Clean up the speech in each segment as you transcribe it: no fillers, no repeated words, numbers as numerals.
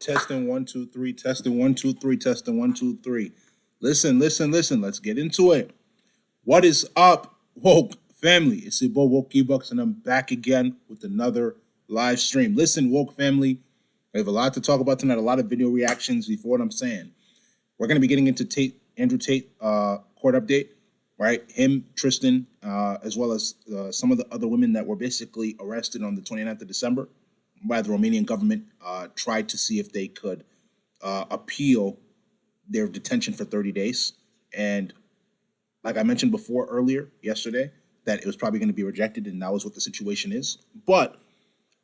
testing 1, 2, 3, testing 1, 2, 3, testing 1, 2, 3. Listen. Let's get into it. What is up, woke family? It's your boy Woke Bucks, and I'm back again with another live stream. Listen, woke family, we have a lot to talk about tonight. A lot of video reactions. Before what I'm saying, we're going to be getting into Andrew Tate court update, right? Him, Tristan, as well as some of the other women that were basically arrested on the 29th of December by the Romanian government, tried to see if they could appeal their detention for 30 days. And like I mentioned earlier, yesterday, that it was probably going to be rejected, and that was what the situation is. But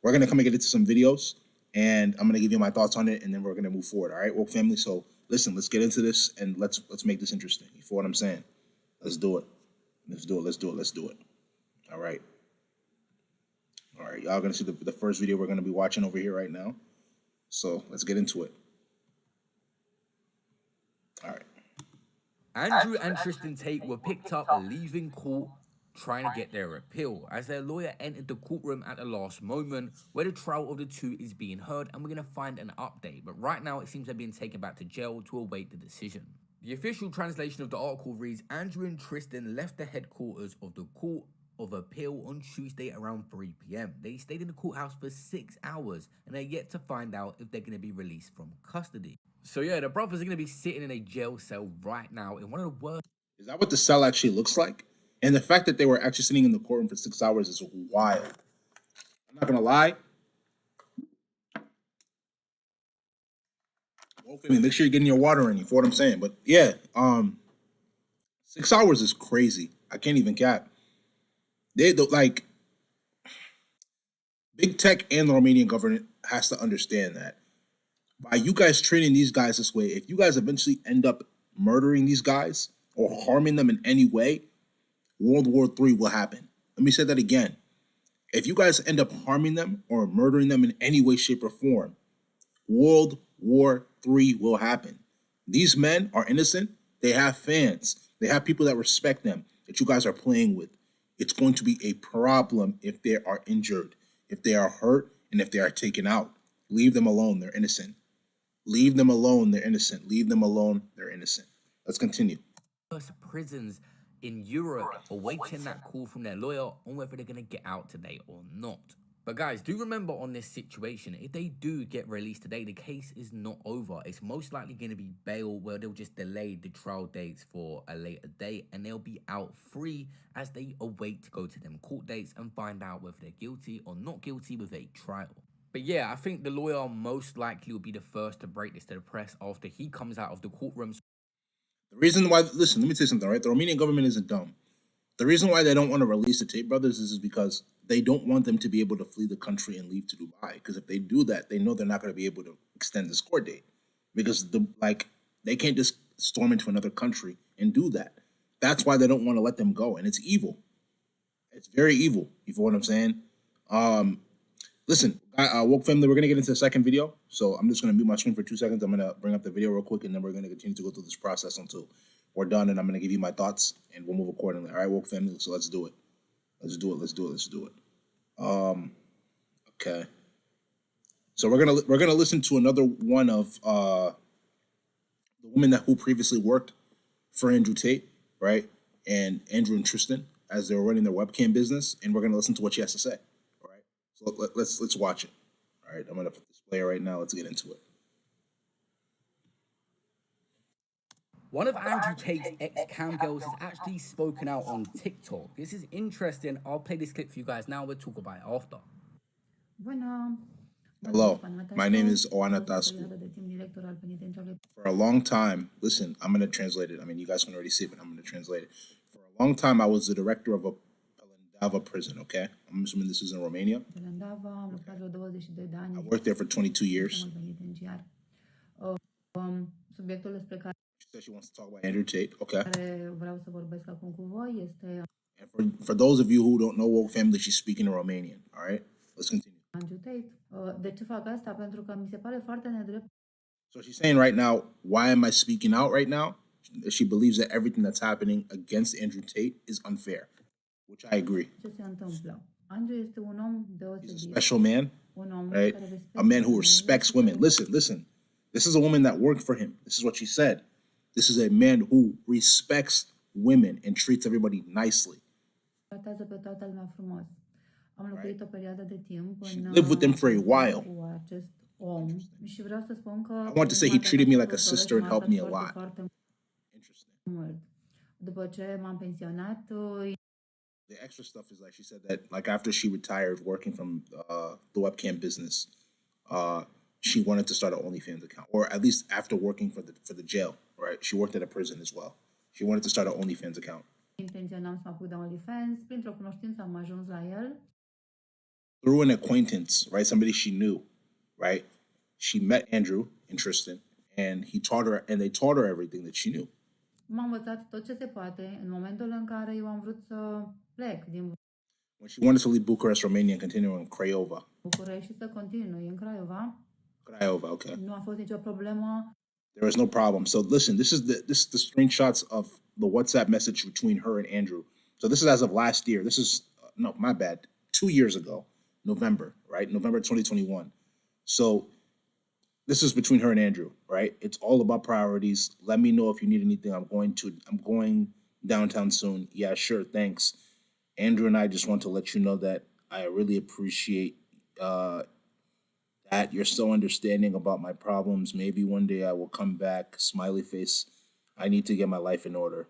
we're going to come and get into some videos, and I'm going to give you my thoughts on it, and then we're going to move forward. All right, woke family? So listen, let's get into this, and let's make this interesting. You feel what I'm saying? Let's do it. Let's do it. All right. Y'all going to see the first video we're going to be watching over here right now. So let's get into it. All right. Andrew and Tristan Tate were picked up leaving court trying to get their appeal as their lawyer entered the courtroom at the last moment where the trial of the two is being heard, and we're going to find an update. But right now it seems they're being taken back to jail to await the decision. The official translation of the article reads, Andrew and Tristan left the headquarters of the Court of Appeal on Tuesday around 3 p.m. They stayed in the courthouse for 6 hours and they're yet to find out if they're going to be released from custody. So yeah, the brothers are going to be sitting in a jail cell right now in one of the worst. Is that what the cell actually looks like? And the fact that they were actually sitting in the courtroom for 6 hours is wild. I'm not going to lie. Hopefully, make sure you're getting your water in. You feel what I'm saying? But yeah, 6 hours is crazy. I can't even cap. Like, big tech and the Romanian government has to understand that by you guys treating these guys this way, if you guys eventually end up murdering these guys or harming them in any way, World War III will happen. Let me say that again. If you guys end up harming them or murdering them in any way, shape, or form, World War III will happen. These men are innocent. They have fans. They have people that respect them, that you guys are playing with. It's going to be a problem if they are injured, if they are hurt, and if they are taken out. Leave them alone. They're innocent. Leave them alone. They're innocent. Leave them alone. They're innocent. Let's continue. Prisons in Europe awaiting that call from their lawyer on whether they're going to get out today or not. But guys, do remember on this situation, if they do get released today, the case is not over. It's most likely going to be bail, where they'll just delay the trial dates for a later date, and they'll be out free as they await to go to them court dates and find out whether they're guilty or not guilty with a trial. But yeah, I think the lawyer most likely will be the first to break this to the press after he comes out of the courtroom. The reason why, listen, let me tell you something, right? The Romanian government isn't dumb. The reason why they don't want to release the Tate brothers is because they don't want them to be able to flee the country and leave to Dubai. Because if they do that, they know they're not going to be able to extend this court date. Because they can't just storm into another country and do that. That's why they don't want to let them go. And it's evil. It's very evil. You feel what I'm saying? Listen, woke family, we're going to get into the second video. So I'm just going to mute my screen for 2 seconds. I'm going to bring up the video real quick, and then we're going to continue to go through this process until we're done, and I'm going to give you my thoughts, and we'll move accordingly. All right, woke family, so let's do it. Let's do it. Okay. So we're gonna listen to another one of the women who previously worked for Andrew Tate, right? And Andrew and Tristan, as they were running their webcam business, and we're gonna listen to what she has to say. All right. So let's watch it. All right, I'm gonna put this player right now. Let's get into it. One of Andrew Tate's ex-cam girls has actually spoken out on TikTok. This is interesting. I'll play this clip for you guys now. We'll talk about it after. Hello, my name is Oana Tascu. For a long time, listen, I'm going to translate it. I mean, you guys can already see it, but I'm going to translate it. For a long time, I was the director of a Pelandava prison, okay? I'm assuming this is in Romania. I worked there for 22 years. She said she wants to talk about Andrew Tate. Okay. And for those of you who don't know woke family, she's speaking in Romanian. All right? Let's continue. So she's saying right now, why am I speaking out right now? She believes that everything that's happening against Andrew Tate is unfair, which I agree. He's a special man, right? A man who respects women. Listen. This is a woman that worked for him. This is what she said. This is a man who respects women and treats everybody nicely. Tratează pe toată lumea frumos. Am locuit o perioadă de timp She în lived with him for a while. cu acest om și vreau să spun că I want to say he treated me like a sister and helped me a lot. foarte Interesting. mult. După ce m-am pensionat, The extra stuff is like she said that like after she retired working from the webcam business, she wanted to start an OnlyFans account, or at least after working for the jail, right? She worked at a prison as well. She wanted to start an OnlyFans account. intenționam să mă apuc de OnlyFans. Printr-o cunoștință am ajuns la el. Through an acquaintance, right? Somebody she knew, right? She met Andrew and Tristan, and they taught her everything that she knew. M-a învățat tot ce se poate în momentul în care eu am vrut să plec din When she wanted to leave Bucharest, Romania, and continue in Craiova. București și să continui în Craiova, Craiova, okay. nu a fost nicio problemă. There was no problem. So listen, this is the screenshots of the WhatsApp message between her and Andrew. So this is as of last year. This is no, my bad. 2 years ago, November, right? November 2021. So this is between her and Andrew, right? It's all about priorities. Let me know if you need anything. I'm going downtown soon. Yeah, sure. Thanks. Andrew and I just want to let you know that I really appreciate that you're so understanding about my problems. Maybe one day I will come back. Smiley face. I need to get my life in order.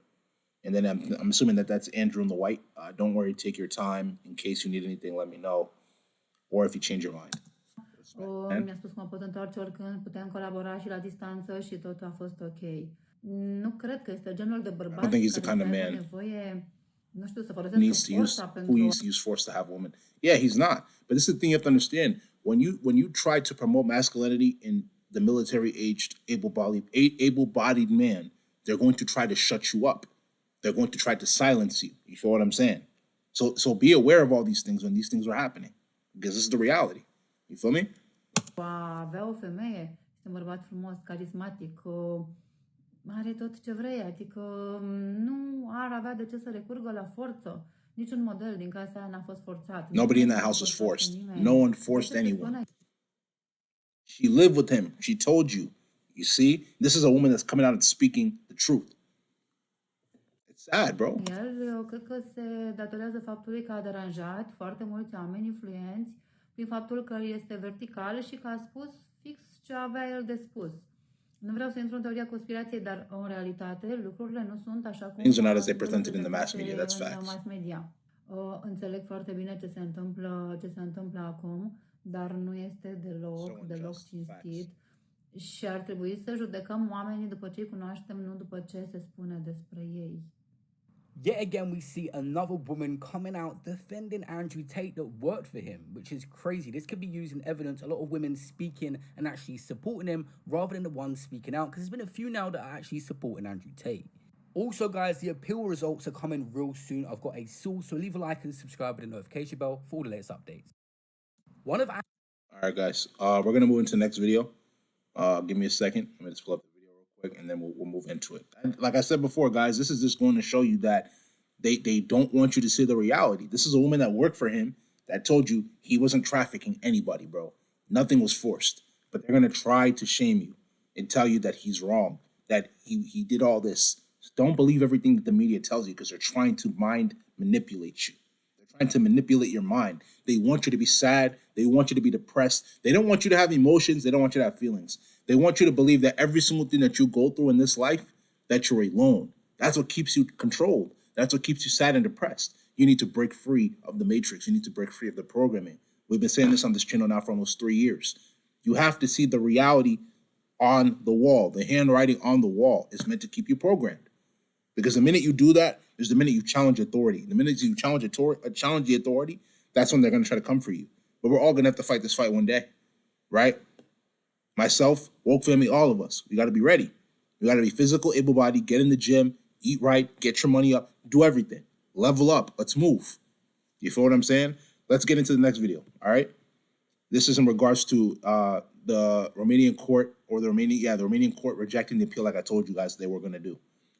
And then I'm assuming that that's Andrew in the white. Don't worry. Take your time. In case you need anything, let me know. Or if you change your mind. Mi-a spus că mă pot întoarce oricând, putem colabora și la distanță și totul a fost ok. Nu cred că este genul de bărbat I don't think he's the care kind of să aibă man nevoie, nu știu, să who folosească forța who pentru needs to use force to have women. Yeah, he's not. But this is the thing you have to understand. When you try to promote masculinity in the military-aged, able-bodied man, they're going to try to shut you up. They're going to try to silence you. You feel what I'm saying? So be aware of all these things when these things are happening, because this is the reality. You feel me? a avea o femeie, este un bărbat frumos, carismatic, are tot ce vrei, adică nu ar avea de ce să recurgă la forță. Niciun model din casa aia n-a fost forțat. Nobody in that house was forced. No one forced anyone. She lived with him. She told you. You see? This is a woman that's coming out and speaking the truth. It's sad, bro. El, eu cred că se datorează faptului că a deranjat foarte mulți oameni influenți prin faptul că este vertical și că a spus fix ce avea el de spus. Nu vreau să intru în teoria conspirației, dar în realitate lucrurile nu sunt așa cum Things are not as they presented in the mass media. That's facts. Mass media. Înțeleg foarte bine ce se întâmplă acum, dar nu este deloc cinstit. Și ar trebui să judecăm oamenii după ce îi cunoaștem, nu după ce se spune despre ei. Yet again, we see another woman coming out defending Andrew Tate that worked for him, which is crazy. This could be used in evidence. A lot of women speaking and actually supporting him rather than the ones speaking out, because there's been a few now that are actually supporting Andrew Tate. Also, guys, the appeal results are coming real soon. I've got a source, so leave a like and subscribe with the notification bell for all the latest updates. All right, guys. We're going to move into the next video. Give me a second. Let me just pull up the video real quick, and then we'll move into it. And like I said before, guys, this is just going to show you that they don't want you to see the reality. This is a woman that worked for him that told you he wasn't trafficking anybody, bro. Nothing was forced. But they're going to try to shame you and tell you that he's wrong, that he did all this. Don't believe everything that the media tells you, because they're trying to mind manipulate you. They're trying to manipulate your mind. They want you to be sad. They want you to be depressed. They don't want you to have emotions. They don't want you to have feelings. They want you to believe that every single thing that you go through in this life, that you're alone. That's what keeps you controlled. That's what keeps you sad and depressed. You need to break free of the matrix. You need to break free of the programming. We've been saying this on this channel now for almost 3 years. You have to see the reality on the wall. The handwriting on the wall is meant to keep you programmed. Because the minute you do that is the minute you challenge authority. The minute you challenge the authority, that's when they're going to try to come for you. But we're all going to have to fight this fight one day, right? Myself, woke family, all of us. We got to be ready. We got to be physical, able-bodied, get in the gym, eat right, get your money up, do everything. Level up. Let's move. You feel what I'm saying? Let's get into the next video, all right? This is in regards to the Romanian court, or the Romanian court rejecting the appeal, like I told you guys they were going to do,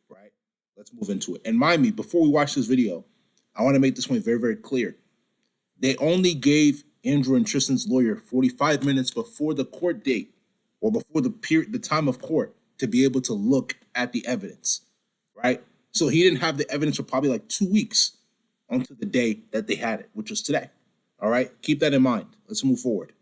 right? Let's move into it. And mind me, before we watch this video, I want to make this point very, very clear. They only gave Andrew and Tristan's lawyer 45 minutes before the court date or before the time of court to be able to look at the evidence, right? So he didn't have the evidence for probably like 2 weeks until the day that they had it, which was today. All right, keep that in mind. Let's move forward.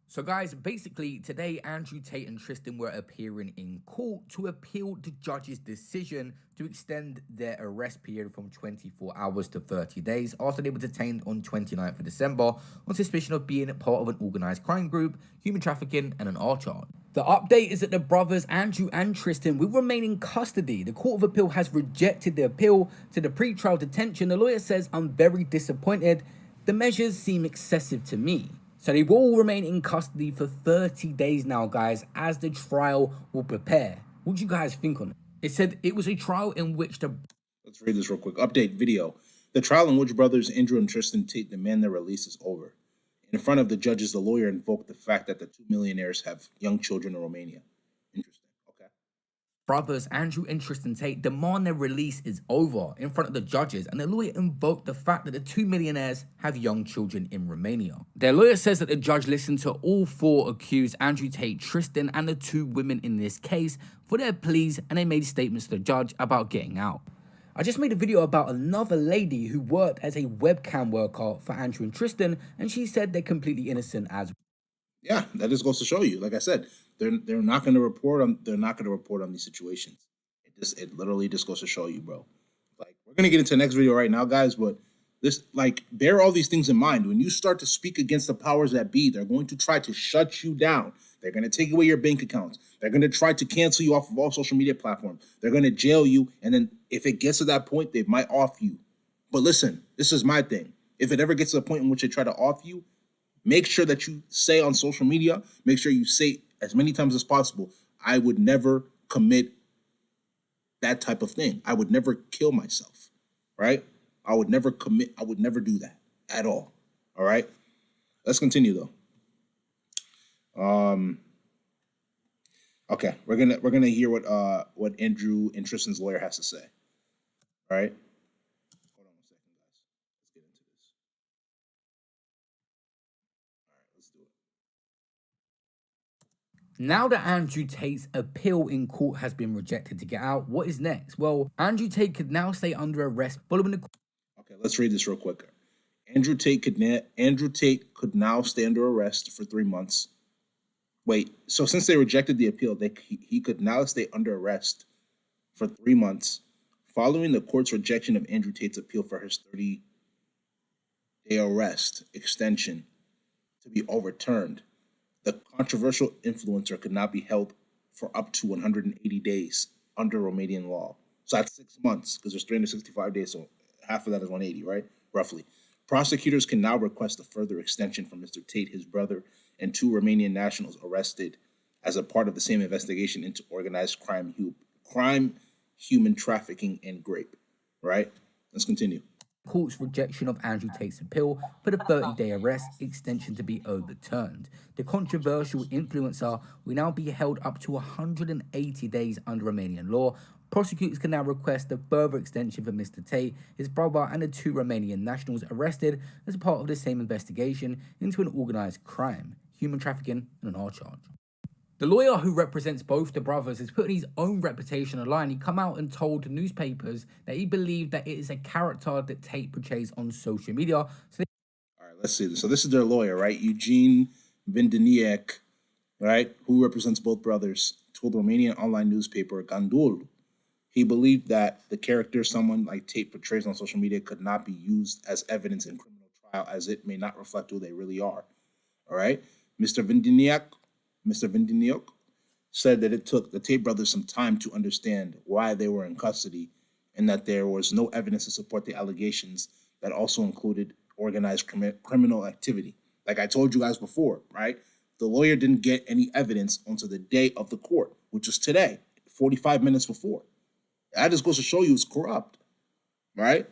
So, guys, basically, today Andrew Tate and Tristan were appearing in court to appeal the judge's decision to extend their arrest period from 24 hours to 30 days after they were detained on 29th of December on suspicion of being part of an organized crime group, human trafficking, and an art charge. The update is that the brothers Andrew and Tristan will remain in custody. The Court of Appeal has rejected the appeal to the pre-trial detention. The lawyer says, "I'm very disappointed. The measures seem excessive to me." So they will remain in custody for 30 days now, guys, as the trial will prepare. What do you guys think on it? It said it was a trial in which the... Let's read this real quick. Update video. The trial in which brothers Andrew and Tristan Tate demand their release is over. In front of the judges, the lawyer invoked the fact that the two millionaires have young children in Romania. Interesting. Okay. brothers Andrew and Tristan Tate demand their release is over in front of the judges, and the lawyer invoked the fact that the two millionaires have young children in Romania. Their lawyer says that the judge listened to all four accused, Andrew Tate, Tristan, and the two women in this case, for their pleas, and they made statements to the judge about getting out. I just made a video about another lady who worked as a webcam worker for Andrew and Tristan, and she said they're completely innocent as well. Yeah, that just goes to show you. Like I said, they're not going to report on these situations. It literally just goes to show you, bro. Like, we're gonna get into the next video right now, guys, but this, like, bear all these things in mind. When you start to speak against the powers that be, they're going to try to shut you down. They're going to take away your bank accounts. They're going to try to cancel you off of all social media platforms. They're going to jail you, and then if it gets to that point, they might off you. But listen, this is my thing. If it ever gets to the point in which they try to off you, make sure that you say on social media, make sure you say as many times as possible, I would never commit that type of thing. I would never kill myself, right? I would never do that at all. All right. Let's continue though. Okay, we're gonna hear what Andrew and Tristan's lawyer has to say. All right. Hold on a second, guys. Let's get into this. All right, let's do it. Now that Andrew Tate's appeal in court has been rejected to get out, what is next? Well, Andrew Tate could now stay under arrest following the... Okay, let's read this real quick. Andrew Tate could now stay under arrest for 3 months. Wait, so since they rejected the appeal, he could now stay under arrest for 3 months following the court's rejection of Andrew Tate's appeal for his 30-day arrest extension to be overturned. The controversial influencer could not be held for up to 180 days under Romanian law. So that's 6 months, because there's 365 days, so half of that is 180, right? Roughly. Prosecutors can now request a further extension from Mr. Tate, his brother, and two Romanian nationals arrested as a part of the same investigation into organized crime, human trafficking, and rape. Right? Let's continue. Court's rejection of Andrew Tate's appeal for the 30-day arrest extension to be overturned. The controversial influencer will now be held up to 180 days under Romanian law. Prosecutors can now request a further extension for Mr. Tate, his brother, and the two Romanian nationals arrested as part of the same investigation into an organized crime, human trafficking, and an art charge. The lawyer who represents both the brothers is putting his own reputation on the line. He come out and told newspapers that he believed that it is a character that Tate portrays on social media. All right, let's see this. So this is their lawyer, right? Eugene Vindiniec, right, who represents both brothers, told the Romanian online newspaper Gandul he believed that the character someone like Tate portrays on social media could not be used as evidence in criminal trial, as it may not reflect who they really are. All right, Mr. Vindiniec said that it took the Tate brothers some time to understand why they were in custody, and that there was no evidence to support the allegations that also included organized criminal activity. Like I told you guys before, right? The lawyer didn't get any evidence until the day of the court, which was today, 45 minutes before. That just goes to show you it's corrupt, right?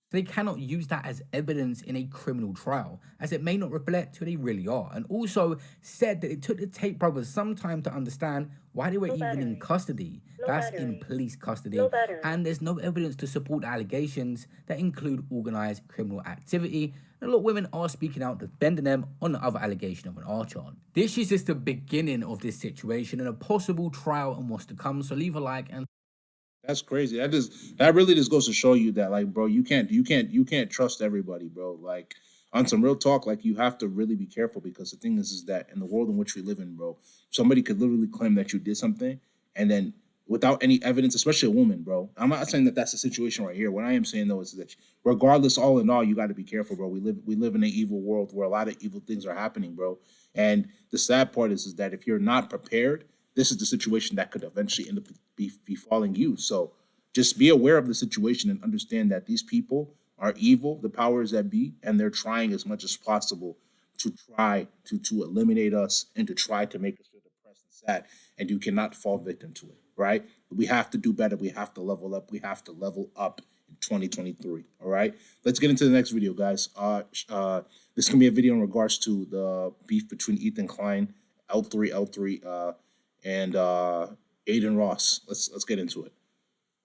They cannot use that as evidence in a criminal trial, as it may not reflect who they really are, and also said that it took the Tate brothers some time to understand why they were even in custody. That's in police custody, and there's no evidence to support the allegations that include organized criminal activity. And a lot of women are speaking out, defending them on the other allegation of an R charge. This is just the beginning of this situation and a possible trial and what's to come. So leave a like and. That's crazy. That really just goes to show you that, like, bro, you can't trust everybody, bro. Like, on some real talk, like, you have to really be careful, because the thing is that in the world in which we live in, bro, somebody could literally claim that you did something, and then without any evidence, especially a woman, bro. I'm not saying that that's the situation right here. What I am saying though is that regardless, all in all, you got to be careful, bro. We live in an evil world where a lot of evil things are happening, bro. And the sad part is that if you're not prepared, this is the situation that could eventually end up befalling you. So just be aware of the situation and understand that these people are evil, the powers that be, and they're trying as much as possible to try to eliminate us and to try to make us feel depressed and sad. And you cannot fall victim to it, right? We have to do better. We have to level up. We have to level up in 2023. All right. Let's get into the next video, guys. This can be a video in regards to the beef between Ethan Klein, L3, and Aiden Ross. Let's get into it.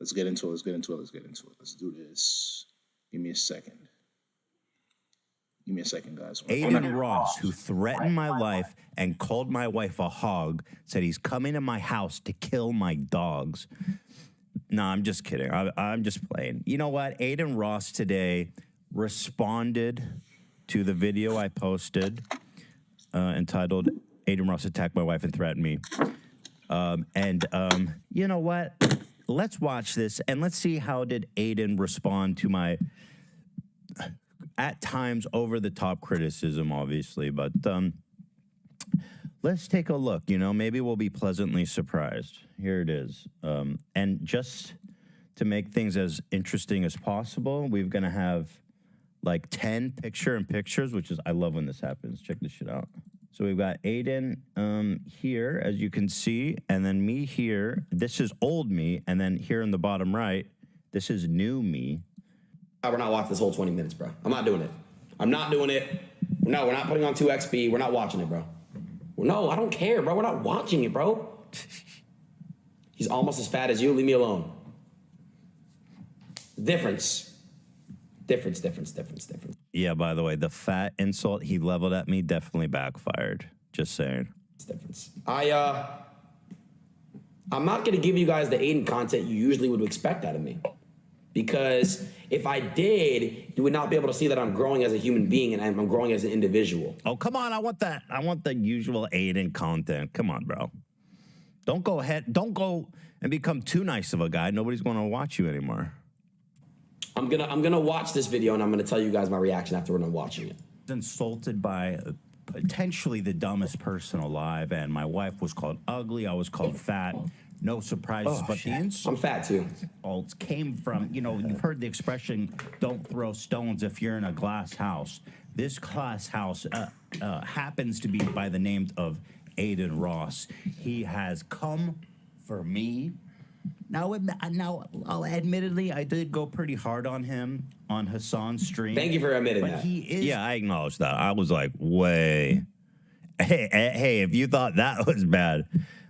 Let's do this. Give me a second. Guys. Aiden Ross, who threatened my life and called my wife a hog, said he's coming to my house to kill my dogs. No, I'm just kidding. I'm just playing. You know what? Aiden Ross today responded to the video I posted entitled Aiden Ross attacked my wife and threatened me. You know what? Let's watch this and let's see how did Aiden respond to my at times over-the-top criticism, obviously, but let's take a look. You know, maybe we'll be pleasantly surprised. Here it is. And just to make things as interesting as possible, we're going to have like 10 picture-in-pictures, which is, I love when this happens. Check this shit out. So we've got Aiden here, as you can see, and then me here. This is old me, and then here in the bottom right, this is new me. We're not watching this whole 20 minutes, bro. I'm not doing it. I'm not doing it. No, we're not putting on 2XP. We're not watching it, bro. No, I don't care, bro. We're not watching it, bro. He's almost as fat as you. Leave me alone. Difference. Yeah, by the way, the fat insult he leveled at me definitely backfired. Just saying. It's difference. I'm not going to give you guys the Aiden content you usually would expect out of me. Because if I did, you would not be able to see that I'm growing as a human being and I'm growing as an individual. Oh, come on. I want that. I want the usual Aiden content. Come on, bro. Don't go ahead. Don't go and become too nice of a guy. Nobody's going to watch you anymore. I'm gonna watch this video and I'm gonna tell you guys my reaction after we're done watching it. Insulted by potentially the dumbest person alive, and my wife was called ugly. I was called fat. No surprises, but the insults I'm fat too. Came from, you know, you've heard the expression, don't throw stones if you're in a glass house. This glass house happens to be by the name of Aiden Ross. He has come for me. Now, admittedly, I did go pretty hard on him on Hassan's stream. Thank you for admitting but that. He is. Yeah, I acknowledge that. I was like, way. Hey, if you thought that was bad,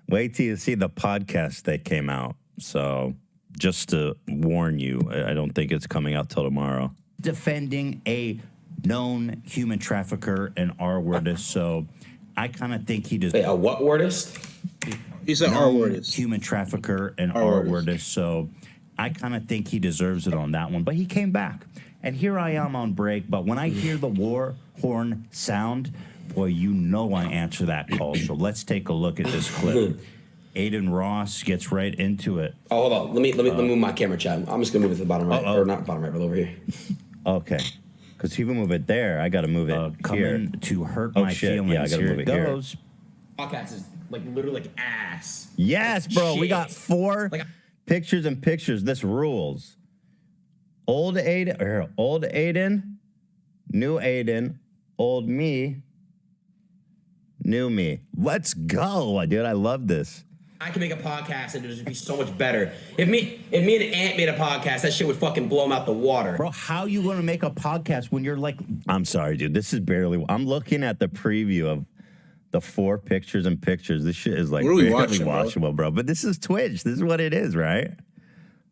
wait till you see the podcast that came out. So, just to warn you, I don't think it's coming out till tomorrow. Defending a known human trafficker and R-wordist, so I kind of think he does. Wait, a what wordist? He's an R-wordist. Human trafficker and R-wordist, so I kind of think he deserves it on that one. But he came back, and here I am on break. But when I hear the war horn sound, boy, you know I answer that call. So let's take a look at this clip. Aiden Ross gets right into it. Oh, hold on. Let me move my camera, Chad. I'm just gonna move it to the bottom right, or not bottom right, but over here. Okay. Because if you move it there, I got to move it here. To hurt my feelings. Yeah, I got to move it goes. Here. Podcast is like literally like ass. Yes, bro. Shit. We got 4 pictures and pictures. This rules. Old Aiden, new Aiden, old me, new me. Let's go, dude. I love this. I can make a podcast and it would just be so much better. If me and Ant made a podcast, that shit would fucking blow him out the water. Bro, how you going to make a podcast when you're like... I'm sorry, dude. This is barely... I'm looking at the preview of The 4 pictures and pictures. This shit is like What are we barely watching, bro? watchable, bro. But this is Twitch. This is what it is, right?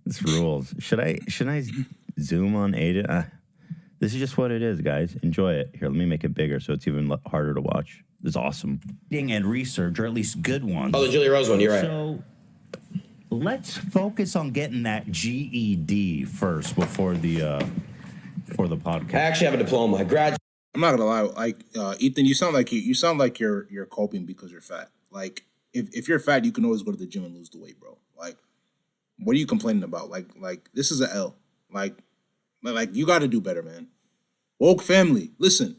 This rules. Should I zoom on Aiden? This is just what it is, guys. Enjoy it. Here, let me make it bigger so it's even harder to watch. This is awesome. And research, or at least good ones. Oh, the Julia Rose one. You're right. So let's focus on getting that GED first before the podcast. I actually have a diploma. I graduated. I'm not gonna lie, like Ethan, you sound like you're coping because you're fat. Like if you're fat, you can always go to the gym and lose the weight, bro. Like, what are you complaining about? Like this is an L. Like you got to do better, man. Woke family, listen.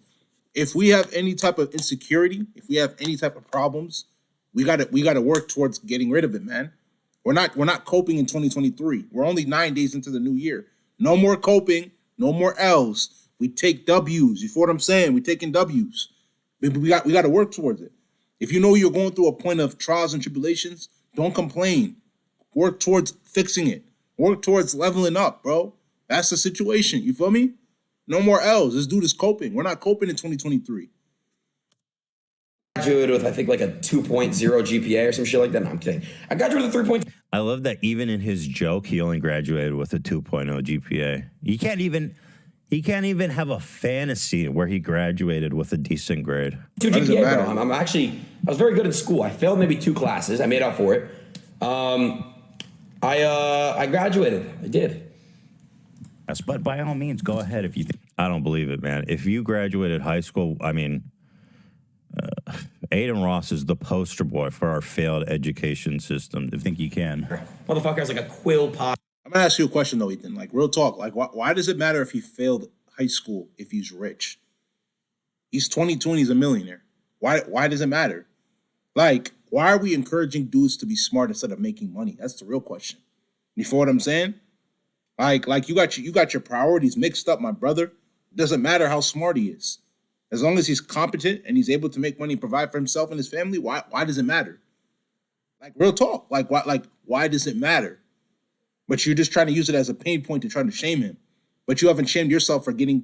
If we have any type of insecurity, if we have any type of problems, we gotta work towards getting rid of it, man. We're not coping in 2023. We're only 9 days into the new year. No more coping, no more L's. We take W's. You feel what I'm saying? We're taking W's. We got to work towards it. If you know you're going through a point of trials and tribulations, don't complain. Work towards fixing it. Work towards leveling up, bro. That's the situation. You feel me? No more L's. This dude is coping. We're not coping in 2023. Graduated with, I think, like a 2.0 GPA or some shit like that. No, I'm kidding. I graduated with a 3.0. I love that even in his joke, he only graduated with a 2.0 GPA. He can't even have a fantasy where he graduated with a decent grade. 2 GPA, bro. I was very good in school. I failed maybe 2 classes. I made up for it. I graduated. I did. Yes, but by all means, go ahead if you think. I don't believe it, man. If you graduated high school, I mean, Aiden Ross is the poster boy for our failed education system. I think you can. Motherfucker has like a quill pot. I'm gonna ask you a question though, Ethan. Like real talk. Like why does it matter if he failed high school if he's rich? He's 22 and he's a millionaire. Why does it matter? Like, why are we encouraging dudes to be smart instead of making money? That's the real question. You feel what I'm saying? Like you got your priorities mixed up, my brother. It doesn't matter how smart he is. As long as he's competent and he's able to make money and provide for himself and his family, why does it matter? Like real talk. Why does it matter? But you're just trying to use it as a pain point to try to shame him. But you haven't shamed yourself for getting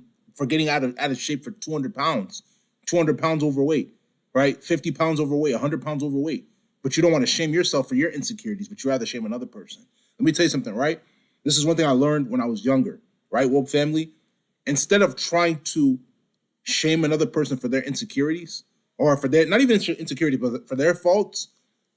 out of shape for 200 pounds overweight, right? 50 pounds overweight, 100 pounds overweight. But you don't want to shame yourself for your insecurities, but you rather shame another person. Let me tell you something, right? This is one thing I learned when I was younger, right? Woke family. Instead of trying to shame another person for their insecurities or for their, not even insecurity, but for their faults,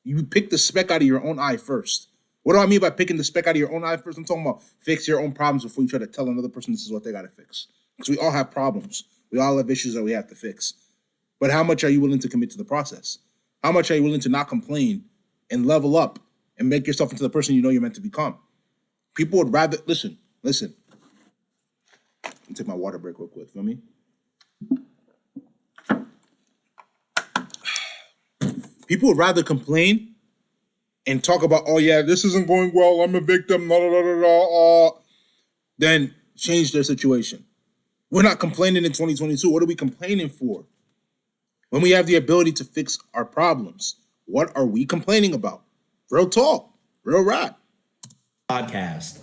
you pick the speck out of your own eye first. What do I mean by picking the speck out of your own eye first? I'm talking about fix your own problems before you try to tell another person this is what they got to fix. Because we all have problems. We all have issues that we have to fix. But how much are you willing to commit to the process? How much are you willing to not complain and level up and make yourself into the person you know you're meant to become? People would rather, listen. Let me take my water break real quick, feel me? People would rather complain and talk about, oh yeah, this isn't going well, I'm a victim, than change their situation. We're not complaining in 2022. What are we complaining for? When we have the ability to fix our problems, what are we complaining about? Real talk, real rap. Podcast.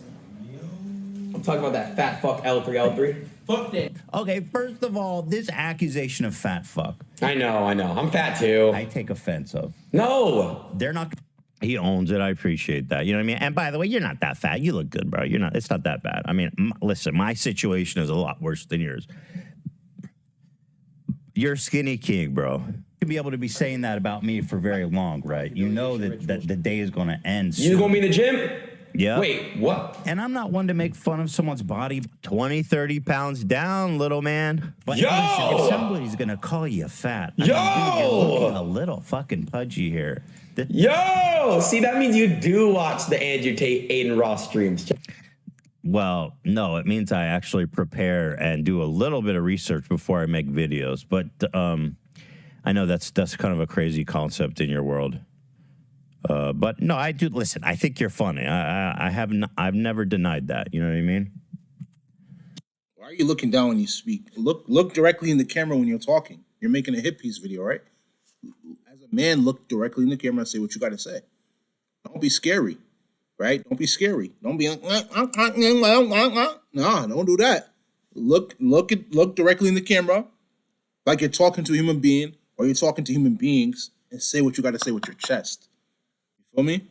I'm talking about that fat fuck L3. Fuck it. Okay, first of all, this accusation of fat fuck, I know. I'm fat too. I take offense of. No. They're not. He owns it. I appreciate that. You know what I mean? And by the way, you're not that fat. You look good, bro. You're not. It's not that bad. I mean, listen, my situation is a lot worse than yours. You're skinny king, bro. You'll be able to be saying that about me for very long, right? You know that the day is going to end soon. You gonna be in the gym? Yeah. Wait, what? And I'm not one to make fun of someone's body. 20, 30 pounds down, little man. But Yo! listen, if somebody's going to call you fat, I mean, Yo! dude, you're looking a little fucking pudgy here. Yo! See, that means you do watch the Andrew Tate, Aiden Ross streams. Well, no, it means I actually prepare and do a little bit of research before I make videos. But I know that's kind of a crazy concept in your world. But no, I do. Listen, I think you're funny. I've never denied that. You know what I mean? Why are you looking down when you speak? Look directly in the camera when you're talking. You're making a hit piece video, right? As a man, look directly in the camera and say what you got to say. Don't be scary, right? Don't be scary. Don't be no, don't do that. Look directly in the camera like you're talking to a human being. or you're talking to human beings and say what you got to say with your chest. You feel me?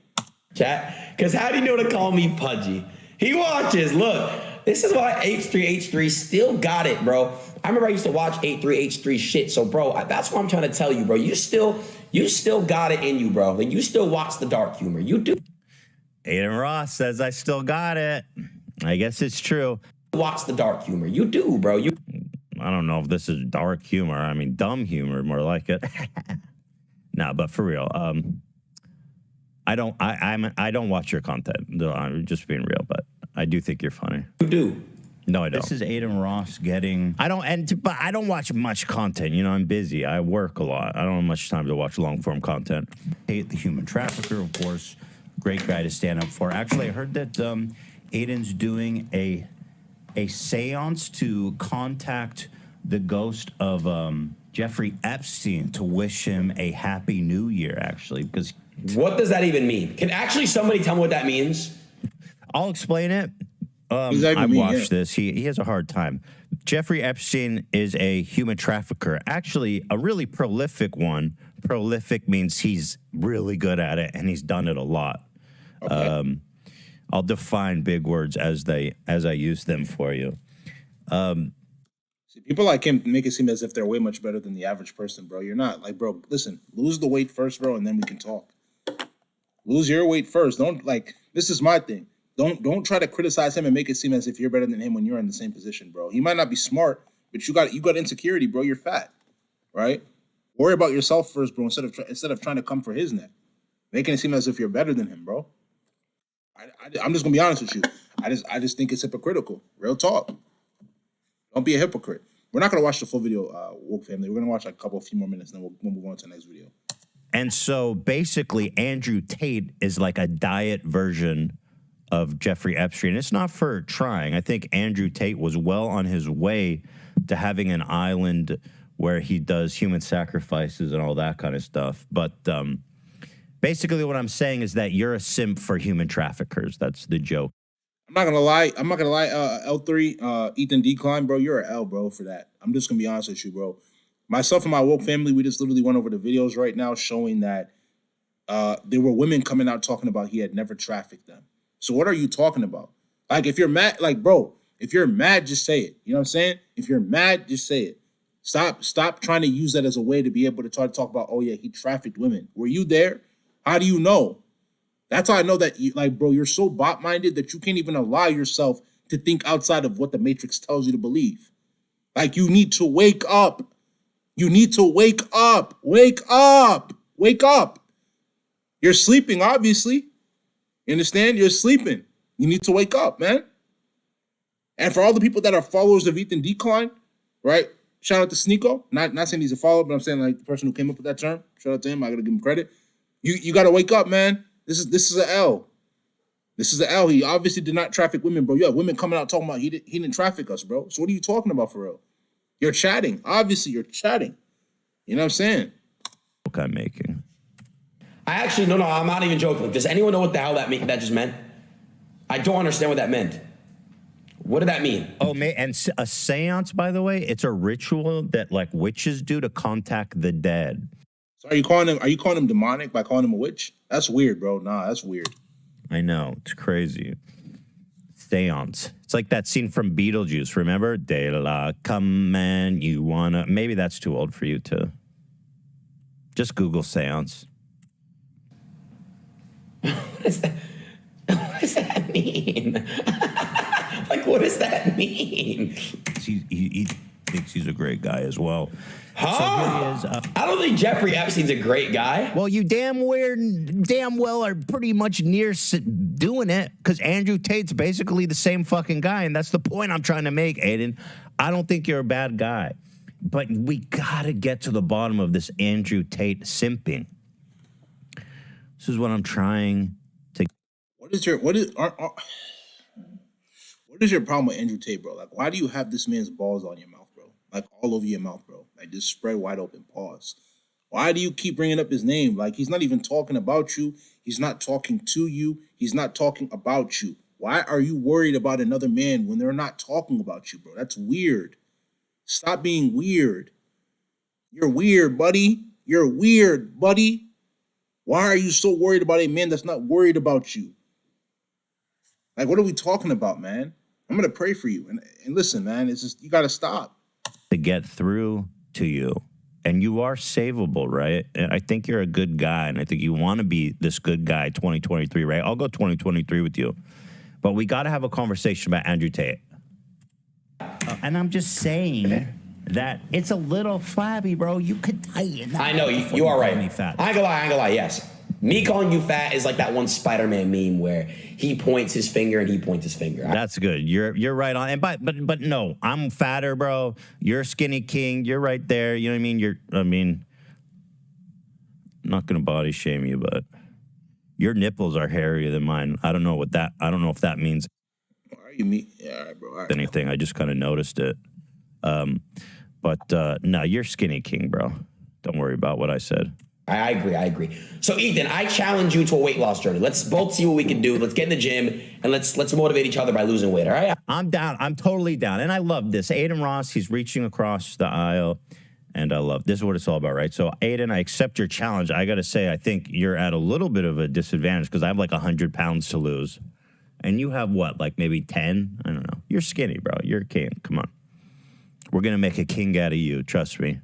Chat, because how do you know to call me pudgy? He watches. Look, this is why H3H3 still got it, bro. I remember I used to watch H3H3 shit. So, bro, that's what I'm trying to tell you, bro. You still got it in you, bro. Like, you still watch the dark humor. You do. Aiden Ross says I still got it. I guess it's true. Watch the dark humor. You do, bro. I don't know if this is dark humor. I mean, dumb humor, more like it. No, but for real, I don't watch your content. No, I'm just being real, but I do think you're funny. You do. No, I don't. This is Aiden Ross getting. But I don't watch much content. You know, I'm busy. I work a lot. I don't have much time to watch long form content. Tate, the human trafficker, of course, great guy to stand up for. Actually, I heard that Aiden's doing a seance to contact the ghost of Jeffrey Epstein to wish him a happy new year. Actually, because what does that even mean? Can actually somebody tell me what that means? I'll explain it. I watched this. He has a hard time. Jeffrey Epstein is a human trafficker, actually a really prolific one. Prolific means he's really good at it, and he's done it a lot. Okay. I'll define big words as I use them for you. See, people like him make it seem as if they're way much better than the average person, bro. You're not. Like, bro, listen, lose the weight first, bro, and then we can talk. Lose your weight first. Don't, like, this is my thing. Don't try to criticize him and make it seem as if you're better than him when you're in the same position, bro. He might not be smart, but you got insecurity, bro. You're fat, right? Worry about yourself first, bro. Instead of trying to come for his neck, making it seem as if you're better than him, bro. I'm just gonna be honest with you. I just think it's hypocritical. Real talk. Don't be a hypocrite. We're not gonna watch the full video, Woke Family. We're gonna watch like a few more minutes, and then we'll move on to the next video. And so basically, Andrew Tate is like a diet version of Jeffrey Epstein. It's not for trying. I think Andrew Tate was well on his way to having an island where he does human sacrifices and all that kind of stuff. But basically what I'm saying is that you're a simp for human traffickers. That's the joke. I'm not gonna lie, L3, Ethan Decline, bro, you're an L, bro, for that. I'm just gonna be honest with you, bro. Myself and my Woke Family, we just literally went over the videos right now showing that there were women coming out talking about he had never trafficked them. So what are you talking about? Like, if you're mad, like, bro, if you're mad, just say it. You know what I'm saying? If you're mad, just say it. Stop trying to use that as a way to be able to try to talk about, oh yeah, he trafficked women. Were you there? How do you know? That's how I know that, bro, you're so bot-minded that you can't even allow yourself to think outside of what the Matrix tells you to believe. Like, you need to wake up. You need to wake up. Wake up. Wake up. You're sleeping, obviously. You understand? You're sleeping. You need to wake up, man. And for all the people that are followers of Ethan Decline, right? Shout out to Sneeko. Not saying he's a follower, but I'm saying like the person who came up with that term. Shout out to him. I gotta give him credit. You gotta wake up, man. This is an L. This is an L. He obviously did not traffic women, bro. You have women coming out talking about he didn't traffic us, bro. So what are you talking about for real? You're chatting. Obviously, you're chatting. You know what I'm saying? Look, I'm making. I actually, no, I'm not even joking. Does anyone know what the hell that just meant? I don't understand what that meant. What did that mean? Oh, and a seance, by the way, it's a ritual that like witches do to contact the dead. So are you calling him demonic by calling him a witch? That's weird, bro. Nah, that's weird. I know. It's crazy. Seance. It's like that scene from Beetlejuice, remember? De la come and you wanna... Maybe that's too old for you to... Just Google seance. What does that mean? Like, what does that mean? He thinks he's a great guy as well. Huh? So here he is. I don't think Jeffrey Epstein's a great guy. Well, you damn well are pretty much near doing it, because Andrew Tate's basically the same fucking guy, and that's the point I'm trying to make, Aiden. I don't think you're a bad guy, but we gotta get to the bottom of this Andrew Tate simping. This is what I'm trying to. What is your problem with Andrew Tate, bro? Like, why do you have this man's balls on your mouth, bro? Like, all over your mouth, bro. Like, just spread wide open, pause. Why do you keep bringing up his name? Like, he's not even talking about you. He's not talking to you. He's not talking about you. Why are you worried about another man when they're not talking about you, bro? That's weird. Stop being weird. You're weird, buddy. You're weird, buddy. Why are you so worried about a man that's not worried about you? Like, what are we talking about, man? I'm gonna pray for you. And listen, man, it's just you gotta stop. To get through to you. And you are savable, right? And I think you're a good guy, and I think you want to be this good guy 2023, right? I'll go 2023 with you. But we got to have a conversation about Andrew Tate. And I'm just saying that it's a little flabby, bro. You could tighten that. I know, you are right. Me fat. I ain't gonna lie, yes. Me calling you fat is like that one Spider-Man meme where he points his finger and he points his finger. That's good. You're right on. And but no, I'm fatter, bro. You're skinny king. You're right there. You know what I mean? I'm not gonna body shame you, but your nipples are hairier than mine. I don't know if that means Yeah, all right, bro. All right. anything. I just kind of noticed it. But no, you're skinny king, bro. Don't worry about what I said. I agree. So Ethan, I challenge you to a weight loss journey. Let's both see what we can do. Let's get in the gym and let's motivate each other by losing weight. All right? I'm down. I'm totally down. And I love this. Aiden Ross, he's reaching across the aisle. And I love this is what it's all about, right? So Aiden, I accept your challenge. I got to say, I think you're at a little bit of a disadvantage because I have like 100 pounds to lose. And you have what, like maybe 10? I don't know. You're skinny, bro. You're a king. Come on. We're going to make a king out of you. Trust me.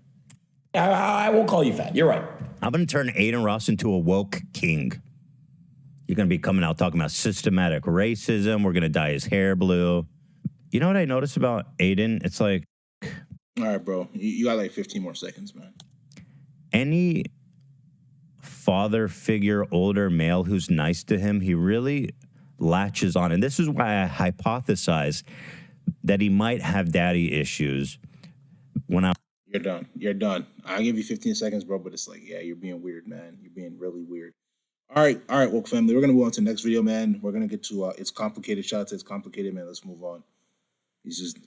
I won't call you fat. You're right. I'm going to turn Aiden Ross into a woke king. You're going to be coming out talking about systematic racism. We're going to dye his hair blue. You know what I noticed about Aiden? It's like... All right, bro. You got like 15 more seconds, man. Any father figure, older male who's nice to him, he really latches on. And this is why I hypothesize that he might have daddy issues when I... You're done. I'll give you 15 seconds, bro, but it's like, yeah, you're being weird, man. You're being really weird. All right, woke family. We're going to move on to the next video, man. We're going to get to It's Complicated. Shout out to It's Complicated, man. Let's move on. He's just,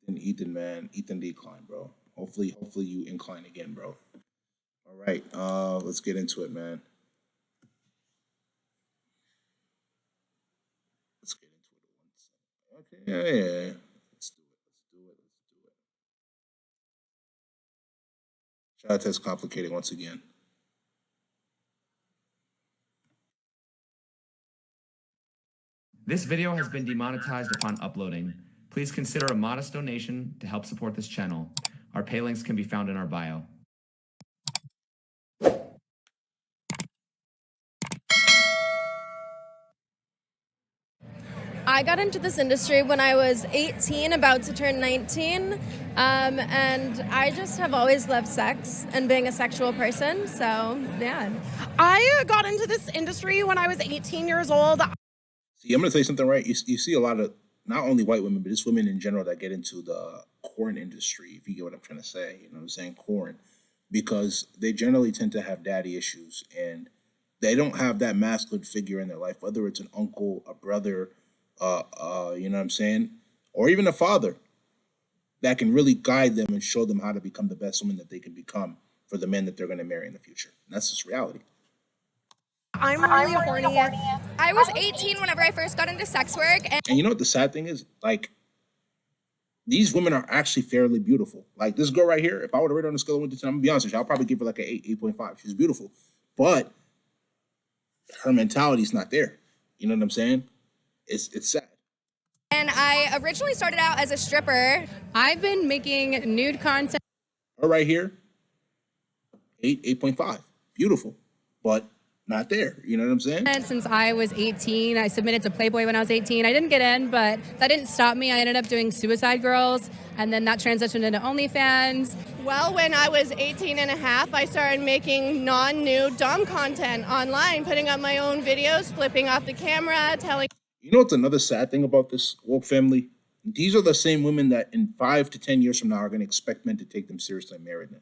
Ethan, man. Ethan decline, bro. Hopefully you incline again, bro. All right, let's get into it, man. Let's get into it. Okay, yeah. Let's do it. Shout out to It's Complicated once again. This video has been demonetized upon uploading. Please consider a modest donation to help support this channel. Our pay links can be found in our bio. I got into this industry when I was 18, about to turn 19, and I just have always loved sex and being a sexual person, so yeah. I got into this industry when I was 18 years old. See, I'm going to tell you something, right? You see a lot of, not only white women, but just women in general that get into the porn industry, if you get what I'm trying to say. You know what I'm saying? Porn. Because they generally tend to have daddy issues, and they don't have that masculine figure in their life, whether it's an uncle, a brother, you know what I'm saying? Or even a father that can really guide them and show them how to become the best woman that they can become for the men that they're going to marry in the future. And that's just reality. I'm really horny. I was 18 whenever I first got into sex work, and And you know what the sad thing is? Like, these women are actually fairly beautiful. Like, this girl right here, if I were to rate her on a scale of 1 to 10, I'm going to be honest with you, I'll probably give her like an 8, 8.5. She's beautiful. But her mentality's not there. You know what I'm saying? It's sad. and I originally started out as a stripper. I've been making nude content. Her right here, 8, 8.5. Beautiful. But not there. You know what I'm saying? Since I was 18, I submitted to Playboy when I was 18. I didn't get in, but that didn't stop me. I ended up doing Suicide Girls, and then that transitioned into OnlyFans. Well, when I was 18 and a half, I started making non-nude dom content online, putting up my own videos, flipping off the camera, telling... You know what's another sad thing about this woke family? These are the same women that in 5 to 10 years from now are going to expect men to take them seriously and marry them.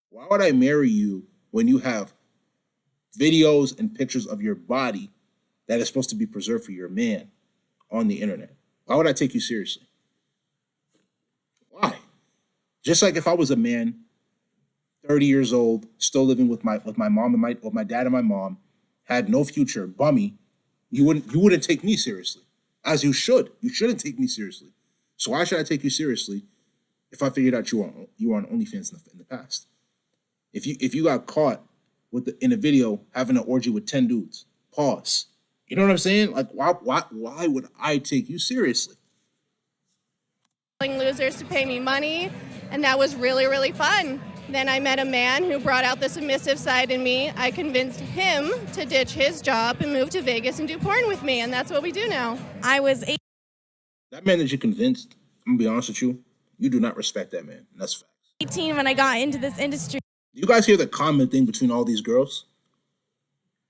Why would I marry you when you have videos and pictures of your body that is supposed to be preserved for your man on the internet? Why would I take you seriously? Why? Just like if I was a man, 30 years old, still living with my mom and with my dad and my mom, had no future, bummy, you wouldn't take me seriously. As you should. You shouldn't take me seriously. So why should I take you seriously if I figured out you were on OnlyFans in the past? If you got caught in a video having an orgy with 10 dudes, pause. You know what I'm saying? Like, why would I take you seriously? Losers to pay me money, and that was really, really fun. Then I met a man who brought out the submissive side in me. I convinced him to ditch his job and move to Vegas and do porn with me, and that's what we do now. I was That man that you convinced, I'm gonna be honest with you, you do not respect that man. And that's facts. 18 when I got into this industry. Do you guys hear the common thing between all these girls?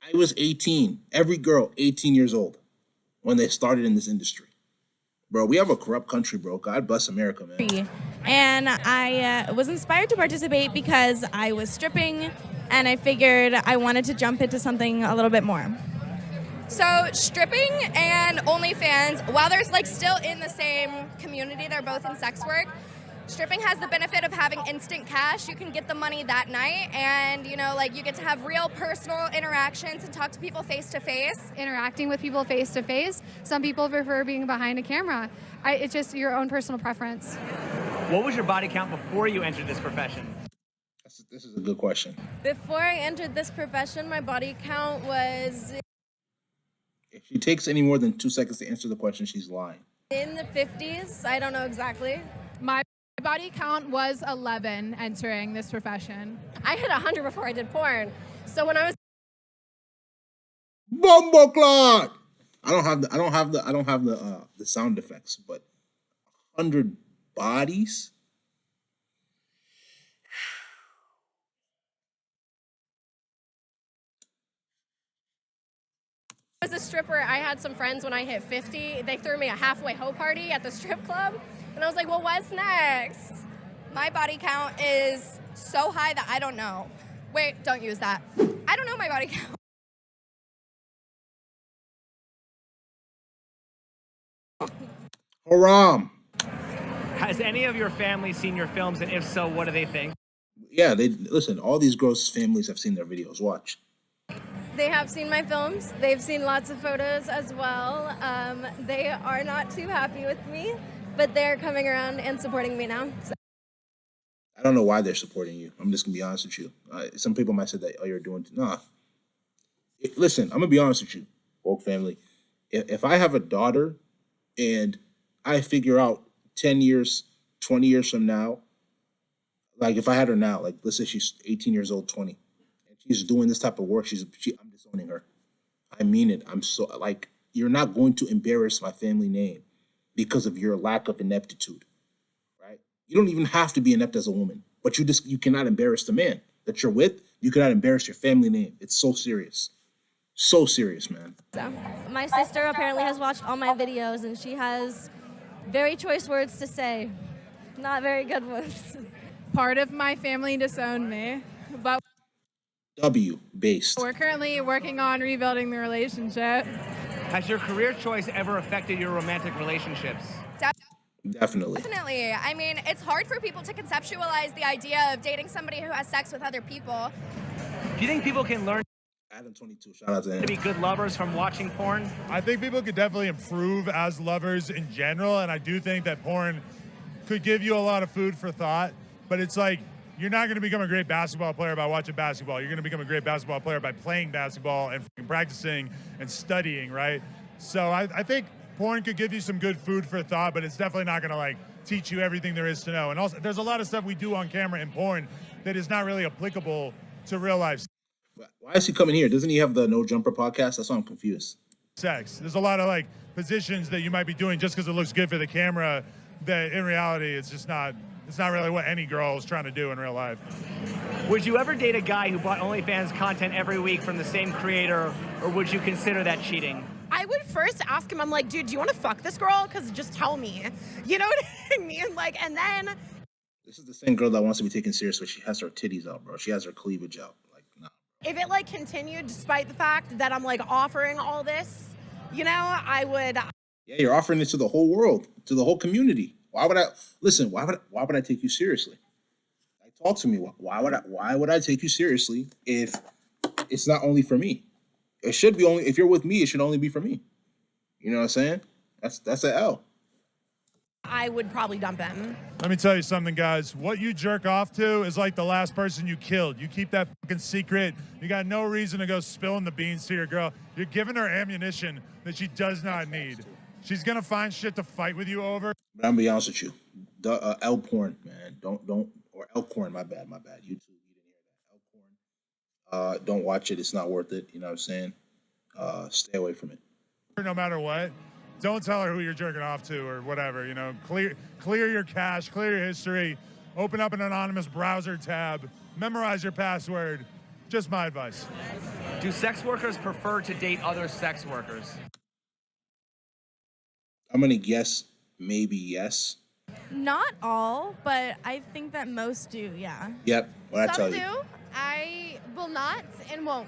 I was 18. Every girl, 18 years old, when they started in this industry. Bro, we have a corrupt country, bro. God bless America, man. And I was inspired to participate because I was stripping and I figured I wanted to jump into something a little bit more. So stripping and OnlyFans, while they're like still in the same community, they're both in sex work. Stripping has the benefit of having instant cash. You can get the money that night, and you know, like you get to have real personal interactions and talk to people face to face. Interacting with people face to face. Some people prefer being behind a camera. It's just your own personal preference. What was your body count before you entered this profession? This is a good question. Before I entered this profession, my body count was If she takes any more than 2 seconds to answer the question, she's lying. in the 50s. I don't know exactly. My body count was 11 entering this profession. I hit 100 before I did porn. So when I was Bumbleclot! I don't have the sound effects, but 100 bodies? I was a stripper, I had some friends when I hit 50. They threw me a halfway hoe party at the strip club. And I was like, well, what's next? My body count is so high that I don't know. Wait, don't use that. I don't know my body count. Haram. Has any of your family seen your films, and if so, what do they think? Yeah, they listen, all these girls' families have seen their videos. Watch. They have seen my films. They've seen lots of photos as well. They are not too happy with me, but they're coming around and supporting me now. So. I don't know why they're supporting you. I'm just gonna be honest with you. Some people might say that, oh, you're doing nah. Listen, I'm gonna be honest with you, woke family. If I have a daughter and I figure out 10 years, 20 years from now, like if I had her now, like let's say she's 18 years old, 20, and she's doing this type of work, I'm disowning her. I mean it. I'm so like, you're not going to embarrass my family name because of your lack of ineptitude, right? You don't even have to be inept as a woman, but you cannot embarrass the man that you're with. You cannot embarrass your family name. It's so serious. So serious, man. So, my sister apparently has watched all my videos and she has very choice words to say. Not very good ones. Part of my family disowned me, but W-based. we're currently working on rebuilding the relationship. Has your career choice ever affected your romantic relationships? Definitely. Definitely. I mean, it's hard for people to conceptualize the idea of dating somebody who has sex with other people. Do you think people can learn Adam 22, shout out to him. to be good lovers from watching porn? I think people could definitely improve as lovers in general, and I do think that porn could give you a lot of food for thought, but it's like, you're not going to become a great basketball player by watching basketball. You're going to become a great basketball player by playing basketball and practicing and studying, right? So I think porn could give you some good food for thought, but it's definitely not going to like teach you everything there is to know. And also, there's a lot of stuff we do on camera in porn that is not really applicable to real life Why is he coming here? Doesn't he have the No Jumper podcast? That's why I'm confused. sex. There's a lot of like positions that you might be doing just because it looks good for the camera that in reality it's not really what any girl is trying to do in real life. Would you ever date a guy who bought OnlyFans content every week from the same creator, or would you consider that cheating? I would first ask him, I'm like, dude, do you want to fuck this girl? Because just tell me. You know what I mean? Like, and then... This is the same girl that wants to be taken serious, but she has her titties out, bro. She has her cleavage out. Like, no. If it, like, continued despite the fact that I'm, like, offering all this, you know, I would... Yeah, you're offering it to the whole world, to the whole community. Why would I take you seriously? Like, talk to me. Why would I take you seriously if it's not only for me? It should be only, if you're with me, it should only be for me. You know what I'm saying? That's an L. I would probably dump him. Let me tell you something, guys. What you jerk off to is like the last person you killed. You keep that fucking secret. You got no reason to go spilling the beans to your girl. You're giving her ammunition that she does not need. She's gonna find shit to fight with you over. But I'm gonna be honest with you. The L porn, man. Don't or Elkhorn, my bad. YouTube, you didn't hear that. Elkhorn. Don't watch it. It's not worth it. You know what I'm saying? Stay away from it. No matter what. Don't tell her who you're jerking off to or whatever, you know. Clear your cache, clear your history, open up an anonymous browser tab, memorize your password. Just my advice. Do sex workers prefer to date other sex workers? I'm gonna guess maybe yes. Not all, but I think that most do, yeah. Yep. What I tell Some you. do. I will not and won't.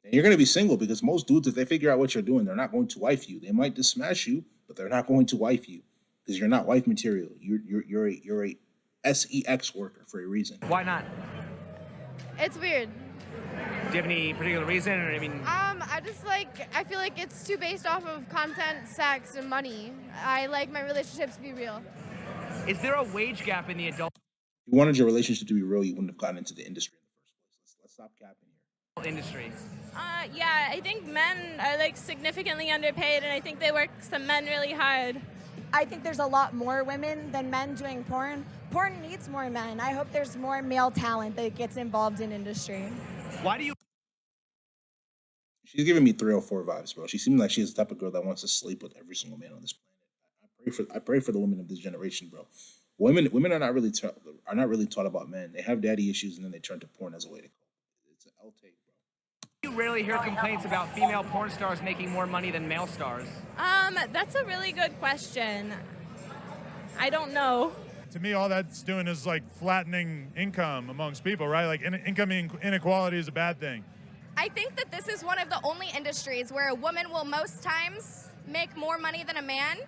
And you're gonna be single because most dudes, if they figure out what you're doing, they're not going to wife you. They might just smash you, but they're not going to wife you because you're not wife material. You're a sex worker for a reason. Why not? It's weird. Do you have any particular reason? Or, I mean, I feel like it's too based off of content, sex, and money. I like my relationships to be real. is there a wage gap in the adult If you wanted your relationship to be real, you wouldn't have gotten into the industry in the first place. Let's stop capping here. industry? Yeah, I think men are like significantly underpaid, and I think they work some men really hard. I think there's a lot more women than men doing porn. Porn needs more men. I hope there's more male talent that gets involved in industry. Why do you? She's giving me 304 vibes, bro. She seems like she's the type of girl that wants to sleep with every single man on this planet. I pray for the women of this generation, bro. Women are not really taught about men. They have daddy issues and then they turn to porn as a way to cope. It's an L take, bro. You rarely hear complaints about female porn stars making more money than male stars. That's a really good question. I don't know. To me, all that's doing is like flattening income amongst people, right? Like income inequality is a bad thing. I think that this is one of the only industries where a woman will most times make more money than a man.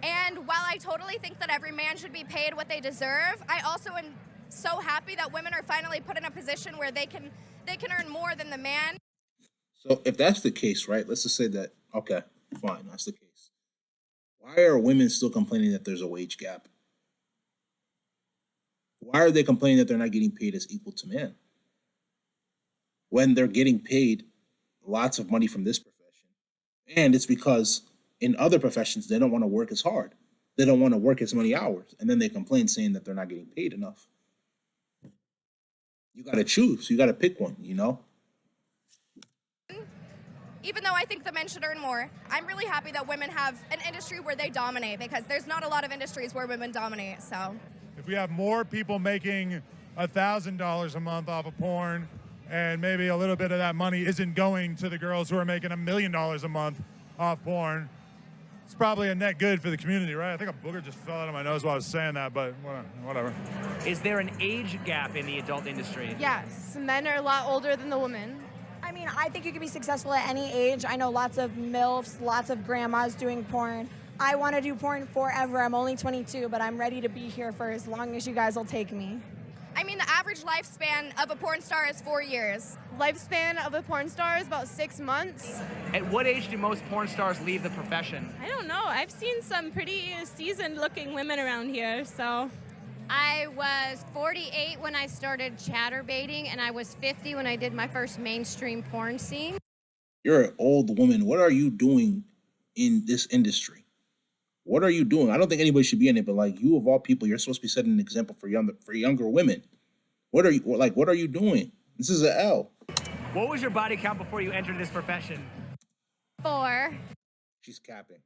And while I totally think that every man should be paid what they deserve, I also am so happy that women are finally put in a position where they can earn more than the man. So if that's the case, right? Let's just say that, okay, fine, that's the case. Why are women still complaining that there's a wage gap? Why are they complaining that they're not getting paid as equal to men? When they're getting paid lots of money from this profession. And it's because in other professions, they don't want to work as hard. They don't want to work as many hours. And then they complain saying that they're not getting paid enough. You got to choose. You got to pick one, you know? Even though I think the men should earn more, I'm really happy that women have an industry where they dominate, because there's not a lot of industries where women dominate, so. If we have more people making $1,000 a month off of porn, and maybe a little bit of that money isn't going to the girls who are making $1 million a month off porn, it's probably a net good for the community, right? I think a booger just fell out of my nose while I was saying that, but whatever. Is there an age gap in the adult industry? Yes, men are a lot older than the women. I mean, I think you can be successful at any age. I know lots of MILFs, lots of grandmas doing porn. I want to do porn forever. I'm only 22, but I'm ready to be here for as long as you guys will take me. I mean, the average lifespan of a porn star is 4 years. Lifespan of a porn star is about 6 months. At what age do most porn stars leave the profession? I don't know. I've seen some pretty seasoned-looking women around here, so. I was 48 when I started chatterbaiting, and I was 50 when I did my first mainstream porn scene. You're an old woman. What are you doing in this industry? What are you doing? I don't think anybody should be in it, but like you of all people, you're supposed to be setting an example for younger women. What are you doing? This is an L. What was your body count before you entered this profession? 4. She's capping.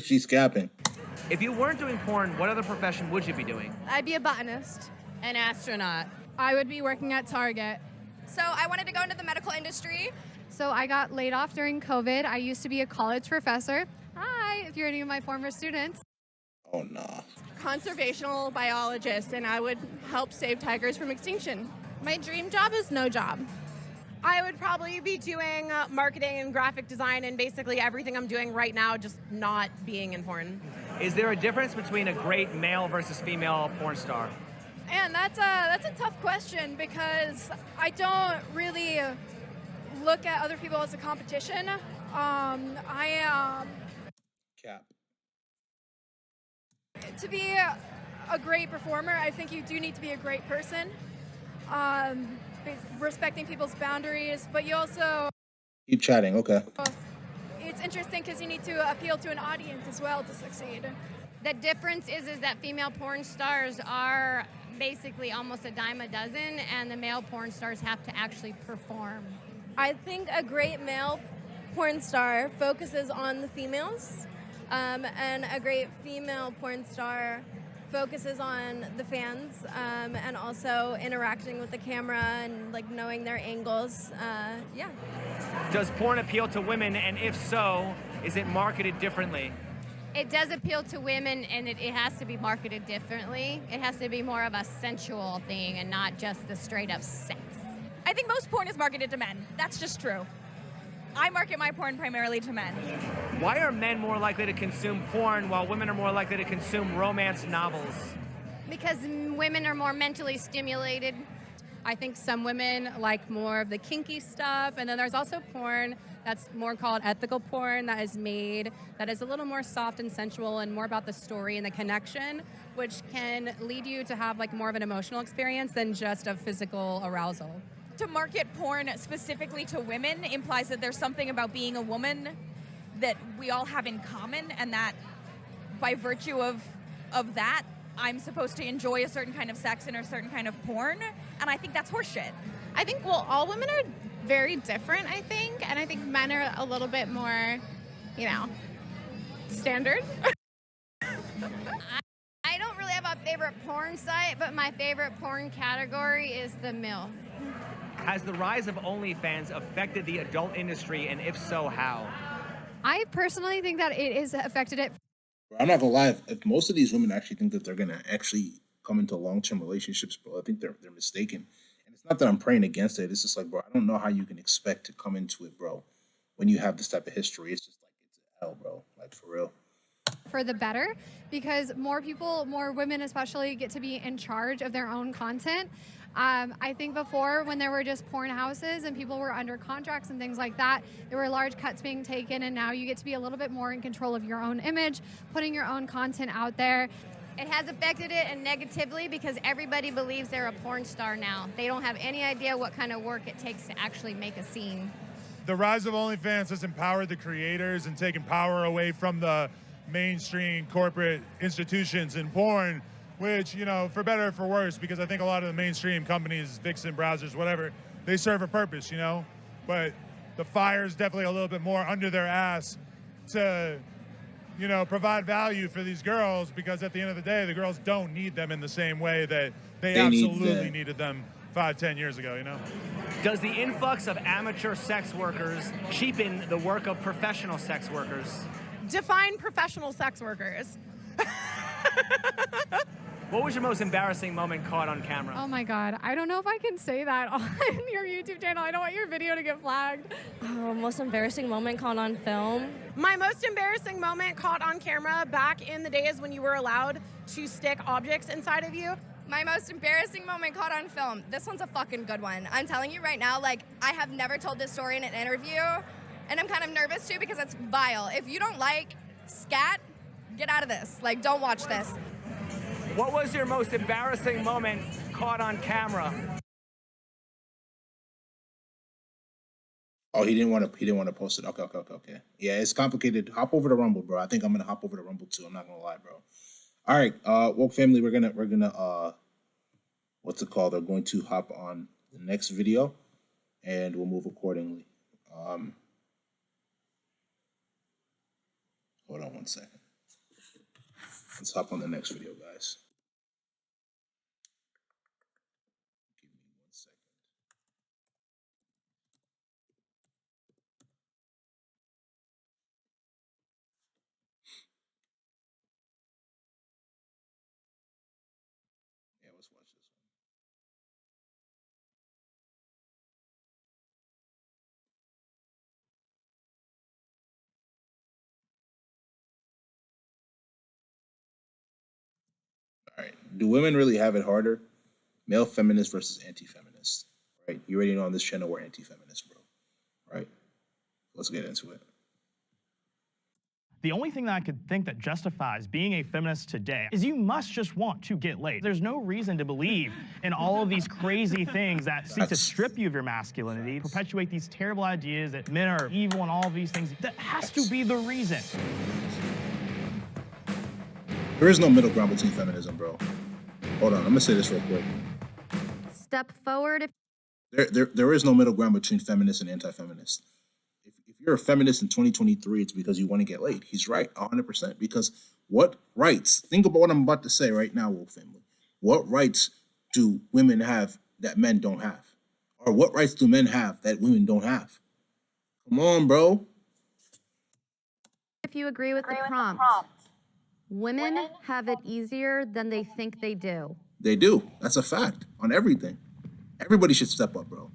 She's capping. If you weren't doing porn, what other profession would you be doing? I'd be a botanist. An astronaut. I would be working at Target. So I wanted to go into the medical industry. So I got laid off during COVID. I used to be a college professor. Hi, if you're any of my former students. Oh, no. Conservational biologist, and I would help save tigers from extinction. My dream job is no job. I would probably be doing marketing and graphic design and basically everything I'm doing right now, just not being in porn. Is there a difference between a great male versus female porn star? And that's a tough question because I don't really look at other people as a competition. Cap. To be a great performer, I think you do need to be a great person, respecting people's boundaries, but you also, Keep chatting. Okay. it's interesting because you need to appeal to an audience as well to succeed. The difference is that female porn stars are basically almost a dime a dozen, and the male porn stars have to actually perform. I think a great male porn star focuses on the females, and a great female porn star focuses on the fans, and also interacting with the camera and like knowing their angles. Yeah. Does porn appeal to women, and if so, is it marketed differently? It does appeal to women, and it has to be marketed differently. It has to be more of a sensual thing and not just the straight up sex. I think most porn is marketed to men. That's just true. I market my porn primarily to men. Why are men more likely to consume porn while women are more likely to consume romance novels? Because women are more mentally stimulated. I think some women like more of the kinky stuff, and then there's also porn that's more called ethical porn that is made that is a little more soft and sensual and more about the story and the connection, which can lead you to have like more of an emotional experience than just a physical arousal. To market porn specifically to women implies that there's something about being a woman that we all have in common, and that by virtue of that, I'm supposed to enjoy a certain kind of sex and a certain kind of porn, and I think that's horseshit. I think, well, all women are very different, I think, and I think men are a little bit more, standard. I don't really have a favorite porn site, but my favorite porn category is the MILF. Has the rise of OnlyFans affected the adult industry, and if so, how? I personally think that it has affected it. I'm not gonna lie. If most of these women actually think that they're gonna actually come into long-term relationships, bro, I think they're mistaken. And it's not that I'm praying against it. It's just like, bro, I don't know how you can expect to come into it, bro, when you have this type of history. It's just like it's hell, bro. Like for real. For the better, because more people, more women especially, get to be in charge of their own content. I think before, when there were just porn houses and people were under contracts and things like that, there were large cuts being taken, and now you get to be a little bit more in control of your own image, putting your own content out there. It has affected it and negatively because everybody believes they're a porn star now. They don't have any idea what kind of work it takes to actually make a scene. The rise of OnlyFans has empowered the creators and taken power away from the mainstream corporate institutions in porn, which, for better or for worse, because I think a lot of the mainstream companies, Vixen, browsers, whatever, they serve a purpose, but the fire is definitely a little bit more under their ass to, provide value for these girls, because at the end of the day, the girls don't need them in the same way that they absolutely needed them 5-10 years ago, Does the influx of amateur sex workers cheapen the work of professional sex workers? Define professional sex workers. What was your most embarrassing moment caught on camera? Oh my God, I don't know if I can say that on your YouTube channel. I don't want your video to get flagged. Oh, most embarrassing moment caught on film. My most embarrassing moment caught on camera back in the days when you were allowed to stick objects inside of you. My most embarrassing moment caught on film. This one's a fucking good one. I'm telling you right now, I have never told this story in an interview, and I'm kind of nervous too because it's vile. If you don't like scat, get out of this. Don't watch this. What was your most embarrassing moment caught on camera? Oh, he didn't want to post it. Okay. Yeah, it's complicated. Hop over to Rumble, bro. I think I'm gonna hop over to Rumble too. I'm not gonna lie, bro. All right, woke family, we're gonna what's it called? They're going to hop on the next video, and we'll move accordingly. Hold on one second. Let's hop on the next video, guys. Give me 1 second. Yeah, let's watch this one. All right. Do women really have it harder? Male feminist versus anti-feminist. Right? You already know on this channel we're anti-feminist, bro. Right? Let's get into it. The only thing that I could think that justifies being a feminist today is you must just want to get laid. There's no reason to believe in all of these crazy things that seek to strip you of your masculinity, perpetuate these terrible ideas that men are evil and all of these things. That has to be the reason. There is no middle ground between feminism, bro. Hold on, I'm gonna say this real quick. Step forward. There is no middle ground between feminist and anti-feminist. If you're a feminist in 2023, it's because you want to get laid. He's right, 100%. Because what rights? Think about what I'm about to say right now, Wolf family. What rights do women have that men don't have? Or what rights do men have that women don't have? Come on, bro. If you agree with the prompt, women have it easier than they think they do. They do. That's a fact on everything. Everybody should step up, bro.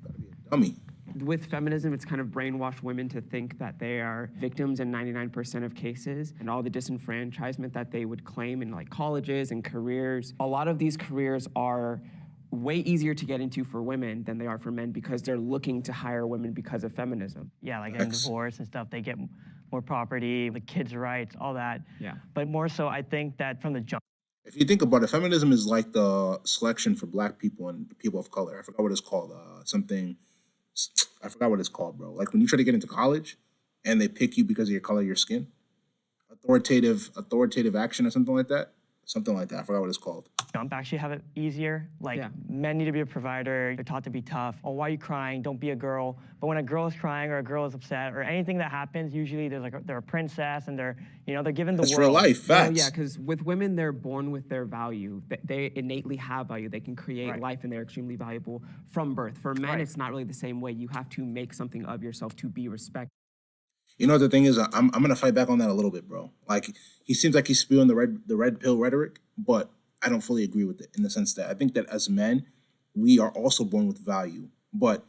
Gotta be a dummy. With feminism, it's kind of brainwashed women to think that they are victims in 99% of cases, and all the disenfranchisement that they would claim in like colleges and careers. A lot of these careers are way easier to get into for women than they are for men because they're looking to hire women because of feminism. Yeah, like in divorce and stuff, they get more property, the kids' rights, all that. Yeah. But more so, I think that from the jump. If you think about it, feminism is like the selection for black people and people of color. I forgot what it's called. I forgot what it's called, bro. Like when you try to get into college and they pick you because of your color of your skin. Authoritative action or something like that. Something like that. I forgot what it's called. Jump actually have it easier. Like men need to be a provider. They're taught to be tough. Oh, why are you crying? Don't be a girl. But when a girl is crying or a girl is upset or anything that happens, usually there's they're a princess and they're given the world. That's real life, facts. Oh, yeah, because with women, they're born with their value. They innately have value. They can create life and they're extremely valuable from birth. For men, it's not really the same way. You have to make something of yourself to be respected. You know what the thing is? I'm gonna fight back on that a little bit, bro. Like he seems like he's spewing the red pill rhetoric, but I don't fully agree with it in the sense that I think that as men, we are also born with value, but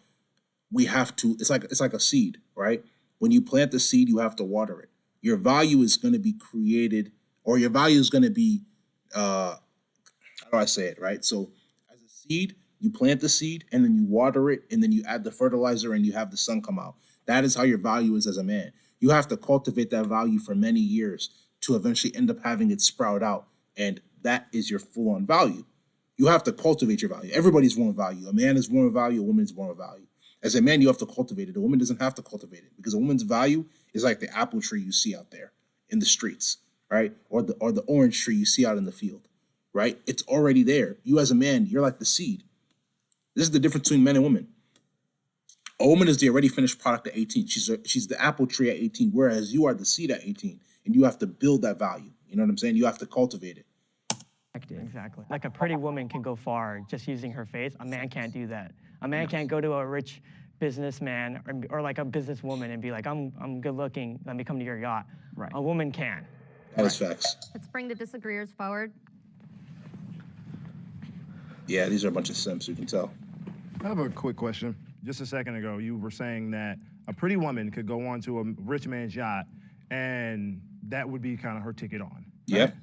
we have to. It's like a seed, right? When you plant the seed, you have to water it. Your value is going to be created, or your value is going to be. How do I say it? Right. So as a seed, you plant the seed, and then you water it, and then you add the fertilizer, and you have the sun come out. That is how your value is as a man. You have to cultivate that value for many years to eventually end up having it sprout out. And that is your full-on value. You have to cultivate your value. Everybody's born with value. A man is born with value. A woman is born with value. As a man, you have to cultivate it. A woman doesn't have to cultivate it because a woman's value is like the apple tree you see out there in the streets, right? Or the orange tree you see out in the field, right? It's already there. You as a man, you're like the seed. This is the difference between men and women. A woman is the already finished product at 18. She's the apple tree at 18, whereas you are the seed at 18, and you have to build that value. You know what I'm saying? You have to cultivate it. Exactly. Like a pretty woman can go far just using her face. A man can't do that. A man can't go to a rich businessman or like a businesswoman and be like, I'm good looking, let me come to your yacht. Right. A woman can. That is facts. Let's bring the disagreeers forward. Yeah, these are a bunch of simps, you can tell. I have a quick question. Just a second ago, you were saying that a pretty woman could go on to a rich man's yacht and that would be kind of her ticket on. Right? Yep.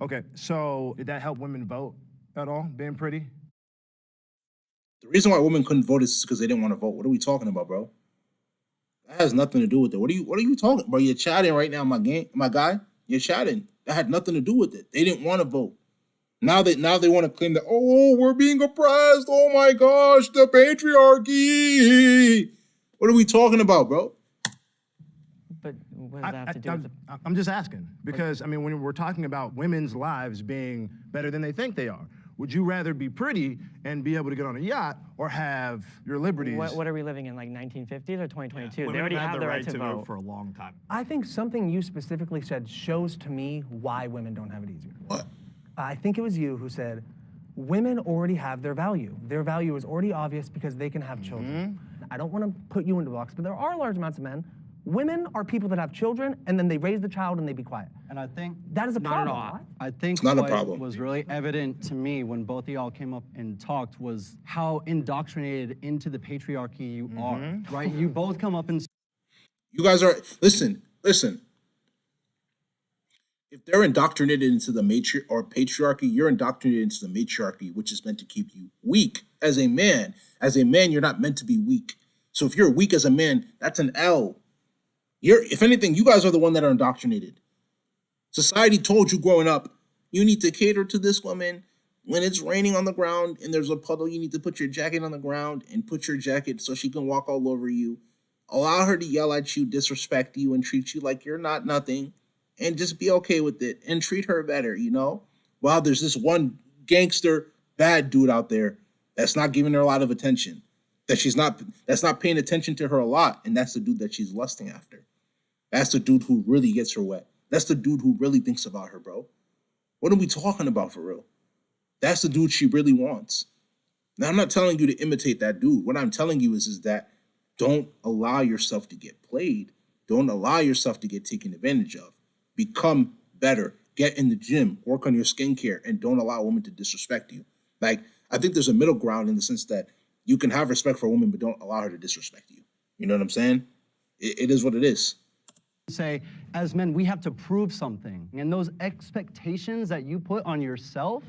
Okay, so did that help women vote at all, being pretty? The reason why women couldn't vote is because they didn't want to vote. What are we talking about, bro? That has nothing to do with it. What are you talking, bro? You're chatting right now, my guy. You're chatting. That had nothing to do with it. They didn't want to vote. Now they want to claim that, oh, we're being oppressed. Oh my gosh, the patriarchy. What are we talking about, bro? But what does that have to do with I'm just asking because, I mean, when we're talking about women's lives being better than they think they are, would you rather be pretty and be able to get on a yacht or have your liberties? What are we living in, like 1950s or 2022? Women They already have have the the right to vote vote for a long time. I think something you specifically said shows to me why women don't have it easier. What? I think it was you who said, women already have their value. Their value is already obvious because they can have children. I don't want to put you into a box, but there are large amounts of men. Women are people that have children and then they raise the child and they be quiet. And I think that is a not problem. at all. Right? I think It's not a what problem. was really evident to me when both of y'all came up and talked was how indoctrinated into the patriarchy you are, right? You both come up and You guys are, listen. If they're indoctrinated into the patriarchy, you're indoctrinated into the matriarchy, which is meant to keep you weak as a man. As a man, you're not meant to be weak. So if you're weak as a man, that's an L. If anything, you guys are the one that are indoctrinated. Society told you growing up, you need to cater to this woman. When it's raining on the ground and there's a puddle, you need to put your jacket on the ground and put your jacket so she can walk all over you. Allow her to yell at you, disrespect you, and treat you like you're not nothing. And just be okay with it and treat her better, you know? While there's this one gangster, bad dude out there that's not giving her a lot of attention. That's not paying attention to her a lot. And that's the dude that she's lusting after. That's the dude who really gets her wet. That's the dude who really thinks about her, bro. What are we talking about for real? That's the dude she really wants. Now, I'm not telling you to imitate that dude. What I'm telling you is that don't allow yourself to get played. Don't allow yourself to get taken advantage of. Become better. Get in the gym. Work on your skincare. And don't allow a woman to disrespect you. Like, I think there's a middle ground in the sense that you can have respect for a woman, but don't allow her to disrespect you. You know what I'm saying? It is what it is. Say, as men, we have to prove something. And those expectations that you put on yourself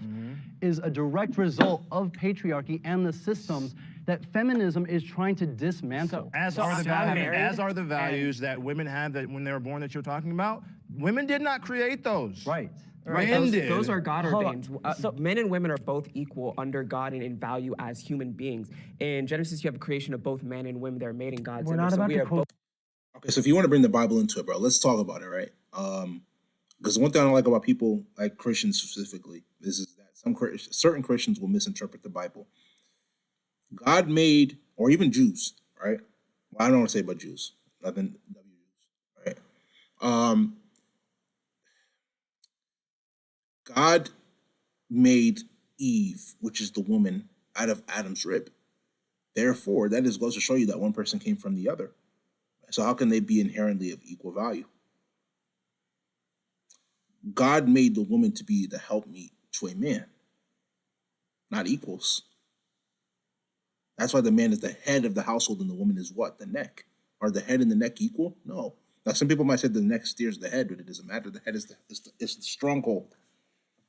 is a direct result of patriarchy and the systems that feminism is trying to dismantle. As are the values that women have that when they were born that you're talking about. Women did not create those. Right. Men did. Those are God ordained. Men and women are both equal under God and in value as human beings. In Genesis, you have a creation of both men and women that are made in God's We're image. not So about we to are both. Okay, so if you want to bring the Bible into it, bro, let's talk about it, right? Because one thing I don't like about people, like Christians specifically, is that certain Christians will misinterpret the Bible. God made, or even Jews, right? Well, I don't want to say about Jews, nothing, right? God made Eve, which is the woman, out of Adam's rib. Therefore, that is goes to show you that one person came from the other. So how can they be inherently of equal value? God made the woman to be the helpmeet to a man, not equals. That's why the man is the head of the household and the woman is what? The neck. Are the head and the neck equal? No. Now, some people might say the neck steers the head, but it doesn't matter. The head is the stronghold,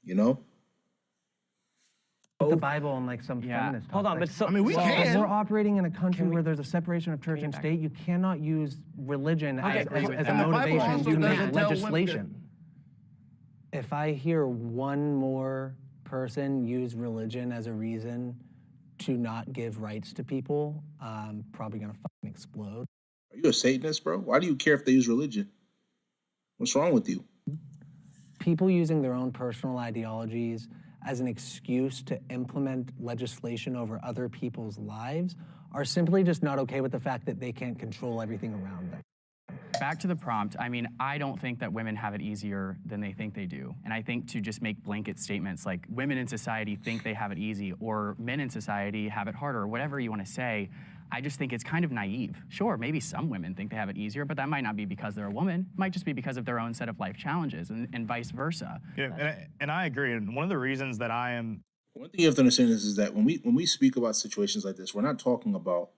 you know? The Bible and like some feminist. Hold on, like, but so I mean, we can. We're operating in a country where there's a separation of church and state. You cannot use religion as a motivation to make legislation. If I hear one more person use religion as a reason to not give rights to people, I'm probably gonna fucking explode. Are you a Satanist, bro? Why do you care if they use religion? What's wrong with you? People using their own personal ideologies as an excuse to implement legislation over other people's lives are simply just not okay with the fact that they can't control everything around them. Back to the prompt, I mean, I don't think that women have it easier than they think they do. And I think to just make blanket statements like women in society think they have it easy or men in society have it harder or whatever you want to say, I just think it's kind of naive. Sure, maybe some women think they have it easier, but that might not be because they're a woman. It might just be because of their own set of life challenges and vice versa. Yeah, and I agree. And one of the reasons that I am... One thing you have to understand is that when we speak about situations like this, we're not talking about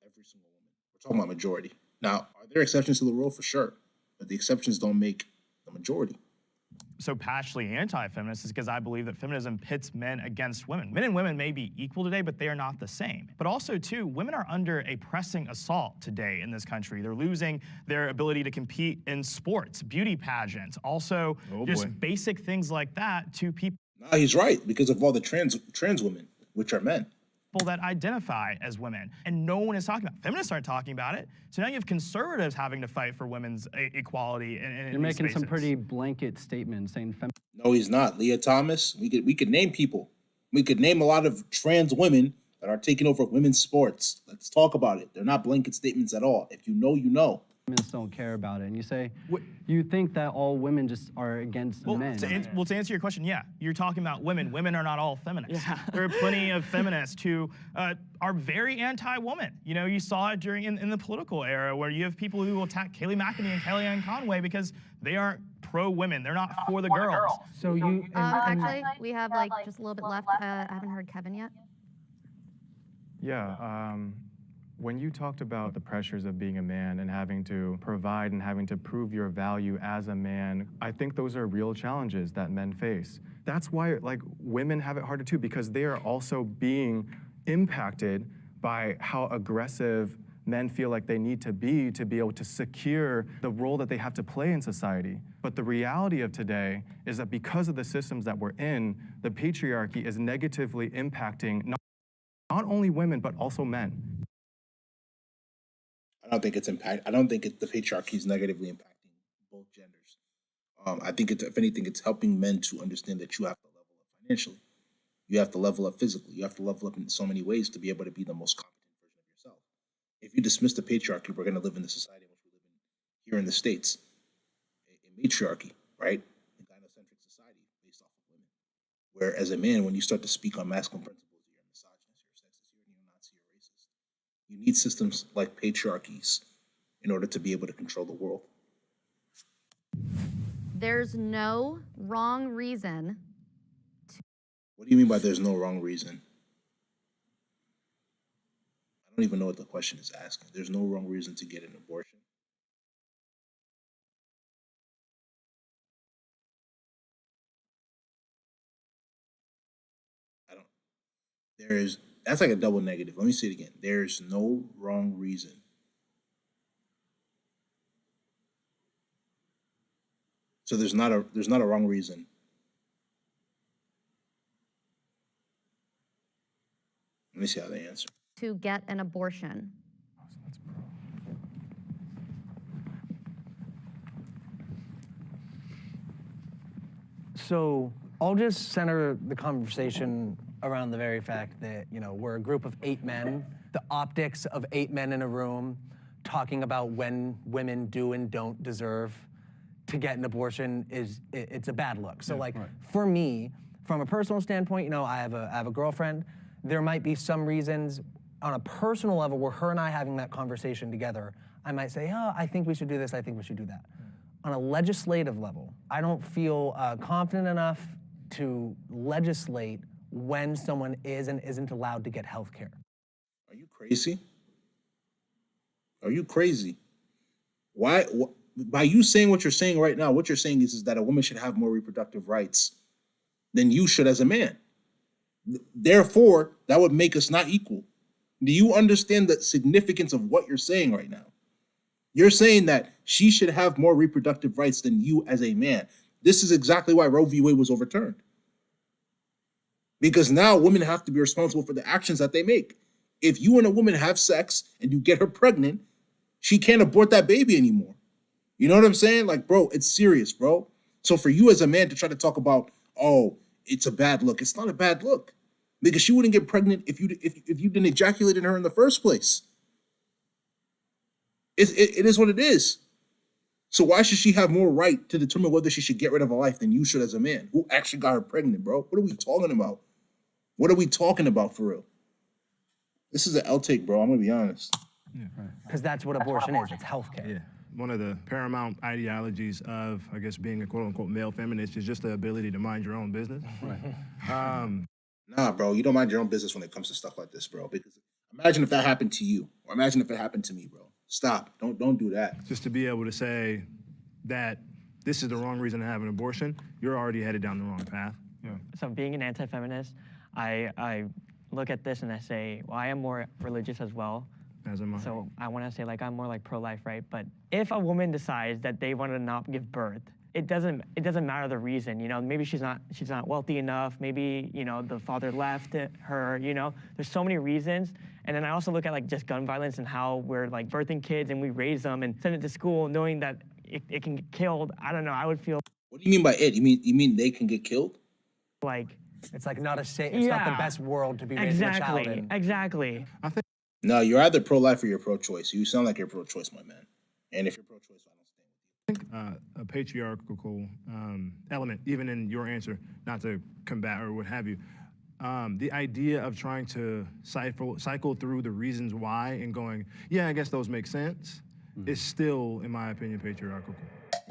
every single woman. We're talking about majority. Now, are there exceptions to the rule? For sure. But the exceptions don't make the majority. So passionately anti-feminist is because I believe that feminism pits men against women. Men and women may be equal today, but they are not the same. But also, too, women are under a pressing assault today in this country. They're losing their ability to compete in sports, beauty pageants, also basic things like that to people. No, he's right, because of all the trans women, which are men. That identify as women, and no one is talking about it. Feminists aren't talking about it. So now you have conservatives having to fight for women's equality. You're making some pretty blanket statements saying No, he's not. Leah Thomas, we could name people. We could name a lot of trans women that are taking over women's sports. Let's talk about it. They're not blanket statements at all. If you know, you know. Feminists don't care about it. And you say, you think that all women just are against men. To answer your question, yeah, you're talking about women. Women are not all feminists. Yeah. There are plenty of feminists who are very anti-woman. You know, you saw it in the political era where you have people who will attack Kayleigh McEnany and Kellyanne Conway because they aren't pro-women. They're not for the girls. So you... actually, we have like just a little bit left. I haven't heard Kevin yet. Yeah, when you talked about the pressures of being a man and having to provide and having to prove your value as a man, I think those are real challenges that men face. That's why, like, women have it harder too, because they are also being impacted by how aggressive men feel like they need to be able to secure the role that they have to play in society. But the reality of today is that because of the systems that we're in, the patriarchy is negatively impacting not only women, but also men. I don't think the patriarchy is negatively impacting both genders. I think if anything, it's helping men to understand that you have to level up financially. You have to level up physically. You have to level up in so many ways to be able to be the most competent version of yourself. If you dismiss the patriarchy, we're going to live in the society in which we live in here in the States, a matriarchy, right? A gynocentric society based off of women. Where as a man, when you start to speak on masculine principles, you're a misogynist, you're a sexist, you're a neo-Nazi, you're racist. You need systems like patriarchies in order to be able to control the world. There's no wrong reason. What do you mean by there's no wrong reason? I don't even know what the question is asking. There's no wrong reason to get an abortion. That's like a double negative. Let me say it again. There's no wrong reason. So there's not a wrong reason. Let me see how they answer. To get an abortion. So I'll just center the conversation around the very fact that, we're a group of 8 men, the optics of 8 men in a room talking about when women do and don't deserve to get an abortion it's a bad look. So for me, from a personal standpoint, I have a girlfriend. There might be some reasons on a personal level where her and I having that conversation together, I might say, oh, I think we should do this, I think we should do that. On a legislative level, I don't feel confident enough to legislate when someone is and isn't allowed to get health care. Are you crazy? Are you crazy? Why? By you saying what you're saying right now, what you're saying is that a woman should have more reproductive rights than you should as a man. Therefore, that would make us not equal. Do you understand the significance of what you're saying right now? You're saying that she should have more reproductive rights than you as a man. This is exactly why Roe v. Wade was overturned. Because now women have to be responsible for the actions that they make. If you and a woman have sex and you get her pregnant, she can't abort that baby anymore. You know what I'm saying? Like, bro, it's serious, bro. So for you as a man to try to talk about, oh, it's a bad look. It's not a bad look. Because she wouldn't get pregnant if you didn't ejaculate in her in the first place. It is what it is. So why should she have more right to determine whether she should get rid of a life than you should as a man who actually got her pregnant, bro? What are we talking about? What are we talking about for real? This is an L take, bro. I'm going to be honest. Yeah, because that's what abortion is. It's healthcare. Yeah. One of the paramount ideologies of, I guess, being a quote-unquote male feminist is just the ability to mind your own business. Right. Nah, bro, you don't mind your own business when it comes to stuff like this, bro. Because imagine if that happened to you, or imagine if it happened to me, bro. Stop. Don't do that. Just to be able to say that this is the wrong reason to have an abortion, you're already headed down the wrong path. Yeah. So being an anti-feminist, I look at this and I say, well, I am more religious as well. As am I. So I want to say, I'm more like pro-life, right? But if a woman decides that they want to not give birth, it doesn't matter the reason. Maybe she's not wealthy enough. Maybe the father left her. There's so many reasons. And then I also look at just gun violence and how we're birthing kids and we raise them and send it to school, knowing that it can get killed. I don't know. I would feel. What do you mean by it? You mean they can get killed? It's not a safe. It's not the best world to be raising a child in. Exactly. No, you're either pro-life or you're pro-choice. You sound like you're pro-choice, my man. And if you're pro-choice, I don't stand with you. A patriarchal element, even in your answer, not to combat or what have you. The idea of trying to cycle through the reasons why and going, yeah, I guess those make sense, is still, in my opinion, patriarchal.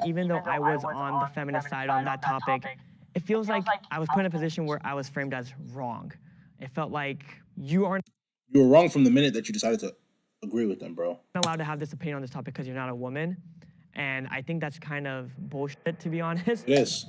Even though I was on the feminist side on that topic, it feels like I was put in a position where I was framed as wrong. It felt like you aren't. You were wrong from the minute that you decided to agree with them, bro. Allowed to have this opinion on this topic because you're not a woman. And I think that's kind of bullshit, to be honest. It is.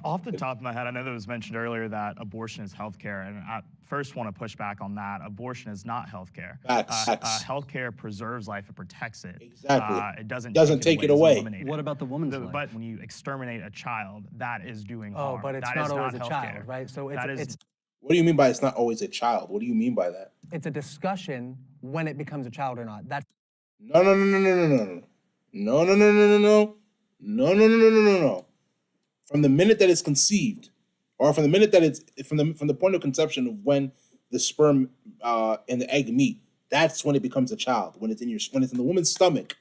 Off the top of my head, I know that was mentioned earlier that abortion is healthcare, and I first want to push back on that. Abortion is not healthcare. Facts. Healthcare preserves life; it protects it. Exactly. It doesn't take it doesn't away. eliminate it. What about the woman's life? But when you exterminate a child, that is doing Oh, harm. but it's That not is always a healthcare. child, right? So That is- it's What do you mean by it's not always a child? What do you mean by that? it's a discussion when it becomes a child or not. That's No, no, no, no, no, no, no. No, no, no, no, no, no. No, no, no, no, no, no, no. From the minute that it's conceived, or from the minute that it's from the point of conception of when the sperm and the egg meet, that's when it becomes a child. When it's in the woman's stomach,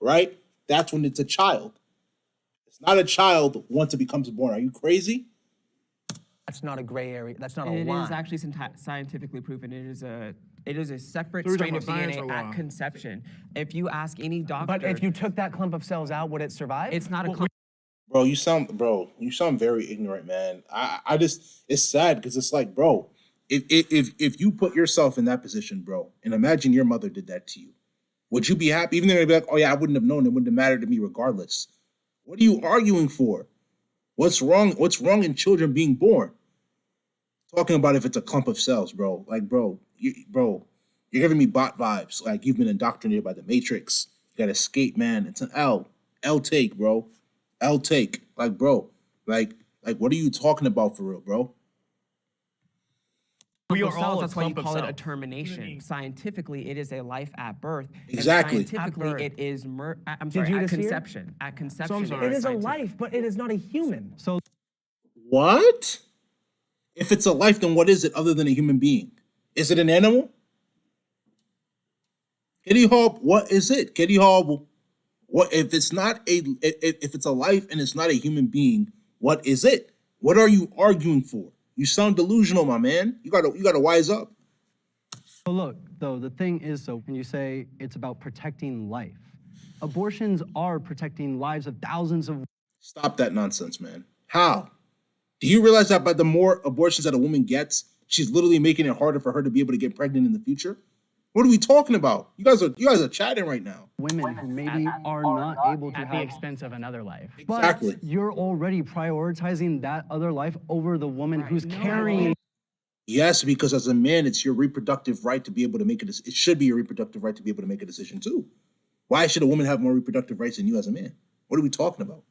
right? That's when it's a child. It's not a child once it becomes born. Are you crazy? That's not a gray area. That's not a It line. is actually scientifically proven. It is a separate So we're strain talking of about science DNA or law? at conception. If you ask any doctor, But if you took that clump of cells out, would it survive? it's not a clump. Bro, you sound very ignorant, man. I just it's sad because it's like, bro, if you put yourself in that position, bro, and imagine your mother did that to you, would you be happy? Even though you'd be like, oh yeah, I wouldn't have known, it wouldn't have mattered to me regardless. What are you arguing for? What's wrong? What's wrong in children being born? Talking about if it's a clump of cells, bro. Like, bro, you're giving me bot vibes. Like you've been indoctrinated by the Matrix. You got to escape, man. It's an L take, bro. L take. Like, bro. Like, what are you talking about for real, bro? We Clump are of cells, all a that's why you clump of call it a cells. termination. Scientifically, it is a life at birth. and Exactly. scientifically, At birth. it is Did sorry, you at just hear? conception. At conception, sorry. It is a scientific. life, but it is not a human. So What? If it's a life, then what is it other than a human being? Is it an animal? Kitty Hawk, what is it? Kitty Hawk, what if it's not if it's a life and it's not a human being, what is it? What are you arguing for? You sound delusional, my man. You gotta wise up. So look, though, the thing is, so when you say it's about protecting life, abortions are protecting lives of thousands of. Stop that nonsense, man. How? Do you realize that by the more abortions that a woman gets, she's literally making it harder for her to be able to get pregnant in the future? What are we talking about? You guys are chatting right now. Women who maybe are not able to At the have. expense of another life. But Exactly. you're already prioritizing that other life over the woman who's carrying. Yes, because as a man, it's your reproductive right to be able to make a decision. It should be your reproductive right to be able to make a decision too. Why should a woman have more reproductive rights than you as a man? What are we talking about?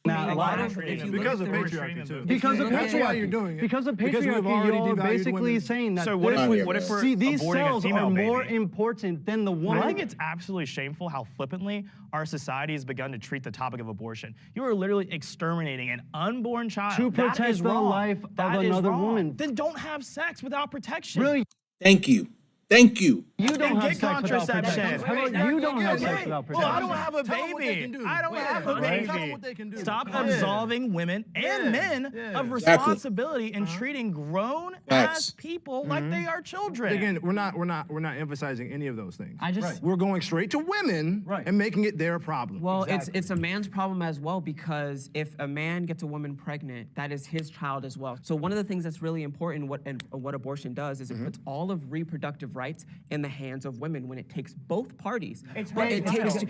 Now, A lot of, if you Because look of at patriarchy too. Because of That's why you're patriarchy. doing it. Because of Because we've patriarchy, already you're devalued basically women. saying that. So what if we're see, these aborting a cells are female more baby? important than the I woman. think it's absolutely shameful how flippantly our society has begun to treat the topic of abortion. You are literally exterminating an unborn child. To That protect is the wrong. life of That is another wrong. woman. Then don't have sex without protection. Really, Thank you. Thank you. you don't And have get sex without contraception. protection. How about you don't have sex without Well, I protection? don't have a Tell 'em what they baby. can do. I don't have a Tell 'em baby. what they can do. Stop Yeah. absolving women and Yeah. men Yeah. of Exactly. responsibility and treating grown Facts. ass people like they are children. Again, we're not emphasizing any of those things. I just We're going straight to women and making it their problem. Well, it's a man's problem as well, because if a man gets a woman pregnant, that is his child as well. So one of the things that's really important, what abortion does, is it puts all of reproductive rights in the hands of women when it takes both parties.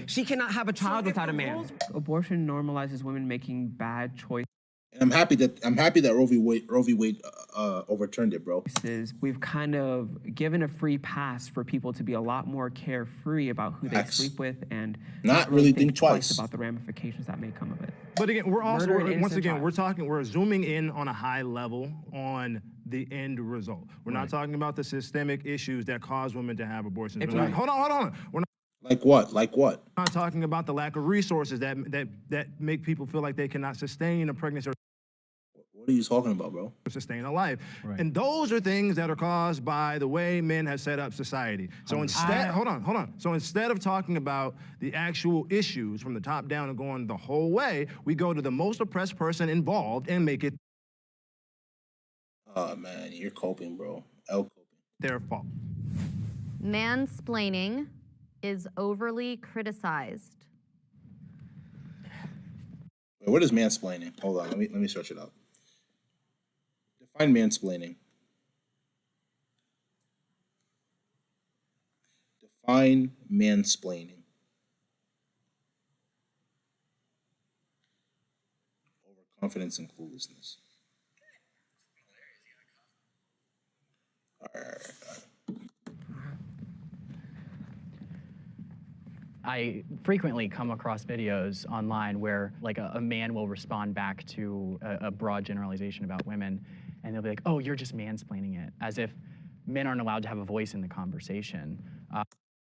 She cannot have a child without a man. Abortion normalizes women making bad choices. And I'm happy that Roe v. Wade overturned it, bro. We've kind of given a free pass for people to be a lot more carefree about who Facts. they sleep with and Not really think twice twice. about the ramifications that may come of it. But again, we're also Murder an once innocent again child. we're zooming in on a high level on the end result. We're not talking about the systemic issues that cause women to have abortions. If We're not- you- hold on. We're Like what? Like what? not talking about the lack of resources that make people feel like they cannot sustain a pregnancy or What are you talking about, bro? sustain a life. And those are things that are caused by the way men have set up society. So instead, hold on. So instead of talking about the actual issues from the top down and going the whole way, we go to the most oppressed person involved and make it Oh man, you're coping, bro. Coping. their fault. Mansplaining is overly criticized. Wait, what is mansplaining? Hold on, let me search it up. Define mansplaining. Define mansplaining. Confidence and cluelessness. All right. I frequently come across videos online where like a man will respond back to a broad generalization about women, and they'll be like, "Oh, you're just mansplaining it," as if men aren't allowed to have a voice in the conversation.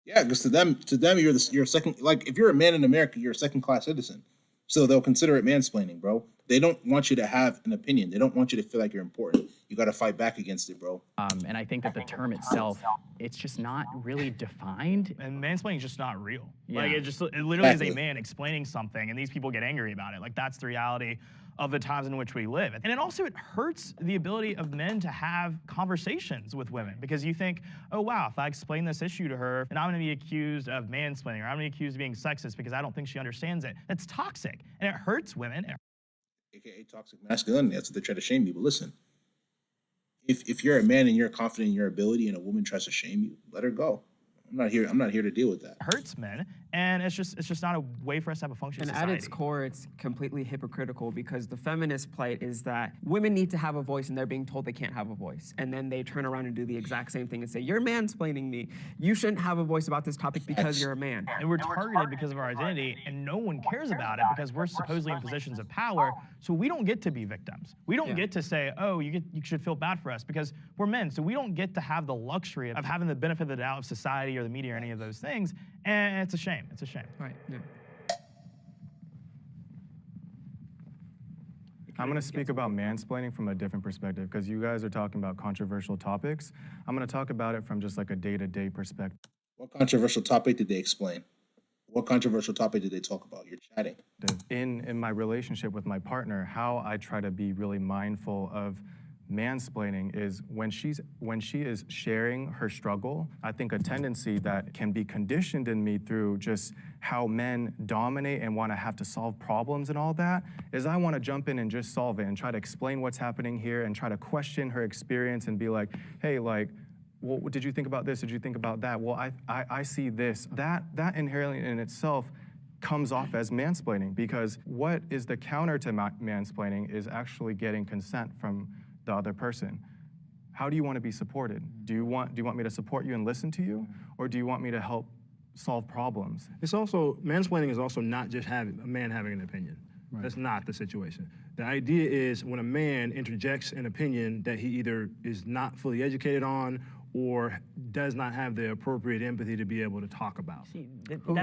Yeah, because to them, you're second. Like if you're a man in America, you're a second class citizen. So they'll consider it mansplaining, bro. They don't want you to have an opinion. They don't want you to feel like you're important. You got to fight back against it, bro. And I think that the term itself, it's just not really defined. And mansplaining is just not real. Yeah. Like it literally is Exactly. a man explaining something, and these people get angry about it. Like that's the reality of the times in which we live. And it hurts the ability of men to have conversations with women, because you think, oh wow, if I explain this issue to her, and I'm gonna be accused of mansplaining, or I'm gonna be accused of being sexist because I don't think she understands it. That's toxic, and it hurts women. AKA toxic masculinity. That's what they try to shame you. But listen, if you're a man and you're confident in your ability, and a woman tries to shame you, let her go. I'm not here to deal with that. Hurts men, and it's just not a way for us to have a functioning And society. at its core, it's completely hypocritical, because the feminist plight is that women need to have a voice and they're being told they can't have a voice. And then they turn around and do the exact same thing and say, you're mansplaining me. You shouldn't have a voice about this topic because you're a man. And we're targeted because of our identity, and no one cares about it because we're supposedly in positions of power, so we don't get to be victims. We don't get to say, oh, you should feel bad for us, because we're men, so we don't get to have the luxury of having the benefit of the doubt of society or the media or any of those things, and it's a shame. It's a shame. Right. Yeah. I'm going to speak about mansplaining from a different perspective, because you guys are talking about controversial topics. I'm going to talk about it from just like a day-to-day perspective. What controversial topic did they explain? What controversial topic did they talk about? You're chatting. In my relationship with my partner, how I try to be really mindful of mansplaining is when she is sharing her struggle. I think a tendency that can be conditioned in me through just how men dominate and want to have to solve problems and all that is I want to jump in and just solve it and try to explain what's happening here and try to question her experience and be like, hey, like, well, did you think about this? Did you think about that? Well, I see this. That inherently in itself comes off as mansplaining, because what is the counter to mansplaining is actually getting consent from the other person. How do you want to be supported? Do you want me to support you and listen to you, or do you want me to help solve problems? It's also, mansplaining is also not just a man having an opinion. Right. That's not the situation. The idea is when a man interjects an opinion that he either is not fully educated on or does not have the appropriate empathy to be able to talk about.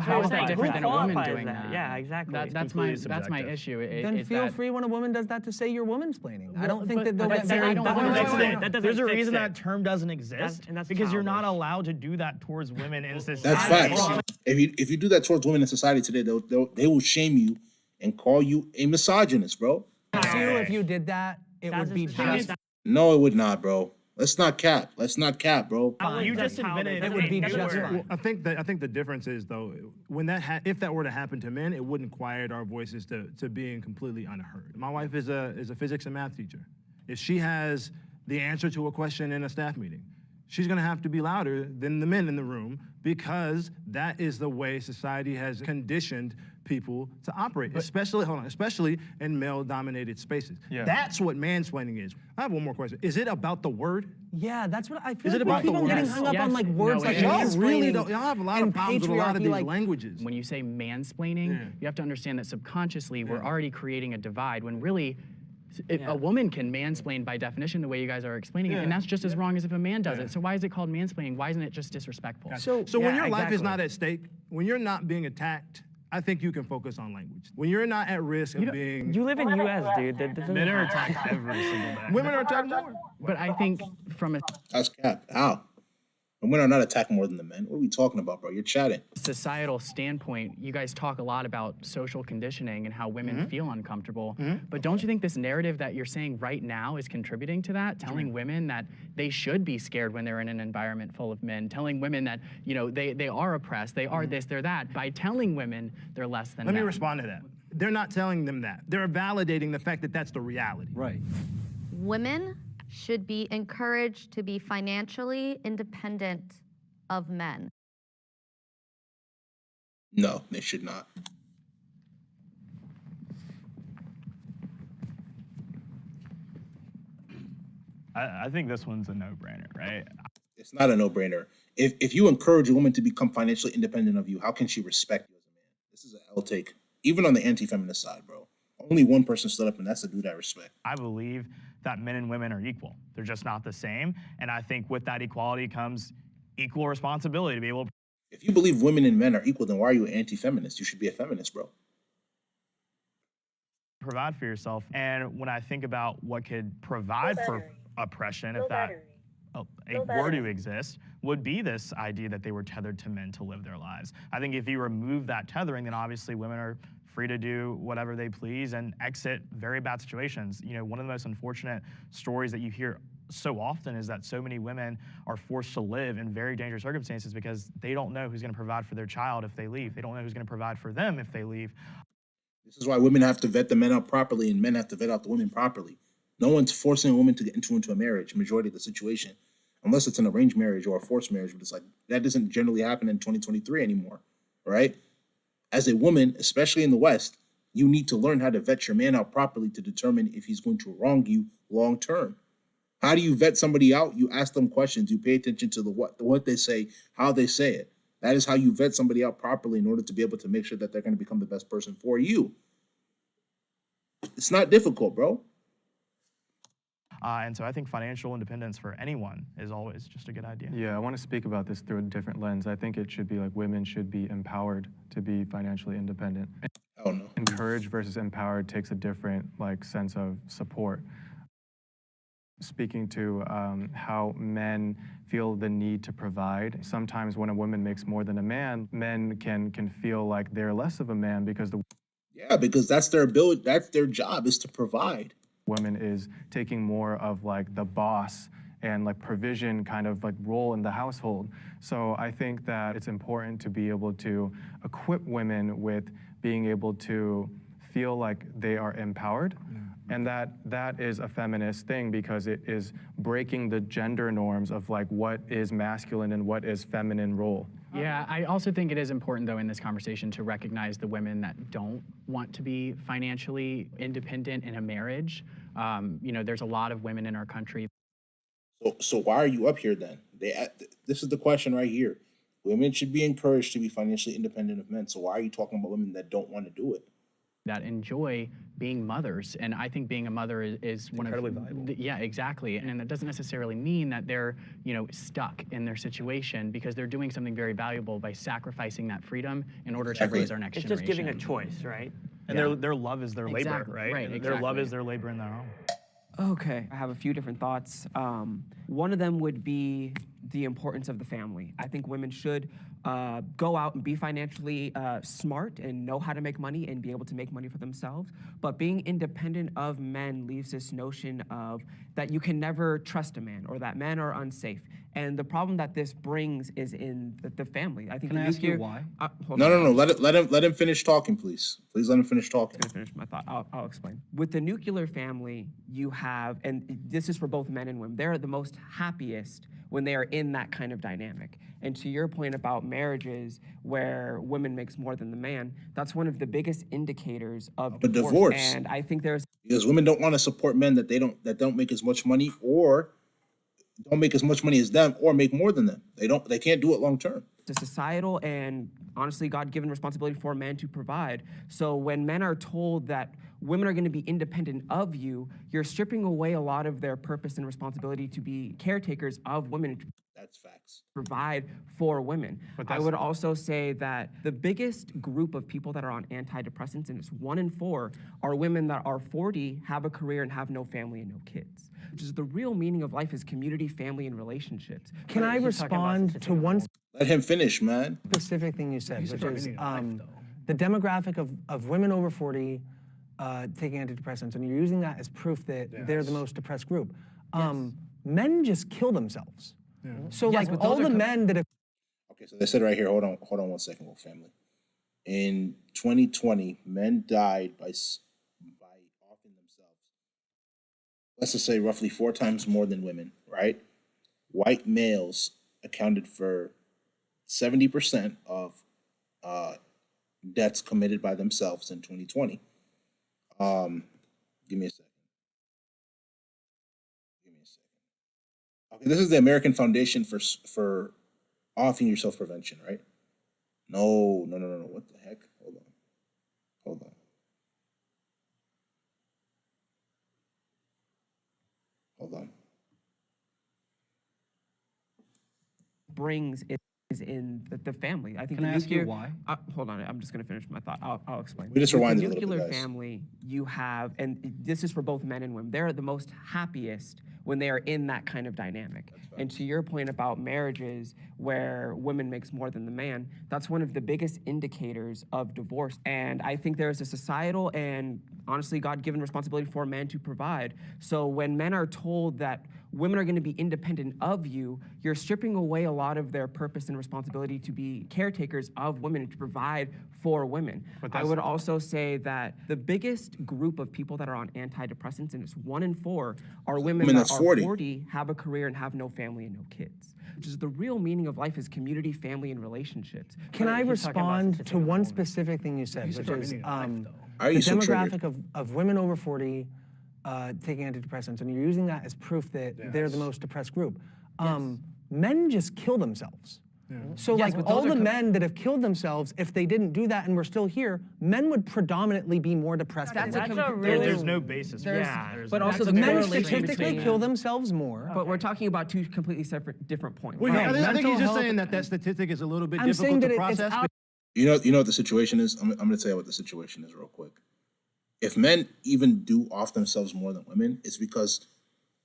How is that different than a woman doing that? Yeah, exactly. That's my issue. Then feel free when a woman does that to say you're womansplaining. I don't think that they'll get very. There's a reason that term doesn't exist, because you're not allowed to do that towards women in society. That's facts. If you do that towards women in society today, they will shame you and call you a misogynist, bro. If you did that, it would be just. No, it would not, bro. Let's not cap, bro. You just invented it. Would be just fine. I think the difference is, though, when if that were to happen to men, it wouldn't quiet our voices to being completely unheard. My wife is a physics and math teacher. If she has the answer to a question in a staff meeting, she's gonna have to be louder than the men in the room, because that is the way society has conditioned people to operate, especially in male-dominated spaces. Yeah. That's what mansplaining is. I have one more question. Is it about the word? Yeah, that's what I feel. Is it like about we keep the on getting word? hung up on like words like y'all really don't. mansplaining Y'all have a lot of and problems with a lot of patriarchy, these languages. When you say mansplaining, you have to understand that subconsciously we're already creating a divide, when really a woman can mansplain by definition the way you guys are explaining it, and that's just as wrong as if a man does it. So why is it called mansplaining? Why isn't it just disrespectful? So when your life is not at stake, when you're not being attacked, I think you can focus on language. When you're not at risk of being... You live in U.S., dude. Men are attacked every single day. Women are attacked more. But I think from a... That's cap. How? And women are not attacking more than the men. What are we talking about, bro? You're chatting. Societal standpoint, you guys talk a lot about social conditioning and how women feel uncomfortable. But don't you think this narrative that you're saying right now is contributing to that? Telling women that they should be scared when they're in an environment full of men. Telling women that, you know, they are oppressed, they are this, they're that. By telling women they're less than men. Let me respond to that. They're not telling them that. They're validating the fact that that's the reality. Right. Women should be encouraged to be financially independent of men. No, they should not. I think this one's a no-brainer, right? It's not a no-brainer. If you encourage a woman to become financially independent of you, how can she respect you as a man? This is an L take. Even on the anti-feminist side, bro. Only one person stood up, and that's the dude I respect. I believe that men and women are equal. They're just not the same. And I think with that equality comes equal responsibility to be able to If you believe women and men are equal, then why are you an anti-feminist? You should be a feminist, bro. provide for yourself. And when I think about what could provide for oppression, if that were to exist, would be this idea that they were tethered to men to live their lives. I think if you remove that tethering, then obviously women are free to do whatever they please and exit very bad situations. You know, one of the most unfortunate stories that you hear so often is that so many women are forced to live in very dangerous circumstances because they don't know who's going to provide for their child if they leave. They don't know who's going to provide for them if they leave. This is why women have to vet the men out properly and men have to vet out the women properly. No one's forcing a woman to get into a marriage, majority of the situation, unless it's an arranged marriage or a forced marriage, but it's like that doesn't generally happen in 2023 anymore, right? As a woman, especially in the West, you need to learn how to vet your man out properly to determine if he's going to wrong you long term. How do you vet somebody out? You ask them questions. You pay attention to the what they say, how they say it. That is how you vet somebody out properly in order to be able to make sure that they're going to become the best person for you. It's not difficult, bro. And so I think financial independence for anyone is always just a good idea. Yeah, I want to speak about this through a different lens. I think it should be like women should be empowered to be financially independent. Oh no. Encouraged versus empowered takes a different like sense of support. Speaking to how men feel the need to provide. Sometimes when a woman makes more than a man, men can feel like they're less of a man because because that's their ability, that's their job is to provide. Woman is taking more of like the boss and like provision kind of like role in the household. So I think that it's important to be able to equip women with being able to feel like they are empowered. And that is a feminist thing because it is breaking the gender norms of like what is masculine and what is feminine role. Yeah, I also think it is important, though, in this conversation to recognize the women that don't want to be financially independent in a marriage. You know, there's a lot of women in our country. So why are you up here then? This is the question right here. Women should be encouraged to be financially independent of men. So why are you talking about women that don't want to do it? That enjoy being mothers, and I think being a mother is one incredibly of valuable. Yeah, exactly, and that doesn't necessarily mean that they're stuck in their situation because they're doing something very valuable by sacrificing that freedom in order to raise our next It's generation. just giving a choice, right? And their love is their labor, Exactly, right? right, Their love exactly. is their labor in their home. Okay, I have a few different thoughts. One of them would be the importance of the family. I think women should go out and be financially smart and know how to make money and be able to make money for themselves. But being independent of men leaves this notion of that you can never trust a man or that men are unsafe. And the problem that this brings is in the family. I think Can I ask you why? No. Let him finish talking, please. Please let him finish talking. I'm gonna finish my thought. I'll explain. With the nuclear family, you have, and this is for both men and women, they're the most happiest when they are in that kind of dynamic. And to your point about marriages where women makes more than the man, that's one of the biggest indicators of divorce. And I think there's Because women don't want to support men that don't make as much money or don't make as much money as them or make more than them. They can't do it long term. It's a societal and honestly God-given responsibility for men to provide. So when men are told that women are going to be independent of you, you're stripping away a lot of their purpose and responsibility to be caretakers of women. That's facts. Provide for women. I would also say that the biggest group of people that are on antidepressants, and it's 1 in 4, are women that are 40, have a career, and have no family and no kids. Which is the real meaning of life is community, family, and relationships. Can I respond to one Let him finish, man. specific thing you said, which is the demographic of women over 40 taking antidepressants, and you're using that as proof that they're the most depressed group. Men just kill themselves. So Yes, like but all those are the men that have Okay, so they said right here, hold on 1 second, little family. In 2020, men died by offing themselves, let's just say roughly 4 times more than women, right? White males accounted for 70% of deaths committed by themselves in 2020. Give me a second. Okay, this is the American Foundation for Offing Yourself Prevention, right? No. What the heck? Hold on. Brings is in the family. I think Can the I ask you nuclear. why? Hold on, I'm just going to finish my thought. I'll explain. We just With rewinded the a little bit, nuclear guys. family, you have, and this is for both men and women. They're the most happiest when they are in that kind of dynamic. And to your point about marriages where women makes more than the man, that's one of the biggest indicators of divorce. And I think there is a societal and honestly God-given responsibility for men to provide. So when men are told that women are going to be independent of you, you're stripping away a lot of their purpose and responsibility to be caretakers of women, to provide for women. I would also say that the biggest group of people that are on antidepressants, and it's 1 in 4, are women that that's are 40. 40, have a career, and have no family and no kids. Which is the real meaning of life is community, family, and relationships. Can I He's talking about respond to specific one women. specific thing you said, which is the Are you so demographic of women over 40 taking antidepressants, and you're using that as proof that they're the most depressed group. Men just kill themselves. So Yes, like but all those are the men that have killed themselves, if they didn't do that and we're still here, men would predominantly be more depressed. That's than a women. really- There's no basis for that. But also the men correlation statistically between- kill themselves more. But we're talking about two completely separate, different points. Well, I think mental he's just health- saying that statistic is a little bit I'm saying difficult to that it's process. out- You know what the situation is? I'm going to tell you what the situation is real quick. If men even do off themselves more than women, it's because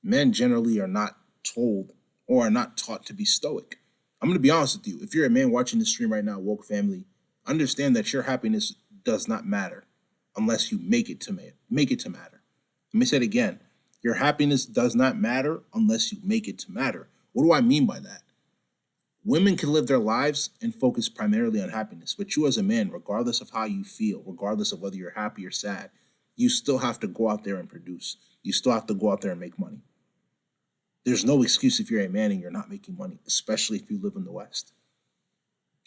men generally are not told or are not taught to be stoic. I'm going to be honest with you. If you're a man watching this stream right now, woke family, understand that your happiness does not matter unless you make it to matter. Let me say it again. Your happiness does not matter unless you make it to matter. What do I mean by that? Women can live their lives and focus primarily on happiness, but you as a man, regardless of how you feel, regardless of whether you're happy or sad, you still have to go out there and produce. You still have to go out there and make money. There's no excuse if you're a man and you're not making money, especially if you live in the West.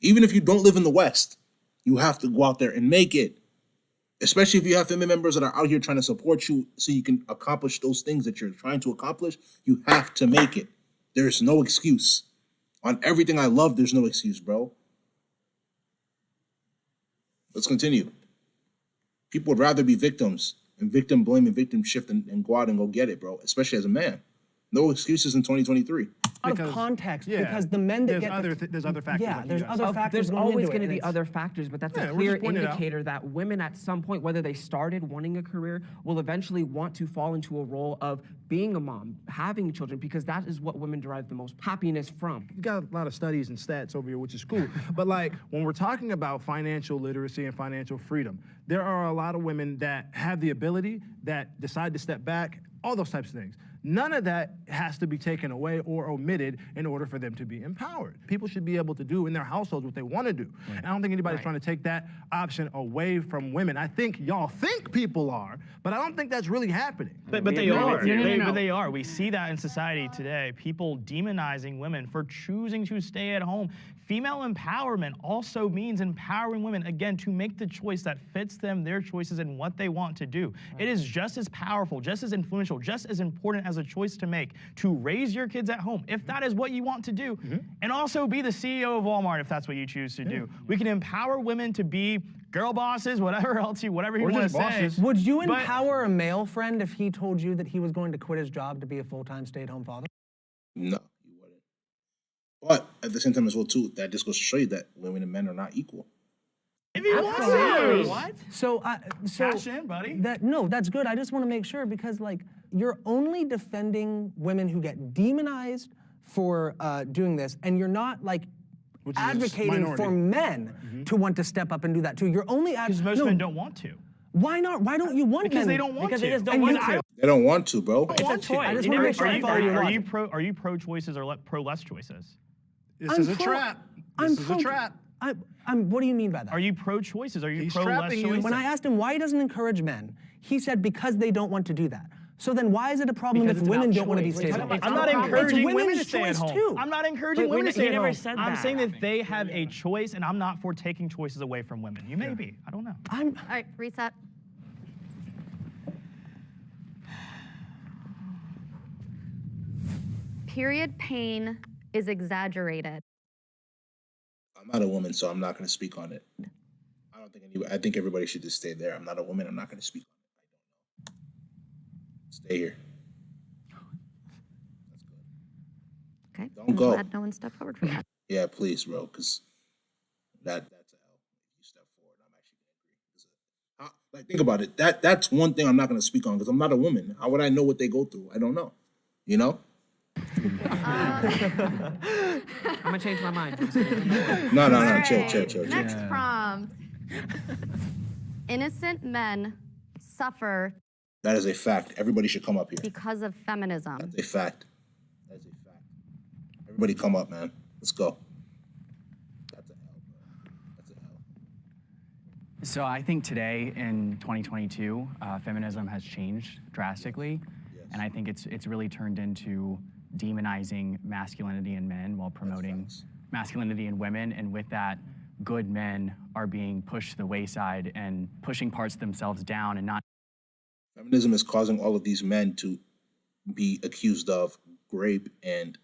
Even if you don't live in the West, you have to go out there and make it. Especially if you have family members that are out here trying to support you so you can accomplish those things that you're trying to accomplish, you have to make it. There's no excuse. On everything I love, there's no excuse, bro. Let's continue. People would rather be victims and victim blame and victim shift and go out and go get it, bro, especially as a man. No excuses in 2023. Out of context, because the men that there's other factors. Yeah, like there's you guys other said. factors. There's going always into it, going to and be it's- other factors, but that's Yeah, a we're clear just pointing it out. indicator that women at some point, whether they started wanting a career, will eventually want to fall into a role of being a mom, having children, because that is what women derive the most happiness from. You got a lot of studies and stats over here, which is cool. But like when we're talking about financial literacy and financial freedom, there are a lot of women that have the ability, that decide to step back, all those types of things. None of that has to be taken away or omitted in order for them to be empowered. People should be able to do in their households what they want to do. And I don't think anybody's trying to take that option away from women. I think y'all think people are, but I don't think that's really happening. But they are. But they are. We see that in society today. People demonizing women for choosing to stay at home. Female empowerment also means empowering women, again, to make the choice that fits them, their choices, and what they want to do. It is just as powerful, just as influential, just as important as a choice to make to raise your kids at home, if that is what you want to do, and also be the CEO of Walmart, if that's what you choose to do. We can empower women to be girl bosses, whatever else whatever you want to say. Would you But- empower a male friend if he told you that he was going to quit his job to be a full-time stay-at-home father? No, you wouldn't. But at the same time as well, too, that just goes to show you that women and men are not equal. If you want to. What? So Cash in, buddy. That's good. I just want to make sure because like you're only defending women who get demonized for doing this, and you're not like advocating for men to want to step up and do that too. You're only because most men don't want to. Why not? Why don't you want Because men? they don't want because to. they just don't want to. They don't want to, bro. It's a choice. I just want to make sure I follow your logic. Are you pro choices or pro less choices? This is a trap. This is a trap. What do you mean by that? Are you pro choices? Are you He's pro less trapping you. choices? When I asked him why he doesn't encourage men, he said because they don't want to do that. So then why is it a problem Because if it's women about don't want to be choice. stay-at-home? I'm not encouraging women to women's stay at choice home. too. I'm not encouraging But women to he stay at never home. said I'm that. saying that they have a choice, and I'm not for taking choices away from women. You may be. I don't know. All right, reset. Period pain is exaggerated. I'm not a woman, so I'm not going to speak on it. I think everybody should just stay there. I'm not a woman. I'm not going to speak on it. I don't know. Stay here. Okay. Don't I'm go. glad no one stepped forward for that. Yeah, please, bro, because that's a L. If you step forward, I'm actually going to agree. Like, think about it. That's one thing I'm not going to speak on because I'm not a woman. How would I know what they go through? I don't know. You know? I'm gonna change my mind. No. All right, Chill. Next prompt. Innocent men suffer That is a fact. Everybody should come up here. because of feminism. That's a fact. Everybody come up, man. Let's go. So I think today in 2022, feminism has changed drastically, and I think it's really turned into demonizing masculinity in men while promoting masculinity in women, and with that, good men are being pushed to the wayside and pushing parts of themselves down and not. Feminism is causing all of these men to be accused of rape and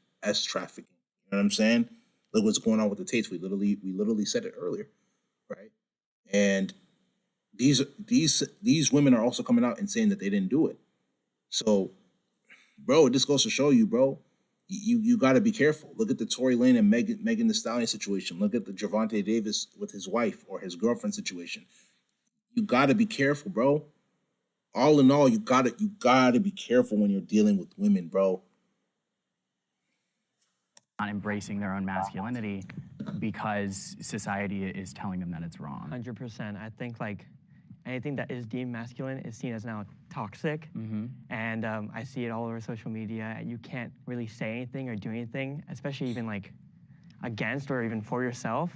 trafficking. You know what I'm saying? Look what's going on with the Tates. We literally said it earlier, right? And these women are also coming out and saying that they didn't do it. So, bro, this goes to show you, bro, you got to be careful. Look at the Tory Lane and Megan Thee Stallion situation. Look at the Gervonta Davis with his wife or his girlfriend situation. You got to be careful, bro. All in all, you gotta be careful when you're dealing with women, bro. Not embracing their own masculinity because society is telling them that it's wrong. 100%. I think like anything that is deemed masculine is seen as now toxic. And I see it all over social media. You can't really say anything or do anything, especially even like against or even for yourself,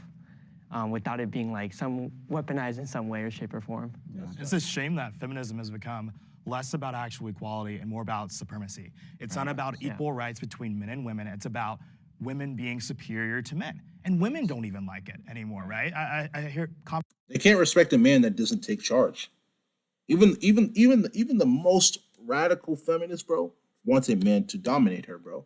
without it being like some weaponized in some way or shape or form. It's a shame that feminism has become less about actual equality and more about supremacy. It's not about equal rights between men and women. It's about women being superior to men. And women don't even like it anymore, right? I hear They can't respect a man that doesn't take charge. Even the most radical feminist, bro, wants a man to dominate her, bro.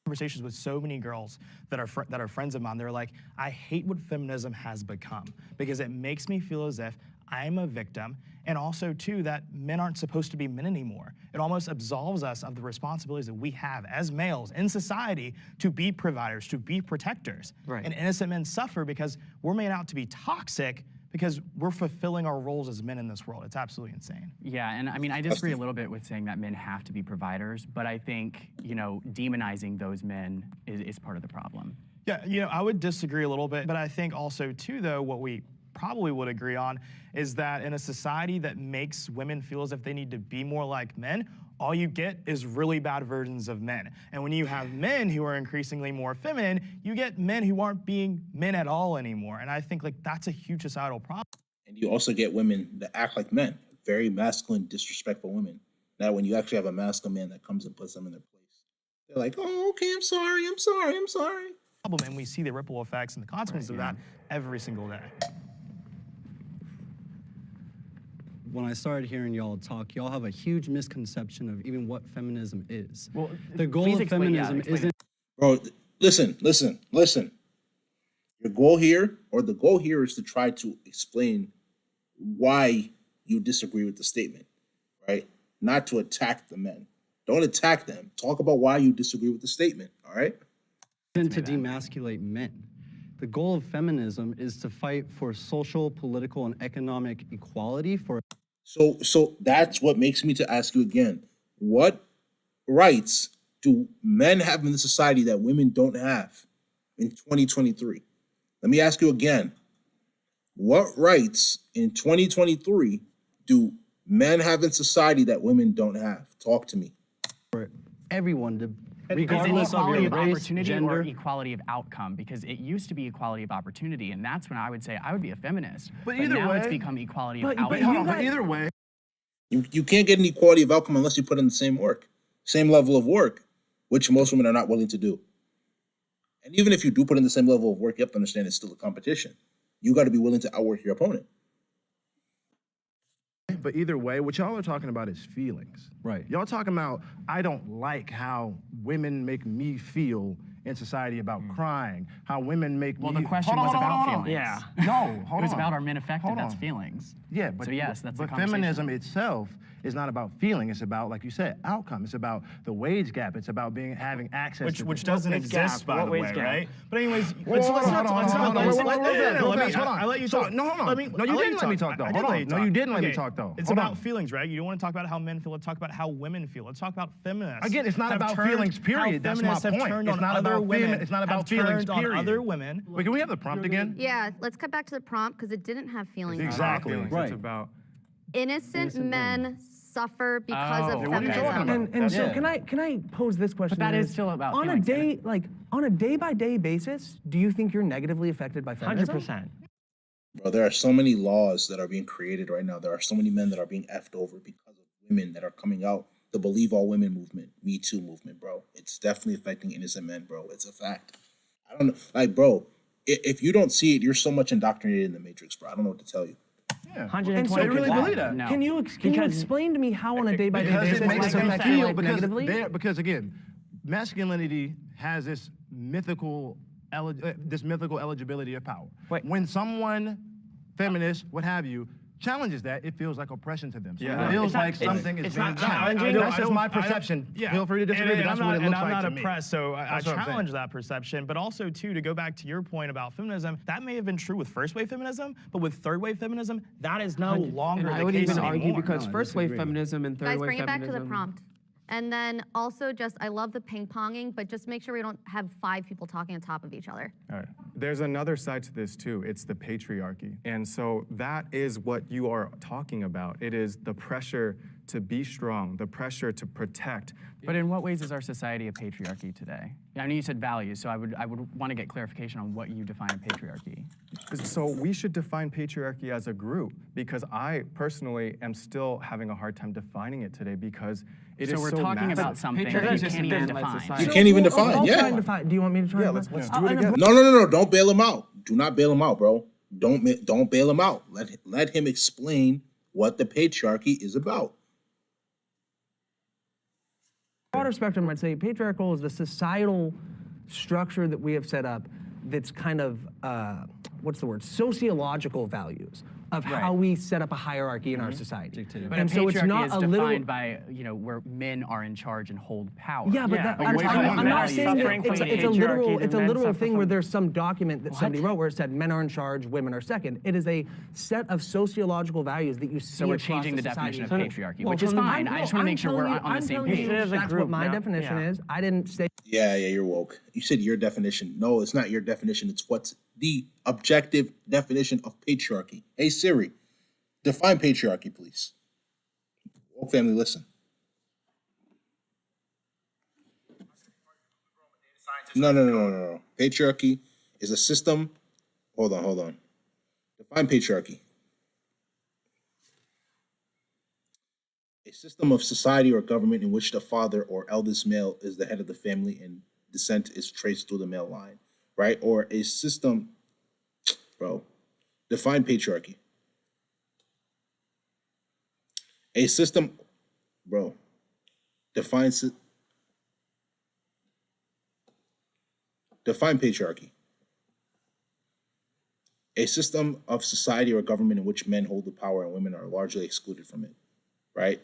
conversations with so many girls that are friends of mine. They're like, I hate what feminism has become because it makes me feel as if I'm a victim, and also too that men aren't supposed to be men anymore. It almost absolves us of the responsibilities that we have as males in society to be providers, to be protectors. Right. And innocent men suffer because we're made out to be toxic because we're fulfilling our roles as men in this world. It's absolutely insane. Yeah, and I mean, I disagree a little bit with saying that men have to be providers, but I think, demonizing those men is part of the problem. Yeah, I would disagree a little bit, but I think also too, though, what we probably would agree on is that in a society that makes women feel as if they need to be more like men, all you get is really bad versions of men. And when you have men who are increasingly more feminine, you get men who aren't being men at all anymore. And I think that's a huge societal problem. And you also get women that act like men, very masculine, disrespectful women. Now, when you actually have a masculine man that comes and puts them in their place, they're like, oh, okay, I'm sorry. And we see the ripple effects and the consequences of that every single day. When I started hearing y'all talk, y'all have a huge misconception of even what feminism is. Well, the goal of feminism isn't. Bro, listen. The goal here is to try to explain why you disagree with the statement, right? Not to attack the men. Don't attack them. Talk about why you disagree with the statement, all right? Isn't to demasculate men. The goal of feminism is to fight for social, political, and economic equality for. So that's what makes me to ask you again, what rights do men have in the society that women don't have in 2023? Let me ask you again, what rights in 2023 do men have in society that women don't have? Talk to me. For everyone to. Is it Regardless of equality your of race, opportunity gender, or equality of outcome? Because it used to be equality of opportunity, and that's when I would say I would be a feminist. But either now way- it's become equality of But outcome. either way, You can't get an equality of outcome unless you put in the same work, same level of work, which most women are not willing to do. And even if you do put in the same level of work, you have to understand it's still a competition. You got to be willing to outwork your opponent. but either way, what y'all are talking about is feelings. Right. Y'all talking about, I don't like how women make me feel in society about crying, how women make me... Well, the question Hold on, was hold on, about hold on. feelings. Yeah. No, hold It was on. about are men affected, Hold that's on. feelings. Yeah, but So yes, that's the but conversation. feminism itself is not about feeling. It's about, like you said, outcome. It's about the wage gap. It's about having access to... Which doesn't exist, by the way, right? But anyways, Let's not... I let you talk. No, hold on. No, you didn't let me talk, though. Hold on. No, you didn't let me talk, though. It's about feelings, right? You don't want to talk about how men feel. Let's talk about how women feel. Let's talk about feminists. Again, it's not about feelings, period. That's my point. It's not about feelings. It's not about feelings, period. Other women. Wait, can we have the prompt again? Yeah, let's cut back to the prompt because it didn't have feelings. Exactly. It's about Innocent men suffer because of feminism. And so can I pose this question? But that is still about on feelings, a day on a day-by-day basis, do you think you're negatively affected by feminism? 100%. Bro, there are so many laws that are being created right now. There are so many men that are being effed over because of women that are coming out. The Believe All Women movement, Me Too movement, bro. It's definitely affecting innocent men, bro. It's a fact. I don't know. Like, bro, if you don't see it, you're so much indoctrinated in the Matrix, bro. I don't know what to tell you. Yeah. 120%. And so They really believe that. No. Can you explain to me how on a day-by-day Because basis it makes this them affects you feel, like, negatively? because again, masculinity has this mythical eligibility of power. Wait. When someone, feminist, what have you, challenges that, it feels like oppression to them. So Yeah. it feels It's not- like something is it's being not done. challenging. That's just my perception. Feel free to disagree, but that's what it looks like to me. And I'm not oppressed, so I That's what I'm challenge saying. that perception. But also, too, to go back to your point about feminism, that may have been true with first-wave feminism, but with third-wave feminism, that is no longer And I the would case even anymore. argue because No, I first wave disagree. feminism and third Guys, wave bring it back feminism. to the prompt. And then also just, I love the ping-ponging, but just make sure we don't have 5 people talking on top of each other. All right. There's another side to this too. It's the patriarchy. And so that is what you are talking about. It is the pressure to be strong, the pressure to protect. But in what ways is our society a patriarchy today? Yeah, I know you said values, so I would want to get clarification on what you define patriarchy. So we should define patriarchy as a group because I personally am still having a hard time defining it today because it is So we're so talking massive. about something that Patriarchy you is can't just even a man-led define. society. You can't even define, I'll yeah. try and define. Do you want me to try? Yeah, and let's define? do it again. No. Don't bail him out. Do not bail him out, bro. Don't bail him out. Let him explain what the patriarchy is about. Broader spectrum, I'd say patriarchal is the societal structure that we have set up that's kind of, what's the word, sociological values of how we set up a hierarchy in our society. But And a so it's patriarchy not is a little... defined by, where men are in charge and hold power. Yeah, but I'm what about not values? saying that Suffering from it's a literal thing where there's some document that somebody wrote where it said men are in charge, women are second. It is a set of sociological values that you see So we're across changing the society. definition of patriarchy, which is fine. I just want to make sure we're on the same page. That's what my definition is. I didn't say... Yeah, you're woke. You said your definition. No, it's not your definition. It's what's the objective definition of patriarchy. Hey, Siri, define patriarchy, please. Woke family, listen. No. Patriarchy is a system. Hold on. Define patriarchy. A system of society or government in which the father or eldest male is the head of the family and descent is traced through the male line, right? Or a system, bro, define patriarchy. A system, bro, define patriarchy. A system of society or government in which men hold the power and women are largely excluded from it, right?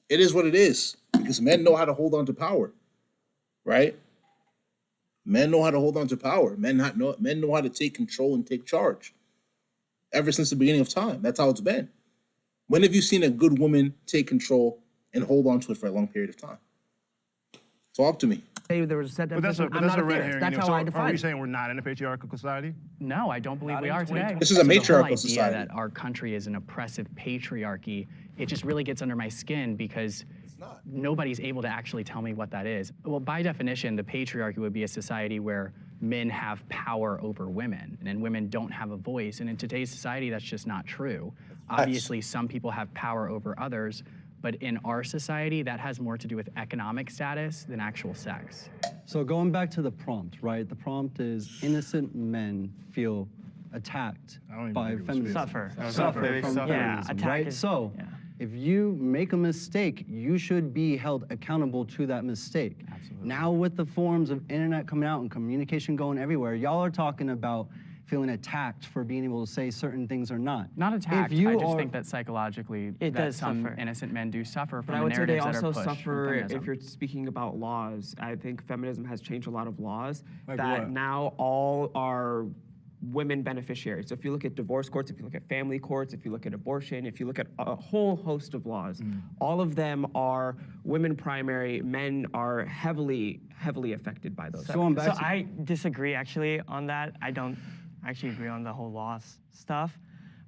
It is what it is because men know how to hold on to power, right? Men know how to hold on to power. Men know how to take control and take charge. Ever since the beginning of time, that's how it's been. When have you seen a good woman take control and hold on to it for a long period of time? Talk to me. Say there was a set But that's a red herring. That's how So I define are we it. saying we're not in a patriarchal society? No, I don't believe we are today. This is a So the whole matriarchal idea society. that our country is an oppressive patriarchy, it just really gets under my skin because nobody's able to actually tell me what that is. Well, by definition, the patriarchy would be a society where men have power over women and women don't have a voice. And in today's society, that's just not true. Obviously, some people have power over others, but in our society, that has more to do with economic status than actual sex. So going back to the prompt, right? The prompt is innocent men feel attacked I don't even by think it was feminism. Suffer. Suffer from Yeah, feminism, attack right? is- So, yeah. if you make a mistake, you should be held accountable to that mistake. Absolutely. Now, with the forms of internet coming out and communication going everywhere, y'all are talking about feeling attacked for being able to say certain things or not. Not attacked. If you I just are, think that psychologically, It that does some suffer. innocent men do suffer But from I the would say they narratives that also are pushed from suffer feminism. if you're speaking about laws. I think feminism has changed a lot of laws Like that what? now all are women beneficiaries. So if you look at divorce courts, if you look at family courts, if you look at abortion, if you look at a whole host of laws, all of them are women primary. Men are heavily affected by those. Going back So to- I disagree actually on that. I don't actually agree on the whole loss stuff.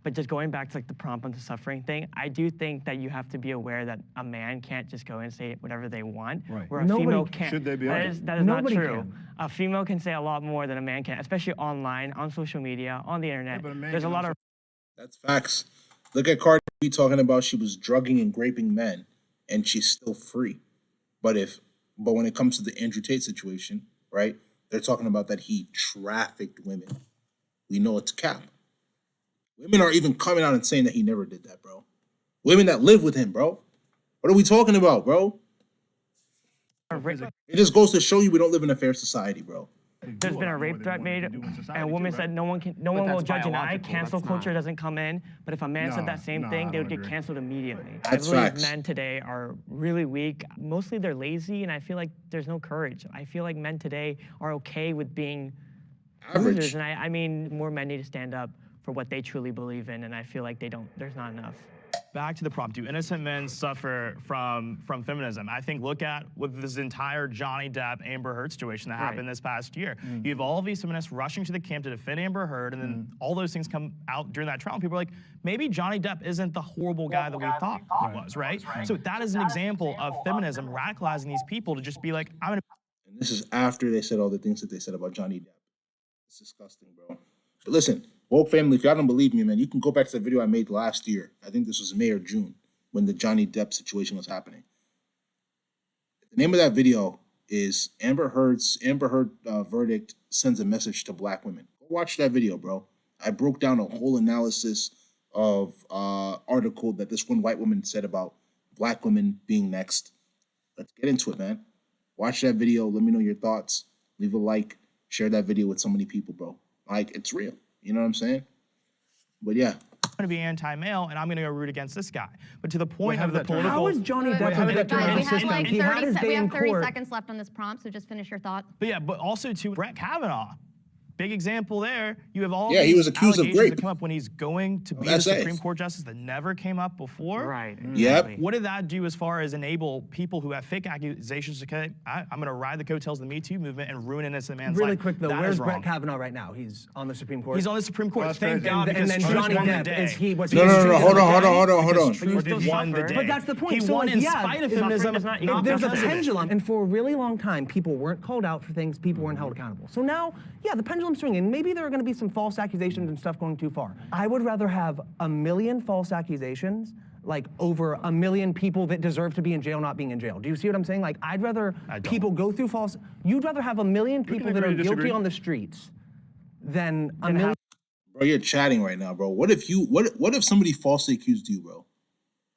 But just going back to like the prompt on the suffering thing, I do think that you have to be aware that a man can't just go and say whatever they want, Right. where a Nobody female can. can't. Should they be That able is, to? that is not Nobody true. can. A female can say a lot more than a man can, especially online, on social media, on the internet. but a man There's a can lot also- of That's facts. Look at Cardi B talking about she was drugging and raping men, and she's still free. But when it comes to the Andrew Tate situation, right? They're talking about that he trafficked women. We know it's cap. Women are even coming out and saying that he never did that, bro. Women that live with him, bro. What are we talking about, bro? It just goes to show you we don't live in a fair society, bro. There's been a rape threat made, and a woman said no one will that's judge an eye. biological, Cancel that's culture not. doesn't come in. But if a man said that same no, thing, I they would don't get agree. canceled immediately. That's I believe facts. men today are really weak. Mostly they're lazy, and I feel like there's no courage. I feel like men today are okay with being Average. losers, and I mean more men need to stand up for what they truly believe in, and I feel like they don't. There's not enough. Back to the prompt. Do innocent men suffer from feminism? I think look at with this entire Johnny Depp Amber Heard situation that happened this past year. You have all of these feminists rushing to the camp to defend Amber Heard, and then all those things come out during that trial. And people are like, maybe Johnny Depp isn't the horrible guy that we thought he was, right? So that is an example of feminism radicalizing these people to just be like, I'm gonna. And this is after they said all the things that they said about Johnny Depp. It's disgusting, bro. But listen, woke family, if y'all don't believe me, man, you can go back to the video I made last year. I think this was May or June when the Johnny Depp situation was happening. The name of that video is Amber Heard verdict sends a message to black women. Go watch that video, bro. I broke down a whole analysis of article that this one white woman said about black women being next. Let's get into it, man. Watch that video. Let me know your thoughts. Leave a like. Share that video with so many people, bro. Like, it's real. You know what I'm saying? But yeah. I'm going to be anti-male, and I'm going to go root against this guy. But to the point of the that turn political... How is Johnny Wait, Depp wait, a wait, victim guys, of we the have system? like He had 30 his we day have in 30 court. seconds left on this prompt, so just finish your thought. But yeah, but also to Brett Kavanaugh. Big example there. You have all Yeah, he these was accused of allegations rape. that come up when he's going to be the essays. Supreme Court justice that never came up before. Right. Yep. What did that do as far as enable people who have fake accusations to say, I'm going to ride the coattails of the Me Too movement and ruin innocent man's Really life? quick though, That where's is Brett wrong. Kavanaugh right now? He's on the Supreme Court. He's on the Supreme Court. that's Thank crazy. God, and because then truth Johnny won the Depp day. is he was No, he no, no, treated no. as Hold a on, hold guy? on, hold on, hold on. Because truth still won the suffer. day. But that's the point. He So won if- in yeah, spite of if feminism. is not If equal not there's a because of it. pendulum, and for a really long time, people weren't called out for things, people weren't held accountable. So now, yeah, the pendulum's swinging. Maybe there are going to be some false accusations and stuff going too far. I would rather have 1 million false accusations, like over 1 million people that deserve to be in jail not being in jail. Do you see what I'm saying? Like, I'd rather people go through false. You'd rather have 1 million people that agree are to guilty disagree. on the streets than a million. Bro, you're chatting right now, bro. What if somebody falsely accused you, bro?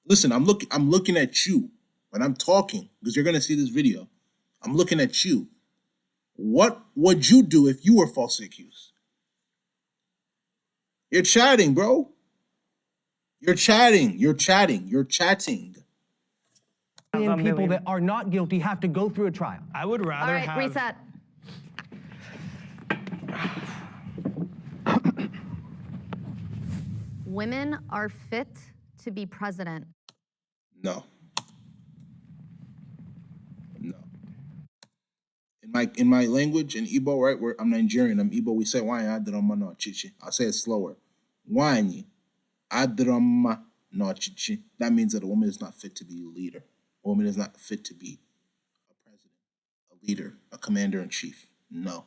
Listen, I'm looking at you when I'm talking because you're gonna see this video. I'm looking at you. What would you do if you were falsely accused? You're chatting, bro. You're chatting. You're chatting. You're chatting. Million people that are not guilty have to go through a trial. I would All rather right, have... reset. Women are fit to be president. No. No. In my language, in Igbo, right? Where I'm Nigerian, I'm Igbo. We say wine adroma no chichi. I'll say it slower. Wine adroma no chichi. That means that a woman is not fit to be a leader. A woman is not fit to be a president, a leader, a commander in chief. No.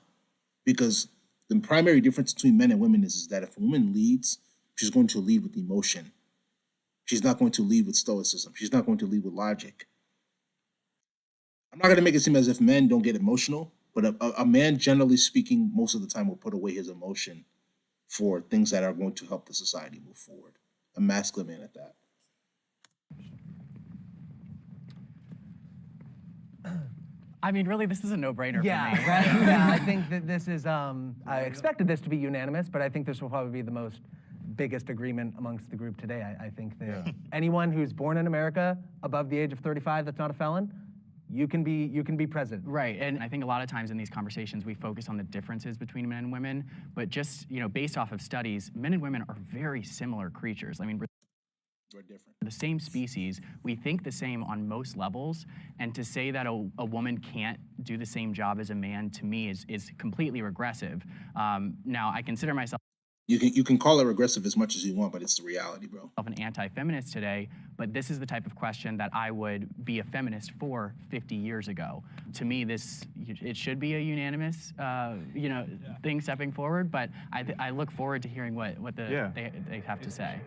Because the primary difference between men and women is that if a woman leads, she's going to lead with emotion. She's not going to lead with stoicism. She's not going to lead with logic. I'm not going to make it seem as if men don't get emotional, but a man, generally speaking, most of the time will put away his emotion for things that are going to help the society move forward. A masculine man at that. I mean, really, this is a no-brainer Yeah, for me. right. Yeah, I think that this is. I expected this to be unanimous, but I think this will probably be the most biggest agreement amongst the group today. I think that anyone who's born in America above the age of 35 that's not a felon, you can be president. Right, and I think a lot of times in these conversations we focus on the differences between men and women, but just based off of studies, men and women are very similar creatures. I mean, we're different. The same species, we think the same on most levels, and to say that a woman can't do the same job as a man, to me, is completely regressive. Now, I consider myself You can call it regressive as much as you want, but it's the reality, bro. an anti-feminist today, but this is the type of question that I would be a feminist for 50 years ago. To me, it should be a unanimous, thing stepping forward. But I look forward to hearing what they have to say.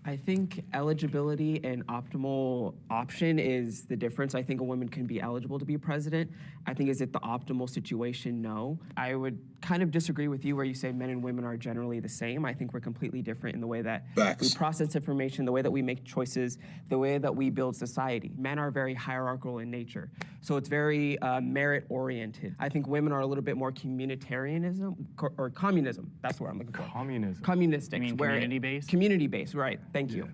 I think eligibility and optimal option is the difference. I think a woman can be eligible to be president. I think is it the optimal situation? No. I would kind of disagree with you where you say men and women are generally the same. I think we're completely different in the way that we process information, the way that we make choices, the way that we build society. Men are very hierarchical in nature. So it's very merit-oriented. I think women are a little bit more communitarianism or communism. That's what I'm looking for. Communism. Communistic. You mean community-based? Community-based, right. Thank you.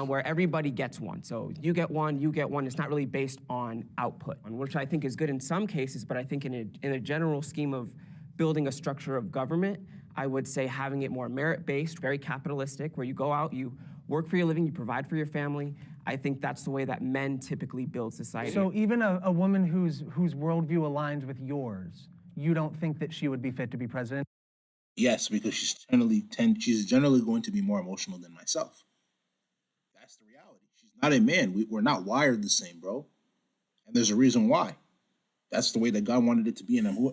Where everybody gets one. So you get one. It's not really based on output, which I think is good in some cases, but I think in a general scheme of building a structure of government, I would say having it more merit-based, very capitalistic, where you go out, you work for your living, you provide for your family. I think that's the way that men typically build society. So even a woman whose worldview aligns with yours, you don't think that she would be fit to be president? Yes, because she's generally going to be more emotional than myself. That's the reality. She's not a man. We're not wired the same, bro. And there's a reason why. That's the way that God wanted it to be, and who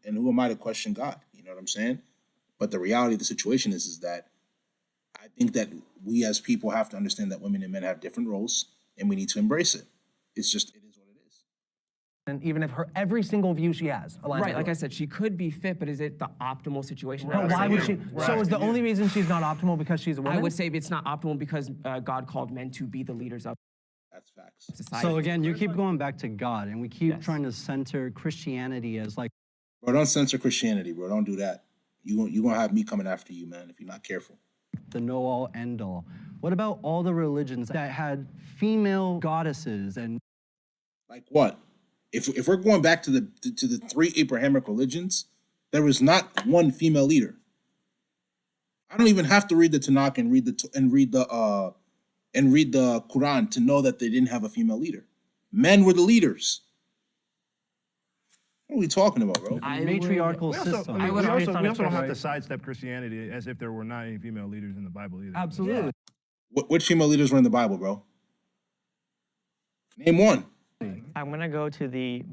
am I to question God? You know what I'm saying? But the reality of the situation is that I think that we as people have to understand that women and men have different roles, and we need to embrace it. It is what it is. And even if every single view she has aligns Right, with like I yours. said, she could be fit, but is it the optimal situation? No, why would she? So is the only reason she's not optimal because she's a woman? I would say it's not optimal because God called men to be the leaders of That's facts. society. So again, you keep going back to God, and we keep trying to center Christianity as like. Bro, don't censor Christianity, bro. Don't do that. You're gonna have me coming after you, man, if you're not careful. The know-all, end-all. What about all the religions that had female goddesses and? Like what? If we're going back to the three Abrahamic religions, there was not one female leader. I don't even have to read the Tanakh and read the Quran to know that they didn't have a female leader. Men were the leaders. What are we talking about, bro? Matriarchal system. We also don't have to sidestep Christianity as if there were not any female leaders in the Bible either. Absolutely. Which female leaders were in the Bible, bro? Name one. I'm gonna go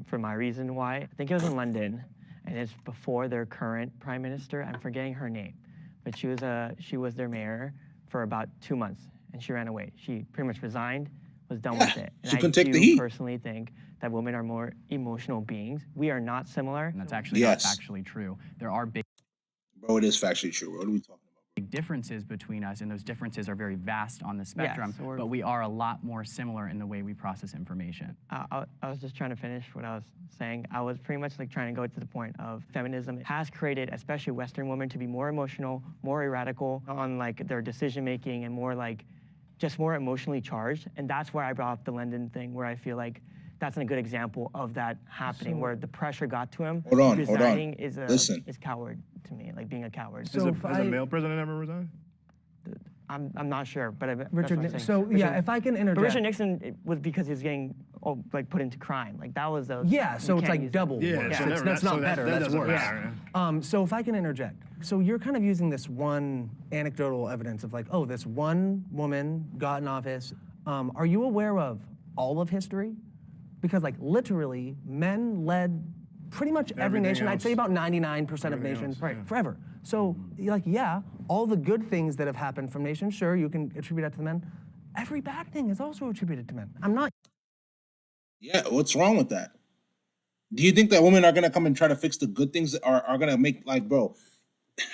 for my reason why. I think it was in London, and it's before their current prime minister. I'm forgetting her name, but she was their mayor for about 2 months, and she ran away. She pretty much resigned, was done with it. And she couldn't take the I heat. personally think that women are more emotional beings. We are not similar. And that's actually not factually true. There are big Bro, it is factually true. What are we talking about? differences between us, and those differences are very vast on the spectrum, but we are a lot more similar in the way we process information. I was just trying to finish what I was saying. I was pretty much like trying to go to the point of feminism has created, especially Western women, to be more emotional, more erratical on like their decision making, and more like just more emotionally charged. And that's where I brought up the London thing, where I feel like that's a good example of that happening, where the pressure got to him. Hold on. Resigning is Listen. coward to me, like being a coward. So has a male president ever resigned? I'm not sure, but Richard, if I can interject. But Richard Nixon, it was because he was getting put into crime. Like that was the. Yeah, so it's like double. Yeah, so that's not better. That's doesn't worse. matter. So if I can interject, so you're kind of using this one anecdotal evidence of like, oh, this one woman got in office. Are you aware of all of history? Because like literally, men led pretty much every nation. I'd say about 99% of nations forever. So like, yeah, all the good things that have happened from nations, sure, you can attribute that to the men. Every bad thing is also attributed to men. I'm not. Yeah, what's wrong with that? Do you think that women are gonna come and try to fix the good things that are gonna make, like, bro?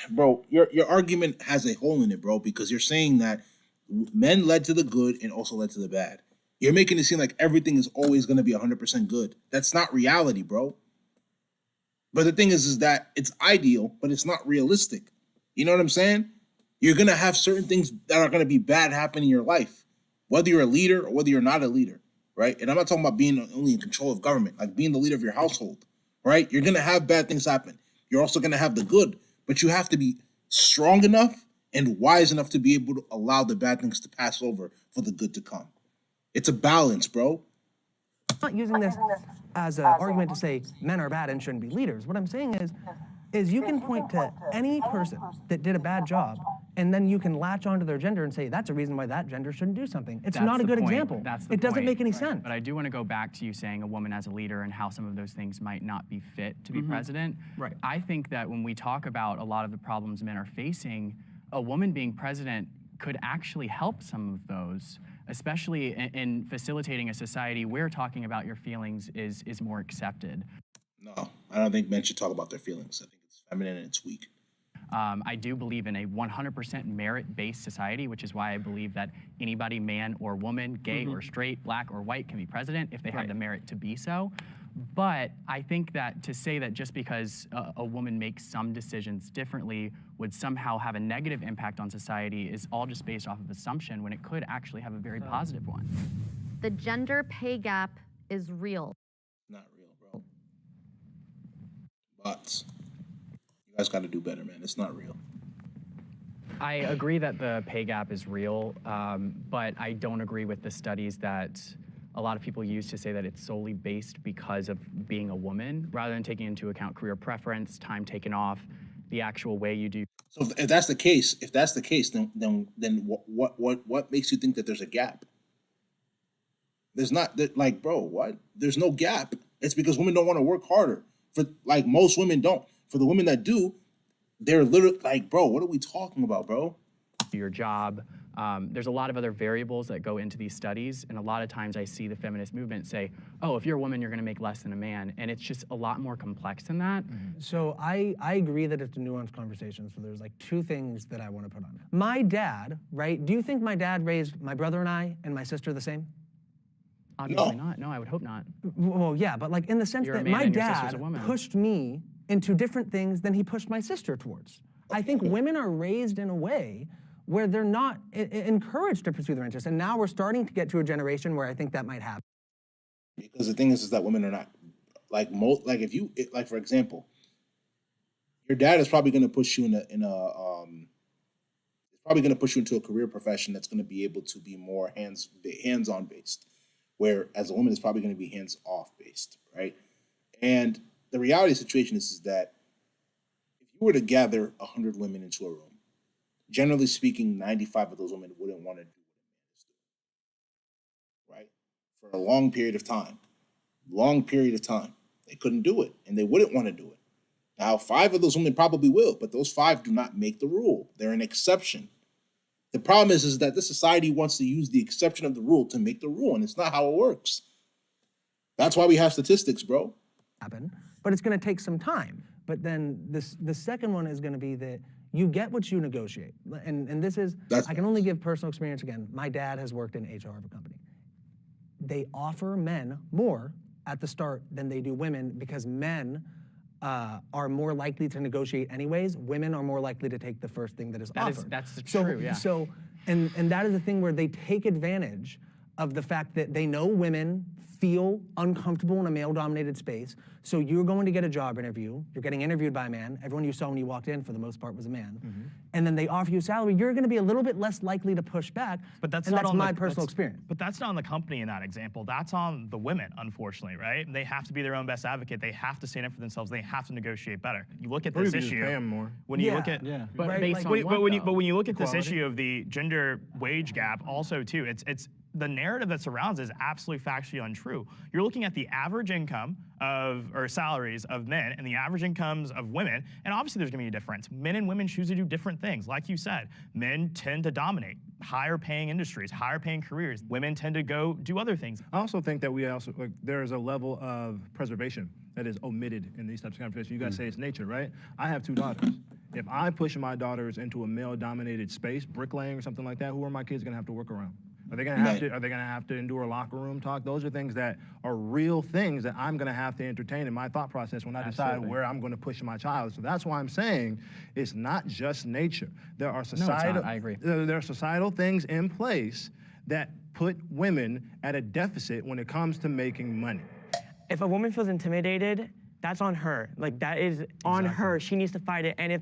bro, your argument has a hole in it, bro, because you're saying that men led to the good and also led to the bad. You're making it seem like everything is always going to be 100% good. That's not reality, bro. But the thing is that it's ideal, but it's not realistic. You know what I'm saying? You're going to have certain things that are going to be bad happen in your life, whether you're a leader or whether you're not a leader, right? And I'm not talking about being only in control of government, like being the leader of your household, right? You're going to have bad things happen. You're also going to have the good, but you have to be strong enough and wise enough to be able to allow the bad things to pass over for the good to come. It's a balance, bro. I'm not using this as an argument to say men are bad and shouldn't be leaders. What I'm saying is you can point to any person that did a bad job, and then you can latch onto their gender and say that's a reason why that gender shouldn't do something. It's That's not a the good point. example. That's the It doesn't point. make any sense. But I do want to go back to you saying a woman as a leader and how some of those things might not be fit to be Mhm. president. Right. I think that when we talk about a lot of the problems men are facing, a woman being president could actually help some of those, especially in facilitating a society where talking about your feelings is more accepted. No, I don't think men should talk about their feelings. I think it's feminine and it's weak. I do believe in a 100% merit-based society, which is why I believe that anybody, man or woman, gay or straight, black or white, can be president if they have the merit to be so. But I think that to say that just because a woman makes some decisions differently would somehow have a negative impact on society is all just based off of assumption when it could actually have a very positive one. The gender pay gap is real. Not real, bro. But you guys got to do better, man. It's not real. I agree that the pay gap is real, but I don't agree with the studies that a lot of people use to say that it's solely based because of being a woman, rather than taking into account career preference, time taken off, the actual way you do. So if that's the case, then what makes you think that there's a gap? There's not like, bro, what? There's no gap. It's because women don't want to work harder. For like most women don't. For the women that do, they're literally like, bro, what are we talking about, bro? Your job. There's a lot of other variables that go into these studies, and a lot of times I see the feminist movement say, oh, if you're a woman, you're going to make less than a man, and it's just a lot more complex than that. So I agree that it's a nuanced conversation, so there's like two things that I want to put on it. My dad, right, do you think my dad raised my brother and I and my sister the same? Obviously not. No, I would hope not. Well, yeah, but like in the sense You're a that man my and your sister's dad a woman. pushed me into different things than he pushed my sister towards. I think women are raised in a way where they're not encouraged to pursue their interests, and now we're starting to get to a generation where I think that might happen. Because the thing is that women are not like if you like, for example, your dad is probably going to push you probably going to push you into a career profession that's going to be able to be more hands-on based, where as a woman it's probably going to be hands-off based, right? And the reality of the situation is that if you were to gather 100 women into a room, generally speaking, 95 of those women wouldn't want to do what a man is doing, right? For a long period of time, they couldn't do it, and they wouldn't want to do it. Now, 5 of those women probably will, but those 5 do not make the rule. They're an exception. The problem is that this society wants to use the exception of the rule to make the rule, and it's not how it works. That's why we have statistics, bro. But it's going to take some time. But then the second one is going to be that you get what you negotiate. And this is, I can only give personal experience again. My dad has worked in HR of a company. They offer men more at the start than they do women because men are more likely to negotiate anyways. Women are more likely to take the first thing that is offered. That's true, yeah. So, and that is the thing where they take advantage of the fact that they know women feel uncomfortable in a male-dominated space. So you're going to get a job interview. You're getting interviewed by a man. Everyone you saw when you walked in, for the most part, was a man. And then they offer you a salary. You're going to be a little bit less likely to push back. But that's and not that's on my the, personal that's- experience. But that's not on the company in that example. That's on the women, unfortunately, right? They have to be their own best advocate. They have to stand up for themselves. They have to negotiate better. You look at Or this you just issue. pay 'em more. When you look at, But Right, based like- on Wait, what, but when you look at this Equality? issue of the gender wage gap, also too, it's the narrative that surrounds it is absolutely factually untrue. You're looking at the average income or salaries of men and the average incomes of women, and obviously there's gonna be a difference. Men and women choose to do different things. Like you said, men tend to dominate higher paying industries, higher paying careers. Women tend to go do other things. I also think that there is a level of preservation that is omitted in these types of conversations. You guys say it's nature, right? I have 2 daughters, If I push my daughters into a male-dominated space, bricklaying or something like that, who are my kids gonna have to work around? Are they gonna have to endure locker room talk? Those are things that are real things that I'm gonna have to entertain in my thought process when I decide where I'm gonna push my child. So that's why I'm saying it's not just nature. There are societal, I agree. There are societal things in place that put women at a deficit when it comes to making money. If a woman feels intimidated, that's on her. Like, that is on her. She needs to fight it. And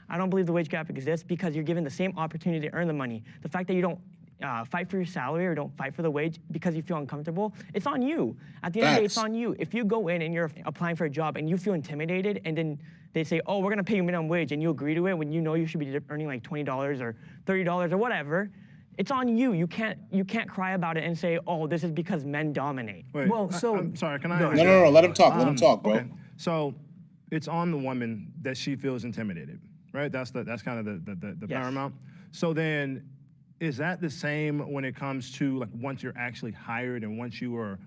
I don't believe the wage gap exists because you're given the same opportunity to earn the money. The fact that you don't fight for your salary or don't fight for the wage because you feel uncomfortable, it's on you. At the end of the day, it's on you. If you go in and you're applying for a job and you feel intimidated and then they say, oh, we're gonna pay you minimum wage, and you agree to it when you know you should be earning like $20 or $30 or whatever, it's on you. You can't cry about it and say, oh, this is because men dominate. Wait, I'm sorry, can I? No, let him talk, bro. Okay. So it's on the woman that she feels intimidated, right? That's kind of the paramount. So then, is that the same when it comes to like once you're actually hired and once you are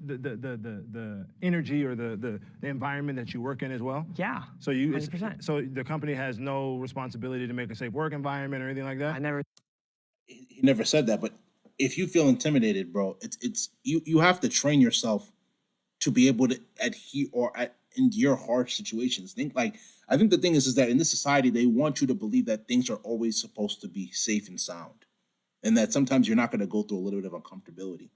the energy or the environment that you work in as well? Yeah. So 100%. So the company has no responsibility to make a safe work environment or anything like that? He never said that, but if you feel intimidated, bro, it's you have to train yourself to be able to adhere or endure harsh situations. I think the thing is that in this society they want you to believe that things are always supposed to be safe and sound, and that sometimes you're not going to go through a little bit of uncomfortability.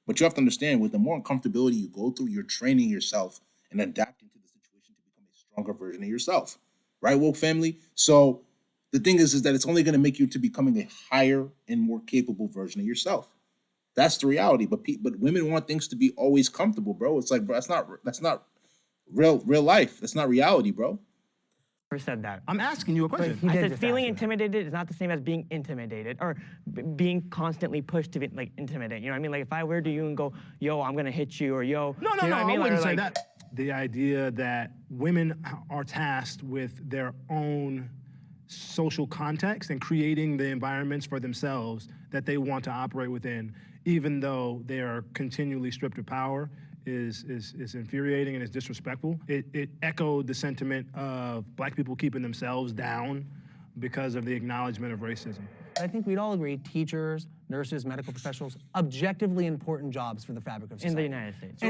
But you have to understand, with the more uncomfortability you go through, you're training yourself and adapting to the situation to become a stronger version of yourself, right, woke family? So the thing is that it's only going to make you to becoming a higher and more capable version of yourself. That's the reality. But women want things to be always comfortable, bro. It's like, bro, that's not real life. That's not reality, bro. Never said that. I'm asking you a question. I said feeling intimidated is not the same as being intimidated or being constantly pushed to be like intimidate. You know what I mean? Like if I were to you and go, yo, I'm gonna hit you, or yo, No, you know what I mean? wouldn't Or, say like, that. The idea that women are tasked with their own social context and creating the environments for themselves that they want to operate within, even though they are continually stripped of power, is infuriating and is disrespectful. It echoed the sentiment of black people keeping themselves down because of the acknowledgement of racism. I think we'd all agree teachers, nurses, medical professionals, objectively important jobs for the fabric of society. in the United States.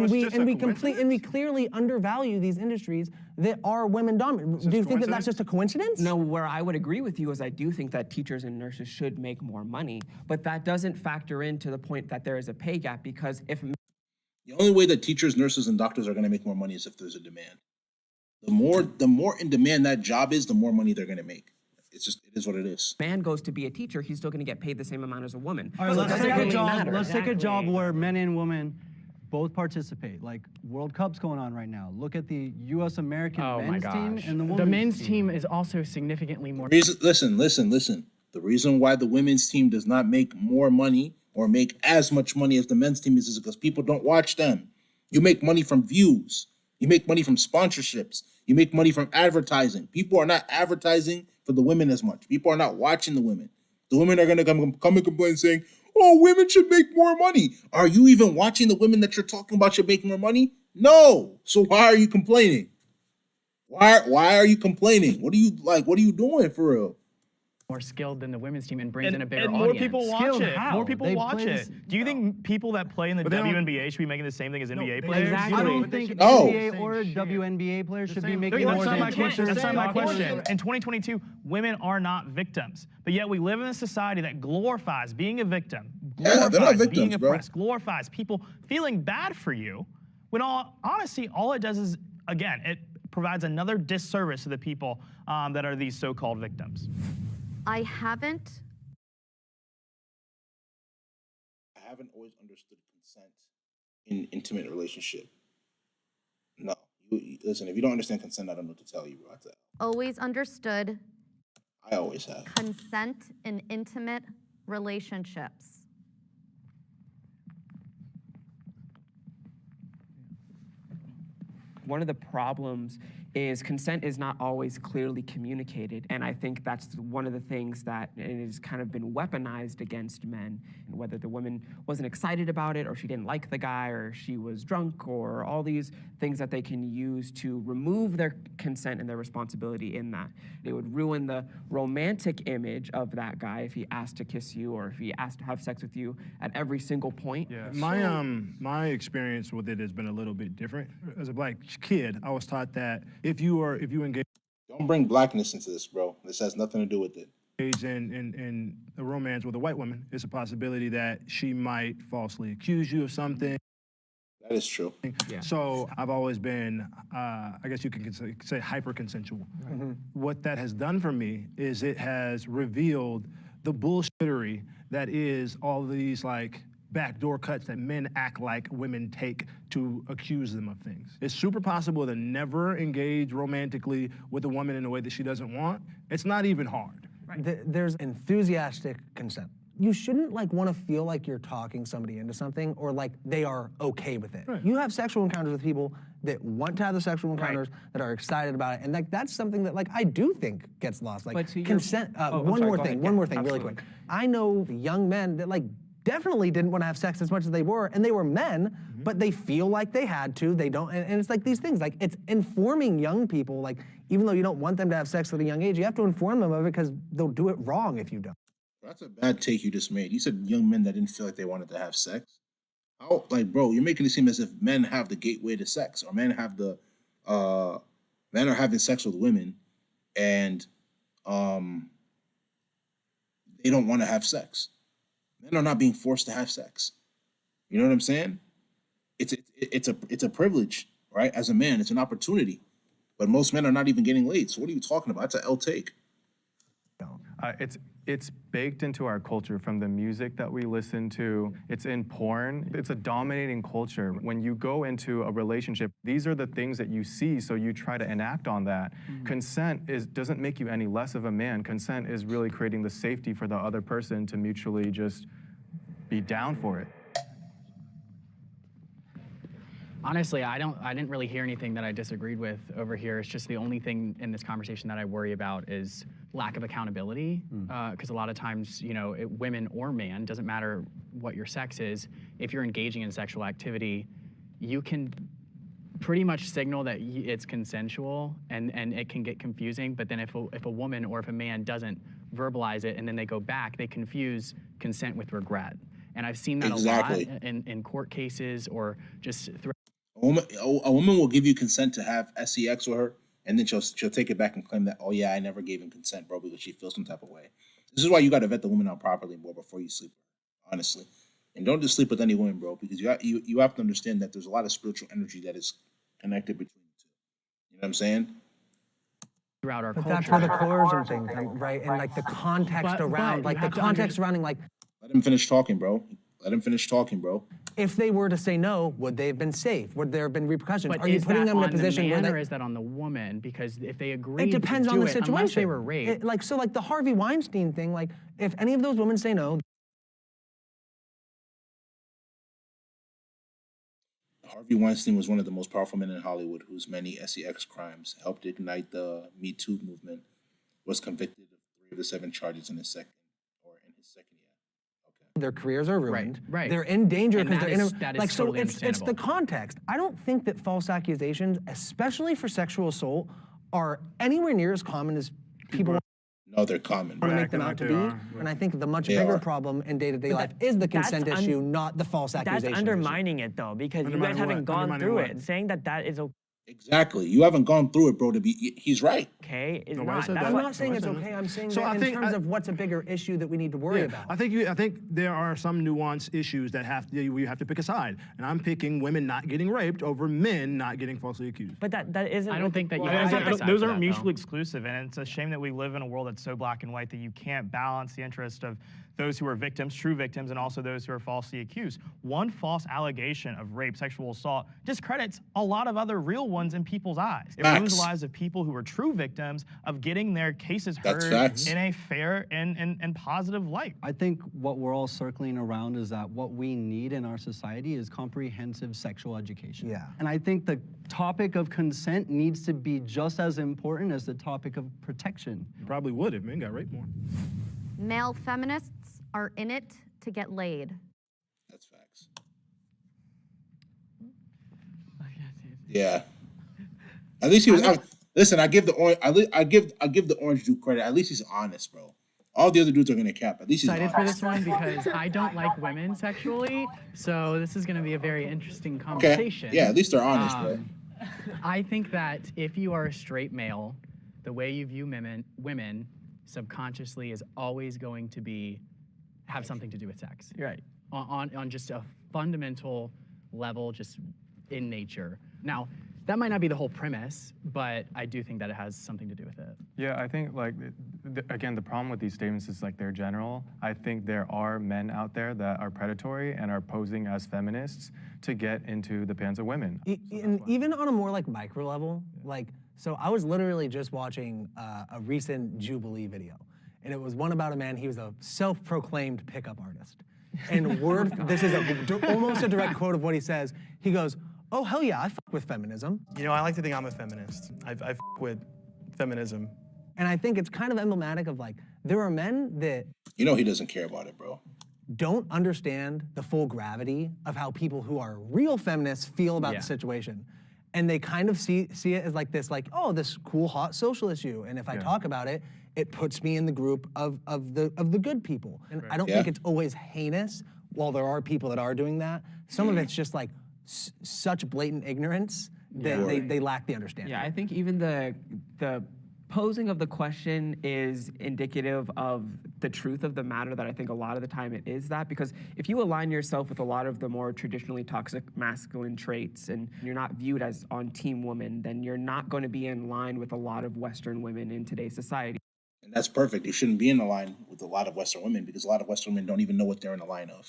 And we clearly undervalue these industries that are women dominant. Do you think that that's just a coincidence? No, where I would agree with you is I do think that teachers and nurses should make more money, but that doesn't factor into the point that there is a pay gap because if The only way that teachers, nurses, and doctors are going to make more money is if there's a demand. The more in demand that job is, the more money they're going to make. It is what it is. man goes to be a teacher, he's still going to get paid the same amount as a woman. All right, So it let's doesn't take a really job. matter. Let's take a job where men and women both participate. Like World Cup's going on right now. Look at the U.S. American men's team and the women's The men's team. team is also significantly more. Listen. The reason why the women's team does not make more money or make as much money as the men's team is because people don't watch them. You make money from views. You make money from sponsorships. You make money from advertising. People are not advertising for the women as much. People are not watching the women. The women are going to come and complain saying, oh, women should make more money. Are you even watching the women that you're talking about should make more money? No. So why are you complaining? Why are you complaining? What are you doing for real? More skilled than the women's team and brings in a bigger and more audience. people watch Skilled it. how? More people They watch play it. this- Do you think people that play in the But they don't- WNBA should be making the same thing as NBA players? Exactly. I don't think No. NBA or WNBA players should be making That's more not than my question. teachers. That's not my doctors. question. In 2022, women are not victims. But yet we live in a society that glorifies being a victim, Yeah, they're not glorifies victims, being bro. oppressed, glorifies people feeling bad for you, when honestly, all it does is, again, it provides another disservice to the people that are these so-called victims. I haven't always understood consent in intimate relationship. No. Listen, if you don't understand consent, I don't know what to tell you, bro. always understood I always have. consent in intimate relationships. One of the problems is consent is not always clearly communicated, and I think that's one of the things that it has kind of been weaponized against men, and whether the woman wasn't excited about it, or she didn't like the guy, or she was drunk, or all these things that they can use to remove their consent and their responsibility in that. It would ruin the romantic image of that guy if he asked to kiss you or if he asked to have sex with you at every single point. Yeah. My experience with it has been a little bit different. As a black kid, I was taught that if you engage. Don't bring blackness into this, bro. This has nothing to do with it. In a romance with a white woman, it's a possibility that she might falsely accuse you of something. That is true. Yeah. So I've always been, I guess you can say hyper-consensual. What that has done for me is it has revealed the bullshittery that is all these like backdoor cuts that men act like women take to accuse them of things. It's super possible to never engage romantically with a woman in a way that she doesn't want. It's not even hard. There's enthusiastic consent. You shouldn't like want to feel like you're talking somebody into something or like they are okay with it. You have sexual encounters with people that want to have the sexual encounters, that are excited about it, and like that's something that like I do think gets lost. Like consent. One more thing, really quick. I know young men that like definitely didn't want to have sex as much as they were, and they were men, but they feel like they had to, they don't, and it's like these things, like it's informing young people, like even though you don't want them to have sex at a young age, you have to inform them of it because they'll do it wrong if you don't. That's a bad take you just made. You said young men that didn't feel like they wanted to have sex. How, like, bro, you're making it seem as if men have the gateway to sex, or men have the, men are having sex with women, and they don't want to have sex. Men are not being forced to have sex. You know what I'm saying? It's a privilege, right? As a man, it's an opportunity. But most men are not even getting laid. So what are you talking about? That's an L take. It's baked into our culture from the music that we listen to. It's in porn. It's a dominating culture. When you go into a relationship, these are the things that you see, so you try to enact on that. Consent doesn't make you any less of a man. Consent is really creating the safety for the other person to mutually just be down for it. Honestly, I didn't really hear anything that I disagreed with over here. It's just the only thing in this conversation that I worry about is lack of accountability. Because a lot of times, you know, women or man, doesn't matter what your sex is, if you're engaging in sexual activity, you can pretty much signal that it's consensual, and it can get confusing. But then if a woman or if a man doesn't verbalize it and then they go back, they confuse consent with regret. And I've seen that a lot in court cases or just a woman will give you consent to have sex with her, and then she'll take it back and claim that, oh yeah, I never gave him consent, bro, because she feels some type of way. This is why you got to vet the woman out properly, bro, before you sleep with her, honestly. And don't just sleep with any woman, bro, because you have to understand that there's a lot of spiritual energy that is connected between the two. You know what I'm saying? Throughout our But culture. that's where the coercion thing comes, right? And like the context around, like the context surrounding, like. Let him finish talking, bro. Let him finish talking, bro. If they were to say no, would they have been safe? Would there have been repercussions? But Are you is putting that them in a on the position where man, they? or is that on the woman? Because if they agree, It depends to on do the it, situation. unless they were raped. Like the Harvey Weinstein thing. Like if any of those women say no. Harvey Weinstein was one of the most powerful men in Hollywood, whose many sex crimes helped ignite the Me Too movement. Was convicted of 3 of the 7 charges in his second year. Their careers are ruined. Right. They're in danger And because that they're is- in a, that is like so. totally It's the understandable. context. I don't think that false accusations, especially for sexual assault, are anywhere near as common as people No, they're common. want to make them out to be. And I think the much bigger problem in day-to-day life is the consent issue, not the false accusation. That's undermining it though, because you guys haven't gone through it. Saying that is okay. Exactly. You haven't gone through it, bro, to be. He's right. Okay, is I'm not saying it's okay. I'm saying that in terms of what's a bigger issue that we need to worry about. I think there are some nuanced issues that you have to pick a side, and I'm picking women not getting raped over men not getting falsely accused. But that isn't. I don't think that you I have don't- to decide those for aren't that, mutually though. exclusive, and it's a shame that we live in a world that's so black and white that you can't balance the interest of those who are victims, true victims, and also those who are falsely accused. One false allegation of rape, sexual assault, discredits a lot of other real ones in people's eyes. It Facts. ruins the lives of people who are true victims of getting their cases That's heard facts. in a fair and positive light. I think what we're all circling around is that what we need in our society is comprehensive sexual education. Yeah. And I think the topic of consent needs to be just as important as the topic of protection. Probably would if men got raped more. Male feminists are in it to get laid. That's facts. Yeah. At least he was. Listen, I give the orange. I give the orange dude credit. At least he's honest, bro. All the other dudes are gonna cap. At least he's Excited honest. for this one because I don't like women sexually, so this is going to be a very interesting conversation. Yeah, at least they're honest, bro. I think that if you are a straight male, the way you view women subconsciously is always going to have something to do with sex. Right. On just a fundamental level, just in nature. Now, that might not be the whole premise, but I do think that it has something to do with it. Yeah, I think like again, the problem with these statements is like they're general. I think there are men out there that are predatory and are posing as feminists to get into the pants of women. And even on a more like micro level, like, so I was literally just watching a recent Jubilee video, and it was one about a man. He was a self-proclaimed pickup artist, and this is almost a direct quote of what he says. He goes, "Oh hell yeah, I fuck with feminism." You know, I like to think I'm a feminist. I fuck with feminism. And I think it's kind of emblematic of like, there are men that You know he doesn't care about it, bro. don't understand the full gravity of how people who are real feminists feel about Yeah. the situation. And they kind of see it as like this, like, oh, this cool, hot social issue. And if I talk about it, it puts me in the group of the good people. And I don't think it's always heinous, while there are people that are doing that. Some of it's just like such blatant ignorance that they lack the understanding. Yeah, I think even the posing of the question is indicative of the truth of the matter, that I think a lot of the time it is that, because if you align yourself with a lot of the more traditionally toxic masculine traits and you're not viewed as on team woman, then you're not going to be in line with a lot of Western women in today's society. And that's perfect. You shouldn't be in the line with a lot of Western women because a lot of Western women don't even know what they're in the line of.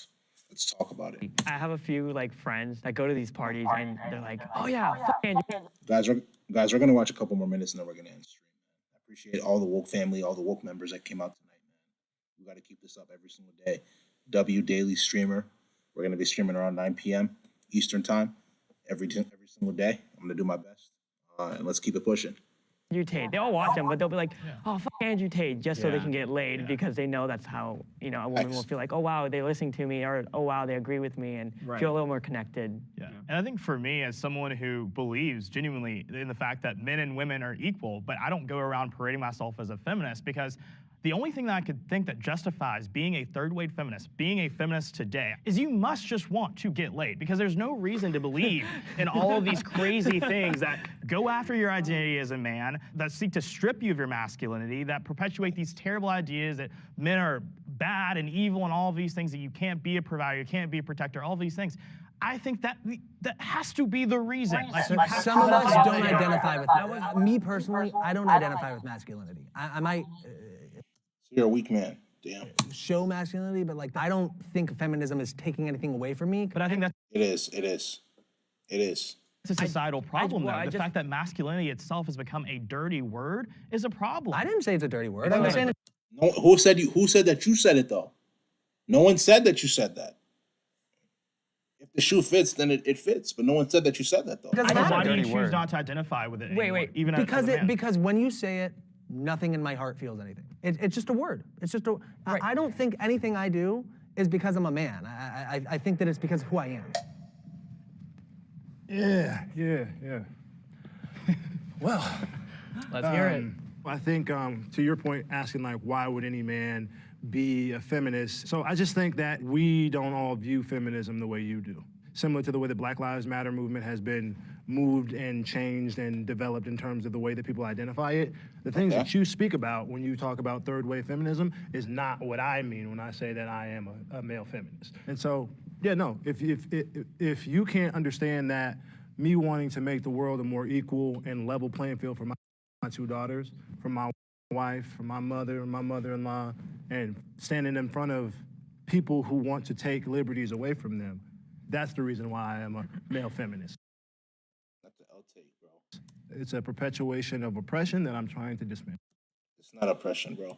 Let's talk about it. I have a few like friends that go to these parties and they're like, oh yeah, fucking. Guys, we're gonna watch a couple more minutes and then we're gonna end stream. I appreciate all the woke family, all the woke members that came out tonight, man. We gotta keep this up every single day. W Daily Streamer. We're gonna be streaming around 9 p.m. Eastern time every single day. I'm gonna do my best, and let's keep it pushing. Andrew Tate. They all watch him, but they'll be like, oh, fuck Andrew Tate, just so they can get laid because they know that's how, you know, a woman will feel like, oh, wow, they're listening to me, or, oh, wow, they agree with me, and feel a little more connected. Yeah. And I think for me, as someone who believes genuinely in the fact that men and women are equal, but I don't go around parading myself as a feminist because the only thing that I could think that justifies being a third-wave feminist, being a feminist today, is you must just want to get laid because there's no reason to believe in all of these crazy things that go after your identity as a man, that seek to strip you of your masculinity, that perpetuate these terrible ideas that men are bad and evil and all of these things, that you can't be a provider, you can't be a protector, all of these things. I think that has to be the reason. Like, Some of us don't identify with me personally. I don't identify with masculinity. I might. You're a weak man. Damn. Show masculinity, but like I don't think feminism is taking anything away from me. But I think that's It is. it's a societal problem, though. The fact that masculinity itself has become a dirty word is a problem. I didn't say it's a dirty word. I'm saying No, who said that you said it though? No one said that you said that. If the shoe fits, then it fits. But no one said that you said that though. Why do you choose not to identify with it anymore, even as a man? Because when you say it, nothing in my heart feels anything. It's just a word. It's just a. I don't think anything I do is because I'm a man. I think that it's because of who I am. Yeah. Well, Let's hear it. I think to your point, asking like, why would any man be a feminist? So I just think that we don't all view feminism the way you do. Similar to the way the Black Lives Matter movement has been moved and changed and developed in terms of the way that people identify it. The things that you speak about when you talk about third wave feminism is not what I mean when I say that I am a male feminist. And so, yeah, no, if you can't understand that me wanting to make the world a more equal and level playing field for my two daughters, for my wife, for my mother and my mother-in-law, and standing in front of people who want to take liberties away from them, that's the reason why I am a male feminist. That's the Tate, bro. it's a perpetuation of oppression that I'm trying to dismantle. It's not oppression, bro.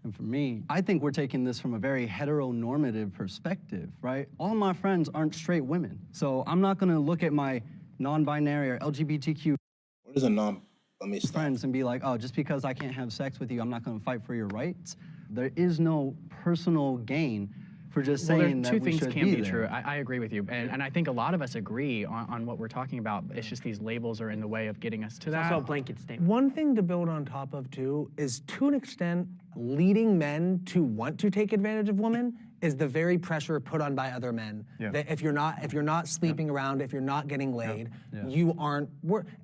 And for me, I think we're taking this from a very heteronormative perspective, right? All my friends aren't straight women. So I'm not gonna look at my non-binary or LGBTQ What is a non? Let me stop. friends and be like, oh, just because I can't have sex with you, I'm not gonna fight for your rights. There is no personal gain for just saying that two we things should can be there. true. I agree with you, and I think a lot of us agree on what we're talking about. It's just these labels are in the way of getting us to It's that. also a blanket statement. One thing to build on top of too is, to an extent, leading men to want to take advantage of women is the very pressure put on by other men. Yeah. That if you're not sleeping around, if you're not getting laid, Yeah. you aren't.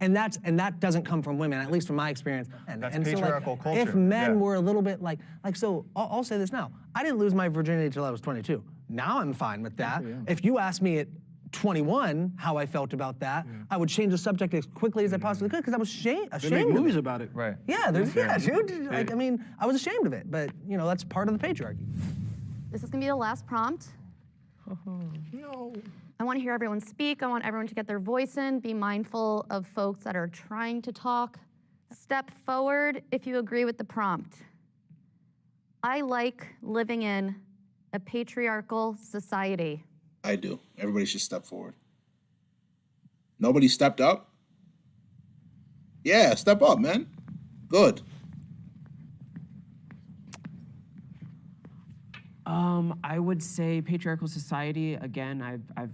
And that doesn't come from women, at least from my experience. That's so, patriarchal culture. If men Yeah. were a little bit like so, I'll say this now. I didn't lose my virginity till I was 22. Now I'm fine with that. If you asked me at 21 how I felt about that, I would change the subject as quickly as I possibly could because I was ashamed They make of movies it. about it. Right. Yeah, dude. Like, I mean, I was ashamed of it, but that's part of the patriarchy. This is gonna be the last prompt. No. I want to hear everyone speak. I want everyone to get their voice in. Be mindful of folks that are trying to talk. Step forward if you agree with the prompt. I like living in a patriarchal society. I do. Everybody should step forward. Nobody stepped up? Yeah, step up, man. Good. I would say patriarchal society. Again, I've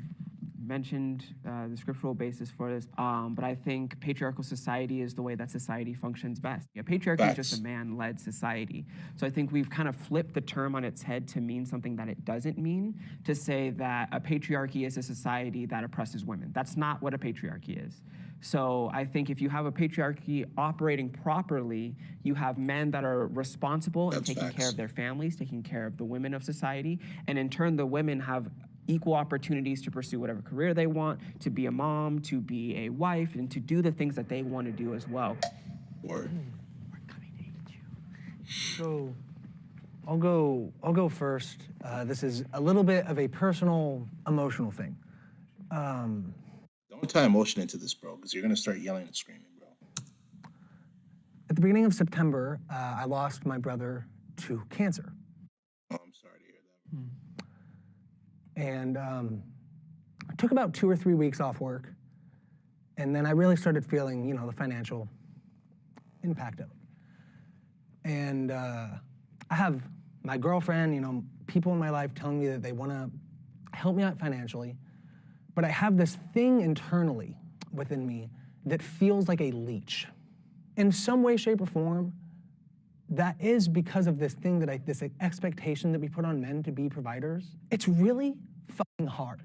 mentioned the scriptural basis for this, but I think patriarchal society is the way that society functions best. Yeah, patriarchy is just a man-led society. So I think we've kind of flipped the term on its head to mean something that it doesn't mean, to say that a patriarchy is a society that oppresses women. That's not what a patriarchy is. So I think if you have a patriarchy operating properly, you have men that are responsible and taking care of their families, taking care of the women of society, and in turn the women have equal opportunities to pursue whatever career they want, to be a mom, to be a wife, and to do the things that they want to do as well. Word. So, I'll go first. This is a little bit of a personal, emotional thing. Don't tie emotion into this, bro, because you're gonna start yelling and screaming, bro. At the beginning of September, I lost my brother to cancer. Oh, I'm sorry to hear that. And I took about 2 or 3 weeks off work, and then I really started feeling, the financial impact of it. And I have my girlfriend, people in my life telling me that they want to help me out financially, but I have this thing internally within me that feels like a leech. In some way, shape, or form, that is because of this thing this expectation that we put on men to be providers. It's really fucking hard.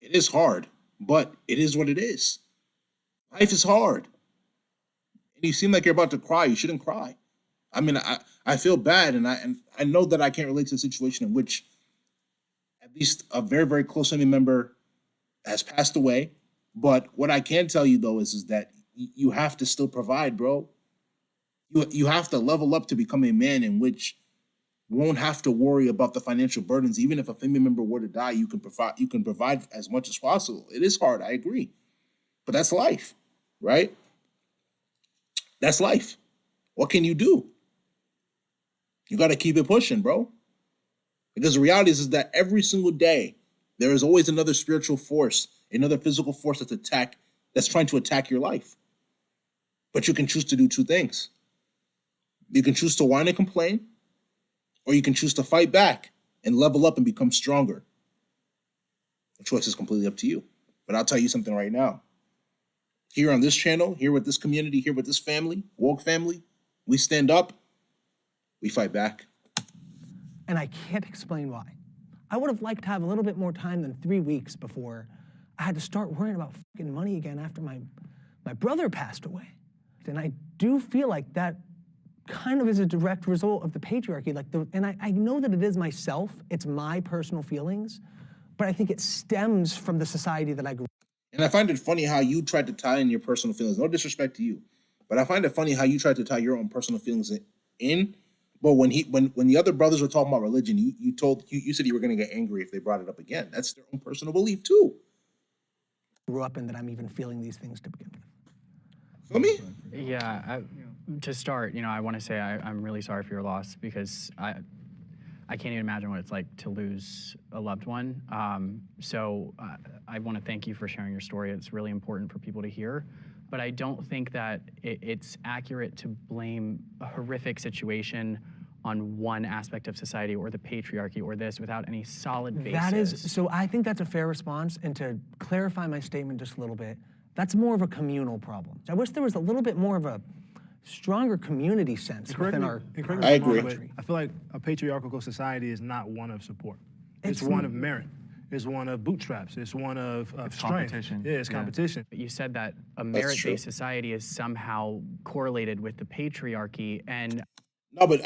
It is hard, but it is what it is. Life is hard. And you seem like you're about to cry. You shouldn't cry. I mean, I feel bad, and I know that I can't relate to a situation in which at least a very, very close family member has passed away. But what I can tell you, though, is that you have to still provide, bro. You have to level up to become a man in which won't have to worry about the financial burdens. Even if a family member were to die, you can provide as much as possible. It is hard, I agree. But that's life, right? That's life. What can you do? You got to keep it pushing, bro. Because the reality is that every single day, there is always another spiritual force, another physical force that's trying to attack your life. But you can choose to do two things. You can choose to whine and complain, or you can choose to fight back and level up and become stronger. The choice is completely up to you. But I'll tell you something right now. Here on this channel, here with this community, here with this family, woke family, we stand up, we fight back. And I can't explain why. I would have liked to have a little bit more time than 3 weeks before I had to start worrying about fucking money again after my brother passed away. And I do feel like that kind of is a direct result of the patriarchy. And I know that it is myself, it's my personal feelings, but I think it stems from the society that I grew up in. And I find it funny how you tried to tie in your personal feelings. No disrespect to you, but I find it funny how you tried to tie your own personal feelings in. But when the other brothers were talking about religion, you said you were going to get angry if they brought it up again. That's their own personal belief too. Grew up in that I'm even feeling these things to begin with. Feel me? Yeah, to start, I want to say I'm really sorry for your loss because I can't even imagine what it's like to lose a loved one. So I want to thank you for sharing your story. It's really important for people to hear. But I don't think that it's accurate to blame a horrific situation on one aspect of society or the patriarchy or this without any solid basis. So I think that's a fair response. And to clarify my statement just a little bit, that's more of a communal problem. I wish there was a little bit more of a stronger community sense within our I agree. But I feel like a patriarchal society is not one of support. It's one of merit. It's one of bootstraps. It's one of strength. Competition. Yeah, it's competition. You said that a merit-based society is somehow correlated with the patriarchy, and No, but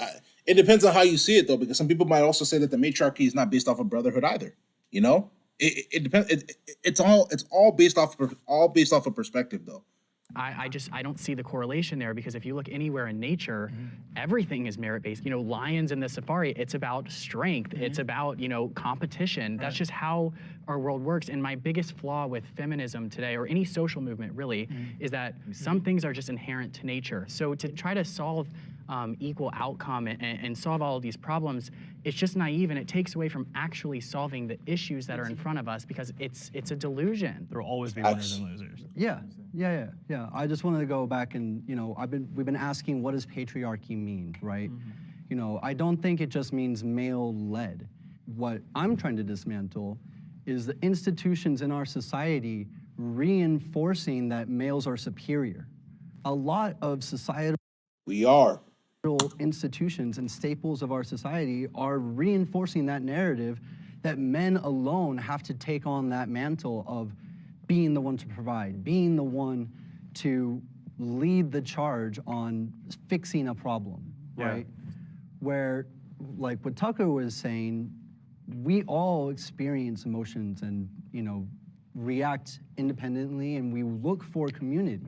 it depends on how you see it, though, because some people might also say that the matriarchy is not based off of brotherhood either. It depends. It's all based off of perspective, though. I don't see the correlation there because if you look anywhere in nature, everything is merit-based. Lions in the safari, it's about strength. It's about, competition. That's just how our world works. And my biggest flaw with feminism today, or any social movement really, is that some things are just inherent to nature. So to try to solve equal outcome and solve all of these problems, it's just naive, and it takes away from actually solving the issues that are in front of us because it's a delusion. There will always be winners and losers. Yeah. I just wanted to go back and, we've been asking, what does patriarchy mean, right? I don't think it just means male-led. What I'm trying to dismantle is the institutions in our society reinforcing that males are superior. A lot of societal institutions and staples of our society are reinforcing that narrative that men alone have to take on that mantle of being the one to provide, being the one to lead the charge on fixing a problem, right? Where, like what Tucker was saying, we all experience emotions and, react independently, and we look for community.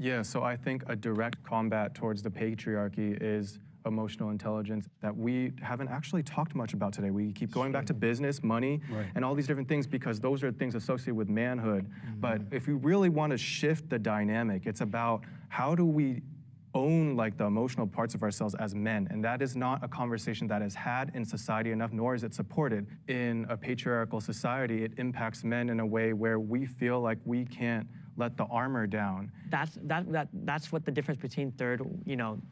Yeah, so I think a direct combat towards the patriarchy is emotional intelligence that we haven't actually talked much about today. We keep going back to business, money, and all these different things because those are things associated with manhood. But if we really want to shift the dynamic, it's about how do we own the emotional parts of ourselves as men, and that is not a conversation that is had in society enough, nor is it supported. In a patriarchal society, it impacts men in a way where we feel like we can't let the armor down. That's what the difference between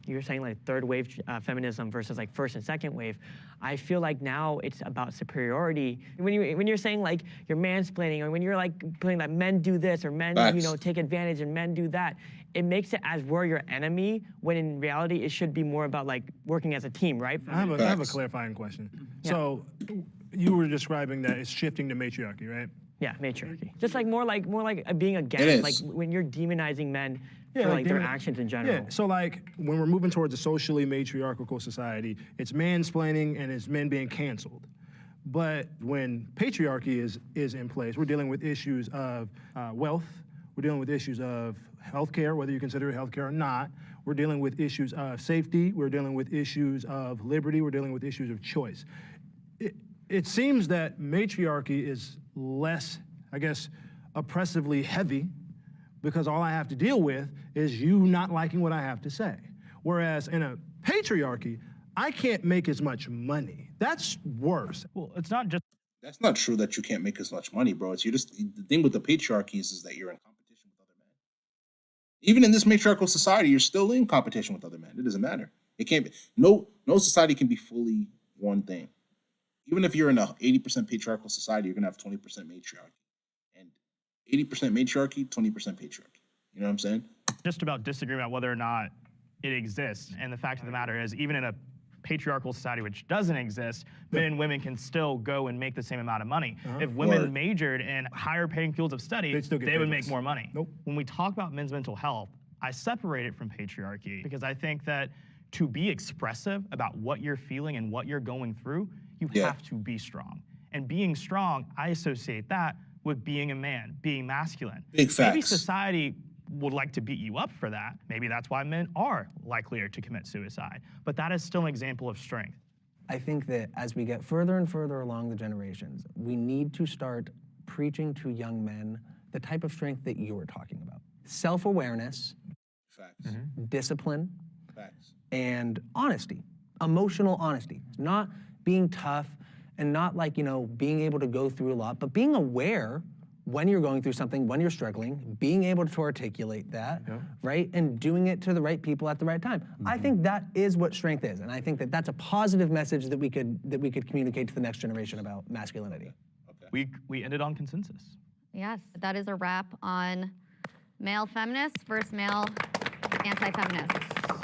you're saying third wave feminism versus first and second wave. I feel like now it's about superiority. When you're saying you're mansplaining, or when you're putting that men do this or men take advantage and men do that, it makes it as we're your enemy when in reality it should be more about working as a team, right? I have a clarifying question. Yeah. So you were describing that it's shifting to matriarchy, right? Yeah, matriarchy. Just more like being against, when you're demonizing men for their actions in general. Yeah, so when we're moving towards a socially matriarchal society, it's mansplaining and it's men being canceled. But when patriarchy is in place, we're dealing with issues of wealth, we're dealing with issues of healthcare, whether you consider it healthcare or not. We're dealing with issues of safety, we're dealing with issues of liberty, we're dealing with issues of choice. It seems that matriarchy is less, oppressively heavy because all I have to deal with is you not liking what I have to say. Whereas in a patriarchy, I can't make as much money. That's worse. Well, it's not just... That's not true that you can't make as much money, bro. The thing with the patriarchy is that you're in competition with other men. Even in this matriarchal society, you're still in competition with other men. It doesn't matter. It can't be. No society can be fully one thing. Even if you're in a 80% patriarchal society, you're gonna have 20% matriarchy. And 80% matriarchy, 20% patriarchy. You know what I'm saying? Just about disagreeing about whether or not it exists. And the fact of the matter is, even in a patriarchal society which doesn't exist, men and women can still go and make the same amount of money. If women majored in higher paying fields of study, they would make more money. When we talk about men's mental health, I separate it from patriarchy because I think that to be expressive about what you're feeling and what you're going through, you have to be strong. And being strong, I associate that with being a man, being masculine. Big facts. Maybe society would like to beat you up for that. Maybe that's why men are likelier to commit suicide. But that is still an example of strength. I think that as we get further and further along the generations, we need to start preaching to young men the type of strength that you were talking about. Self-awareness, Facts. discipline, Facts. and honesty, emotional honesty. Not being tough and not like, being able to go through a lot, but being aware when you're going through something, when you're struggling, being able to articulate that, right? And doing it to the right people at the right time. I think that is what strength is. And I think that that's a positive message that we could communicate to the next generation about masculinity. We ended on consensus. Yes, that is a wrap on male feminists versus male anti-feminists.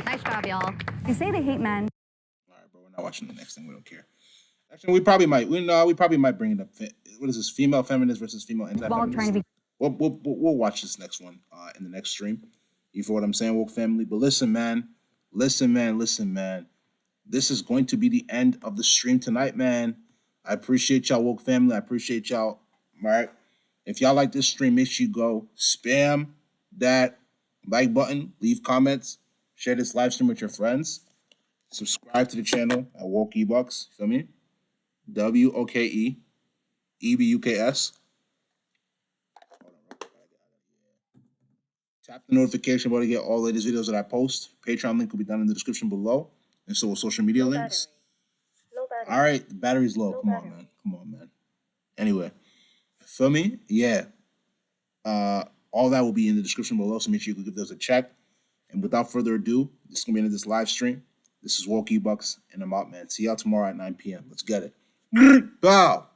Nice job, y'all. They say they hate men. All right, bro. We're not watching the next thing. We don't care. Actually, we probably might. We probably might bring it up. What is this? Female feminist versus female anti-feminist. We'll watch this next one in the next stream. You feel what I'm saying, woke family? But listen, man. This is going to be the end of the stream tonight, man. I appreciate y'all, woke family. I appreciate y'all. All right. If y'all like this stream, make sure you go spam that like button, leave comments, share this live stream with your friends, subscribe to the channel at Woke Ebucks. Feel me? WOKEEBUKS. Tap the notification bell to get all the latest videos that I post. Patreon link will be down in the description below, and so will social media links. All right, the battery's low. Come on, man. Anyway, feel me? Yeah. All that will be in the description below, so make sure you can give those a check. And without further ado, this is gonna be the end of this live stream. This is Woke Ebucks, and I'm out, man. See y'all tomorrow at 9 p.m. Let's get it. Bow.